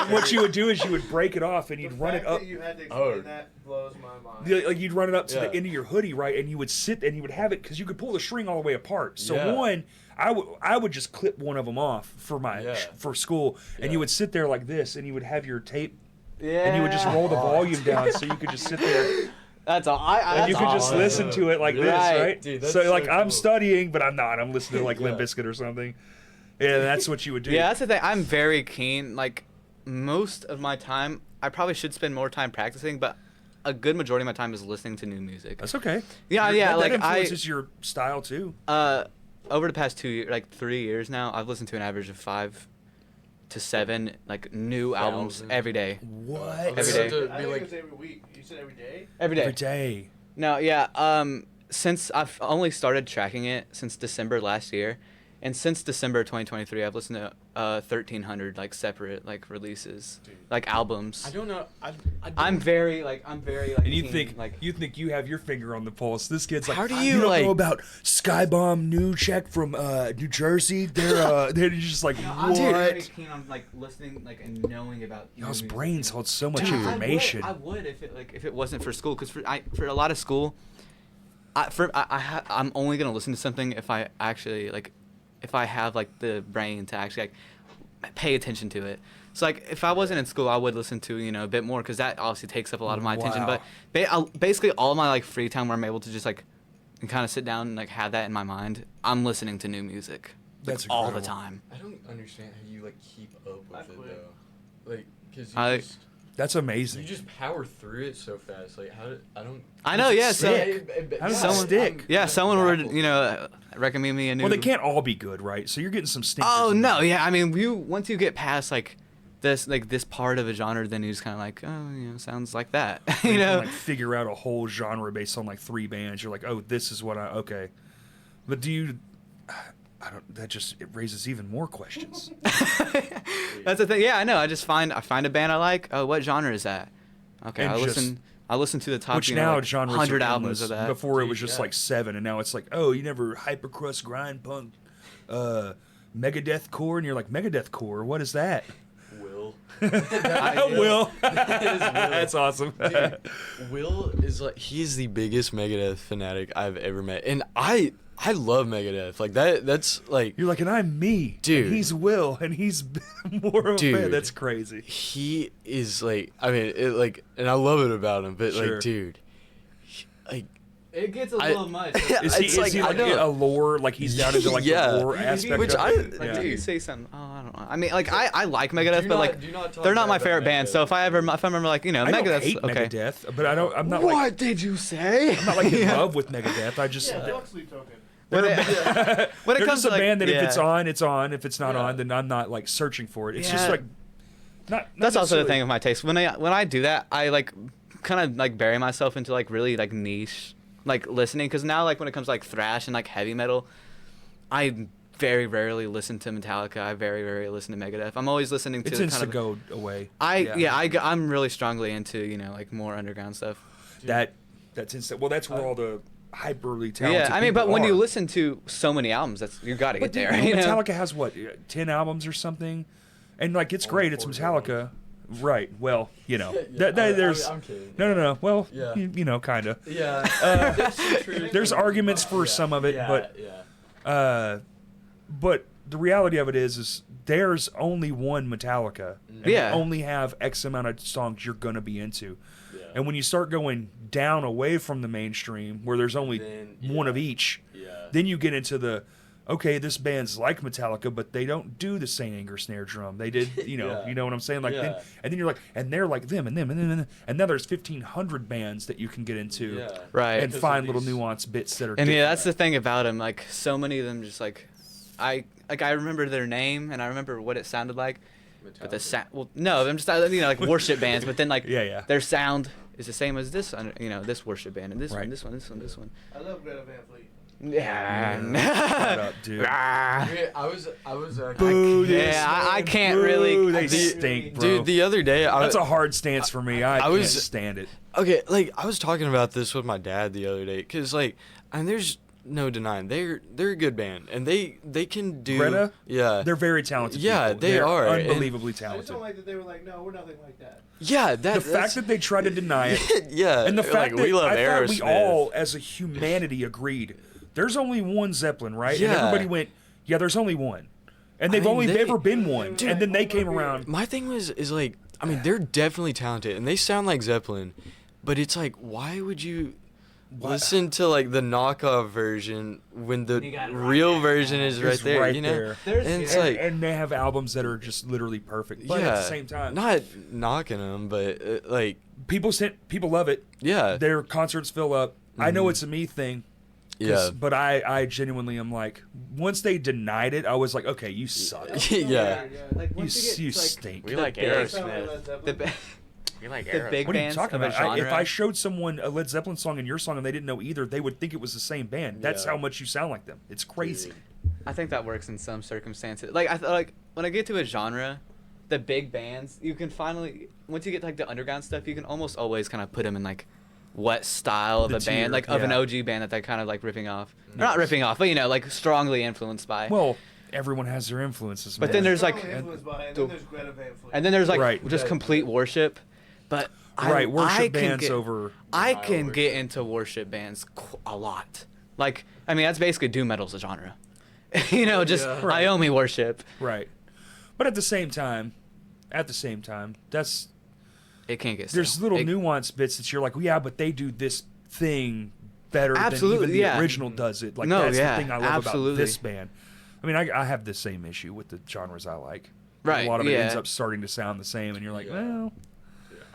And what you would do is you would break it off and you'd The run fact it up. that you had to explain that blows my mind. Like you'd run it up to the Yeah. end of your hoodie, right? And you would sit and you would have it because you could pull the string all the way apart. So Yeah. one, I would just clip one of them off for for school, and Yeah. you would sit there like this, and you would have your tape, Yeah. and you would just roll the volume down, so you could just sit there That's all. and you could just awesome. listen to it like this, Right. right? Dude, that's so like so I'm cool. studying, but I'm not. I'm listening to like Limp Yeah. Bizkit or something. Yeah, that's what you would do. Yeah, that's the thing. I'm very keen. Like, most of my time, I probably should spend more time practicing, but a good majority of my time is listening to new music. That's okay. Yeah, yeah. That Like influences your style too. over the past 2 years, like 3 years now, I've listened to an average of 5 to 7 like new albums Thousand. every day. What? Every day. To I be think like, it's every week. You said every day? Every day. Every day. No, yeah. Since I've only started tracking it since December last year, and since December 2023, I've listened to 1,300 like separate like releases, Dude. like albums. I don't know. I'm very like And you keen, think like you have your finger on the pulse. This kid's like, How do you you, don't like- know about Skybomb New Check from New Jersey? They're just like, I'm very what? keen on like listening like and knowing about. new Y'all's music, brains you know? hold so much And information. I would if it wasn't for school, because for a lot of school, I'm only gonna listen to something if I actually like, if I have like the brain to actually like pay attention to it. So like if I wasn't in school, I would listen to a bit more, because that obviously takes up a lot of my attention. Wow. But basically all my like free time where I'm able to just like and kind of sit down and like have that in my mind, I'm listening to new music. Like, That's all the incredible. time. I don't understand how you like keep up I with it quit. though. Like, cause I- That's amazing. you just power through it so fast. Like, I don't. I know, yeah. So How does it someone- stick? yeah, someone would recommend me a new. Well, they can't all be good, right? So you're getting some stinkers. Oh in no, there. yeah. I mean, once you get past like this part of a genre, then you just kind of like, oh, sounds like that, You you can, know. like figure out a whole genre based on like 3 bands. You're like, oh, this is what okay. But do you? I don't. That just it raises even more questions. That's the thing. Yeah, I know. I find a band I like. Oh, what genre is that? Okay, And I listen to the top. Which now like, genres 100 are albums endless. of that. Before it was Dude, just yeah. like 7, and now it's like, oh, you never hypercrust grind punk, Megadeth core, and you're like, Megadeth core, what is that? Will. Will. That's awesome. Dude, Will is like, he's the biggest Megadeth fanatic I've ever met, and I love Megadeth. Like that's like, You're like, and I'm me, Dude. And he's Will, and he's more of a fan. Dude. That's crazy. he is like, I mean, it like, and I love it about him, but Sure. like, dude, like, It gets a I- little much. Is he, It's is like, he I like know. a lore? Like he's down into like Yeah. the lore aspect Which of I- it? Like, Yeah. dude, say something. Oh, I don't know. I mean, like, I like Megadeth, Do but not- like, do not talk they're not bad my about favorite band. So Megadeth. if I remember, like, I Megadeth's don't hate okay. Megadeth, but I'm not like did you say? I'm not like in love with Megadeth. I just Yeah, Huxley token. When it, when it they're comes just to a like, band that if yeah. it's on, it's on. If it's not Yeah. on, then I'm not like searching for it. It's just Yeah. like not That's also the necessarily- thing with my taste. When I do that, I like kind of like bury myself into like really like niche like listening, because now like when it comes to like thrash and like heavy metal, I very rarely listen to Metallica. I very rarely listen to Megadeth. I'm always listening to It kind tends to of go away. I'm really strongly into like more underground stuff. That's instant. Well, that's where all the hyperly talented. Yeah, I mean, but people when you are. listen to so many albums, that's you got to But get there. dude, you You know, know? Metallica has what 10 albums or something, and like it's great. It's 40 Metallica, right? Well, Yeah, there's I'm kidding. no. Well, Yeah. you know, kind of. Yeah. There's arguments for some of it, but the reality of it is there's only one Metallica. And Yeah. you only have X amount of songs you're gonna be into. Yeah. And when you start going down away from the mainstream, where there's only Then, one yeah. of each, Yeah. then you get into the, okay, this band's like Metallica, but they don't do the Saint Anger snare drum. They did, Yeah. you know what I'm saying? Like, Yeah. and then you're like, and they're like them, and them, and then, and now there's 1,500 bands that you can get into, Yeah. Right. and Because find of little these- nuanced bits that are. And different. yeah, that's the thing about them. Like so many of them, just like I remember their name and I remember what it sounded like, but the sound. Well, no, I'm just like worship bands. But then like Yeah. their sound is the same as this, this worship band and this Right. one, this one, this one, this one. I love Greta Van Fleet. Shut up, dude. Ah. Yeah, I was Boo Yeah, this I man, can't boo, really- They the- stink, bro. dude. The other day, That's a hard stance for me. I was- can't stand it. okay, like I was talking about this with my dad the other day, cause like, and there's no denying they're a good band, and they can do. Greta? Yeah. They're very talented. Yeah, people. they They're are, and- unbelievably I just talented. don't like that they were like, no, we're nothing like that. Yeah, The fact that they try to deny it, yeah, and the they're fact like, that we love I thought we Aerosmith. all, as a humanity, agreed there's only one Zeppelin, right? And Yeah. everybody went, yeah, there's only one, and they've I mean, only they- ever been one, Dude, and then they I came agree. around. My thing is like, I mean, they're definitely talented, and they sound like Zeppelin, but it's like, why would you listen to like the knockoff version when the You got it right real there. version is right It's there? right you know, there. There's- and it's yeah. like, And they have albums that are just literally perfect, but yeah, at the same time, not knocking them, but like, people love it. yeah, Their concerts fill up. I know it's a me thing. 'Cause- yeah, But I genuinely am like, once they denied it, I was like, okay, you suck. yeah. Like You, once you get to, like, stink. We like big- Aerosmith. the ba- We like the Aerosmith. big What are you bands talking of a about? If genre. I showed someone a Led Zeppelin song and your song and they didn't know either, they would think it was the same band. That's Yeah. how much you sound like them. It's crazy. Dude. I think that works in some circumstances. Like like when I get to a genre, the big bands, you can finally once you get to, like the underground stuff, you can almost always kind of put them in like what style of The a band, tier, like of an yeah. OG band that they're kind of like ripping off. Or not ripping off, but like strongly influenced by. Well, everyone has their influences. But man. then there's, like- Strongly influenced by, and then there's Greta Van Fleet. And then there's like Right. just complete worship. But right, worship I can bands get, over. I Denial can get worship. into worship bands a lot. Like, I mean, that's basically doom metal's a genre. Just Yeah. Right. Iomi worship. Right. But at the same time, that's It can't get. there's stale. little It- nuance bits that you're like, well, yeah, but they do this thing better Absolutely, than even the yeah. original does it. Like No, that's yeah, the thing I love absolutely. about this band. I mean, I have the same issue with the genres I like. Right, A lot of it yeah. ends up starting to sound the same, and you're like, Yeah. well,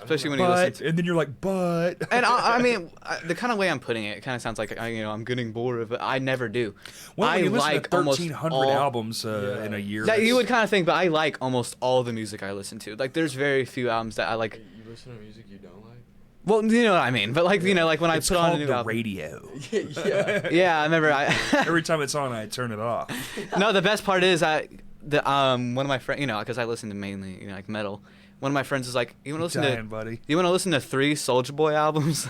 Especially when you listen. but, and then you're like, but. And I mean, the kind of way I'm putting it kind of sounds like I'm getting bored of it. I never do. Well, when I you listen like to almost 1,300 all- albums Yeah. in a year. That you that's- would kind of think, but I like almost all the music I listen to. Like, there's very few albums that I like. You listen to music you don't like? Well, you know what I mean. But like, like when I It's put on a called new the album. radio. yeah. Yeah, I remember. Every time it's on, I turn it off. No, the best part is one of my friends, because I listen to mainly like metal. One of my friends is like, "You want to listen Dying, to? buddy. You want to listen to 3 Soulja Boy albums?"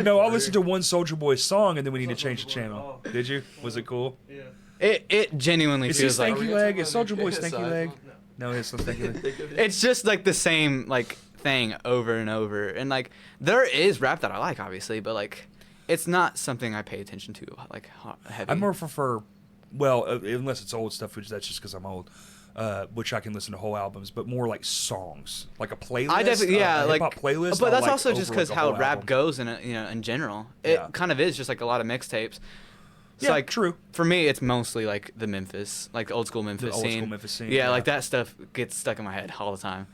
No, I'll listen to one Soldier Boy song, and then we need to change the Soulja Boy, channel. oh. Did you? Was it cool? Yeah. It genuinely Is he feels like Stanky Leg? Is Soldier Boy Stanky Leg? No. No, it's not Stanky Leg. it's just like the same like thing over and over. And like there is rap that I like, obviously, but like it's not something I pay attention to like heavy. I more prefer, well, unless it's old stuff, which that's just because I'm old, which I can listen to whole albums, but more like songs, like a playlist. I definitely a like hip-hop playlist. but I'll that's like also just over, because like, a how whole rap album. goes in general. It Yeah. kind of is just like a lot of mixtapes. It's Yeah, like true. For me, it's mostly like the Memphis, like the old school Memphis old scene. school Memphis scene, Yeah, yeah. like that stuff gets stuck in my head all the time.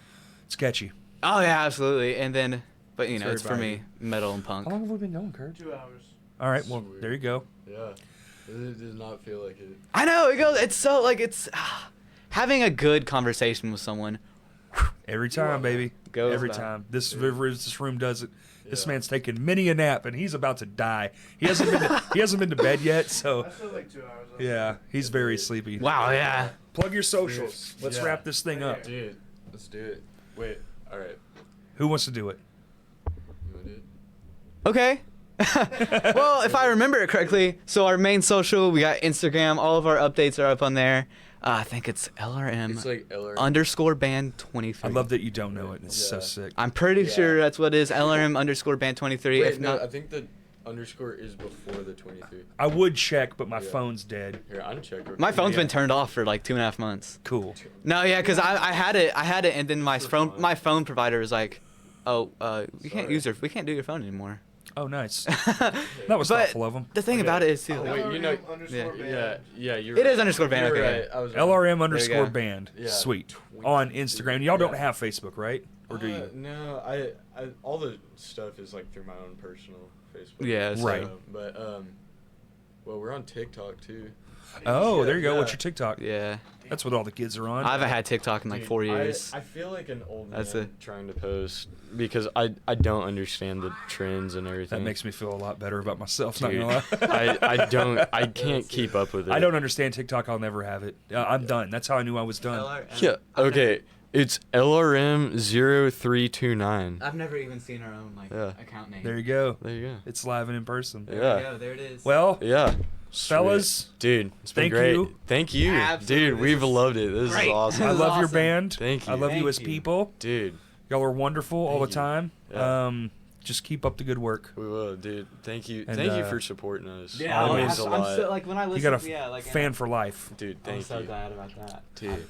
It's catchy. Oh yeah, absolutely. And then, but It's it's for very me metal and punk. How long have we been going, Kurt? 2 hours. All right, well, Sweet. there you go. Yeah. It does not feel like it. I know it goes. It's so like having a good conversation with someone. Every time, baby. Goes Every by. time. This room does it. This Yeah. man's taking many a nap, and he's about to die. He hasn't been to bed yet, so I still like 2 hours. yeah, he's very sleepy. Wow, yeah. Plug your socials. Let's Yeah. wrap this thing up. Dude, let's do it. Wait. All right. Who wants to do it? You want to do it? Okay. Well, if I remember it correctly, so our main social, we got Instagram. All of our updates are up on there. I think it's LRM It's like LR. underscore band 23. I love that you don't know it. It's so Yeah. sick. I'm pretty Yeah. sure that's what it is. LRM underscore band 23. Wait, If no, not, I think the underscore is before the 23. I would check, but my Yeah. phone's dead. Here, I'm checking. my phone's Yeah. been turned off for like 2.5 months. Cool. No, yeah, because I had it, and then my For phone, fun. my phone provider was like, "Oh, we can't Sorry. we can't do your phone anymore." Oh, nice. That was But thoughtful of him. the thing Okay. about it is too. Oh, like, wait, you know- Underscore yeah. band. Yeah, you're It right. is underscore band, You're okay. right. I was LRM you underscore go. band. Yeah. Sweet. 23. On Instagram. Y'all don't Yeah. have Facebook, right? Or do you? No, I all the stuff is like through my own personal Facebook. Yeah, so- Right. But well, we're on TikTok too. Oh, there you go. Yeah. What's your TikTok? Yeah, That's what all the kids are on. I haven't had TikTok in like Dude, 4 years. I feel like an old That's man trying to post because I don't understand the trends and everything. That makes me feel a lot better about myself. Not Dude, gonna lie. I can't keep up with it. I don't understand TikTok. I'll never have it. I'm done. That's how I knew I was done. Yeah. Okay. It's LRM0329. I've never even seen our own like Yeah. account name. There you go. There you go. It's live and in person. There Yeah. we go. There it is. Well, Yeah. fellas, Sweet. Dude, it's been thank great. you. Thank you. Absolutely. Dude, we've This is loved it. This great. is awesome. I This is love your awesome. band. Thank you. I love you Thank as you. people. Dude, Y'all are wonderful all the Thank you. time. Yeah. Just keep up the good work. we will, dude. Thank you. And, Thank you for supporting us. Yeah, It I'm means a so, lot. like when I listen. You got a yeah, like fan for life. Dude, I'm thank so you. glad about that. Dude.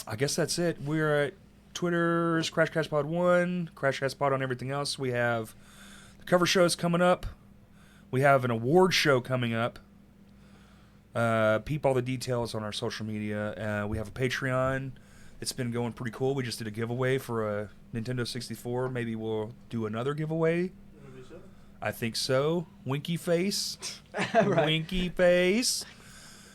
I guess that's it. We're at Twitter's CrashCastPod1, CrashCastPod on everything else. We have the cover shows coming up. We have an award show coming up. Peep all the details on our social media. We have a Patreon. It's been going pretty cool. We just did a giveaway for a Nintendo 64. Maybe we'll do another giveaway. I think so. Winky face. Right. Winky face.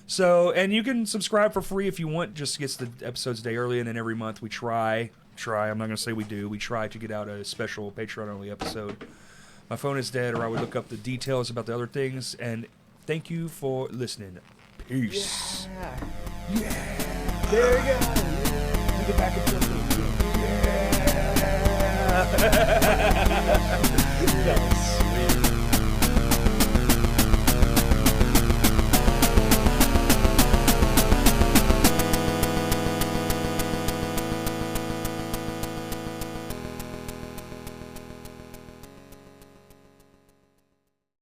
So, and you can subscribe for free if you want. Just gets the episodes a day early, and then every month we try. I'm not going to say we do. We try to get out a special Patreon-only episode. My phone is dead, or I would look up the details about the other things. And thank you for listening. Peace. There we go. Yeah.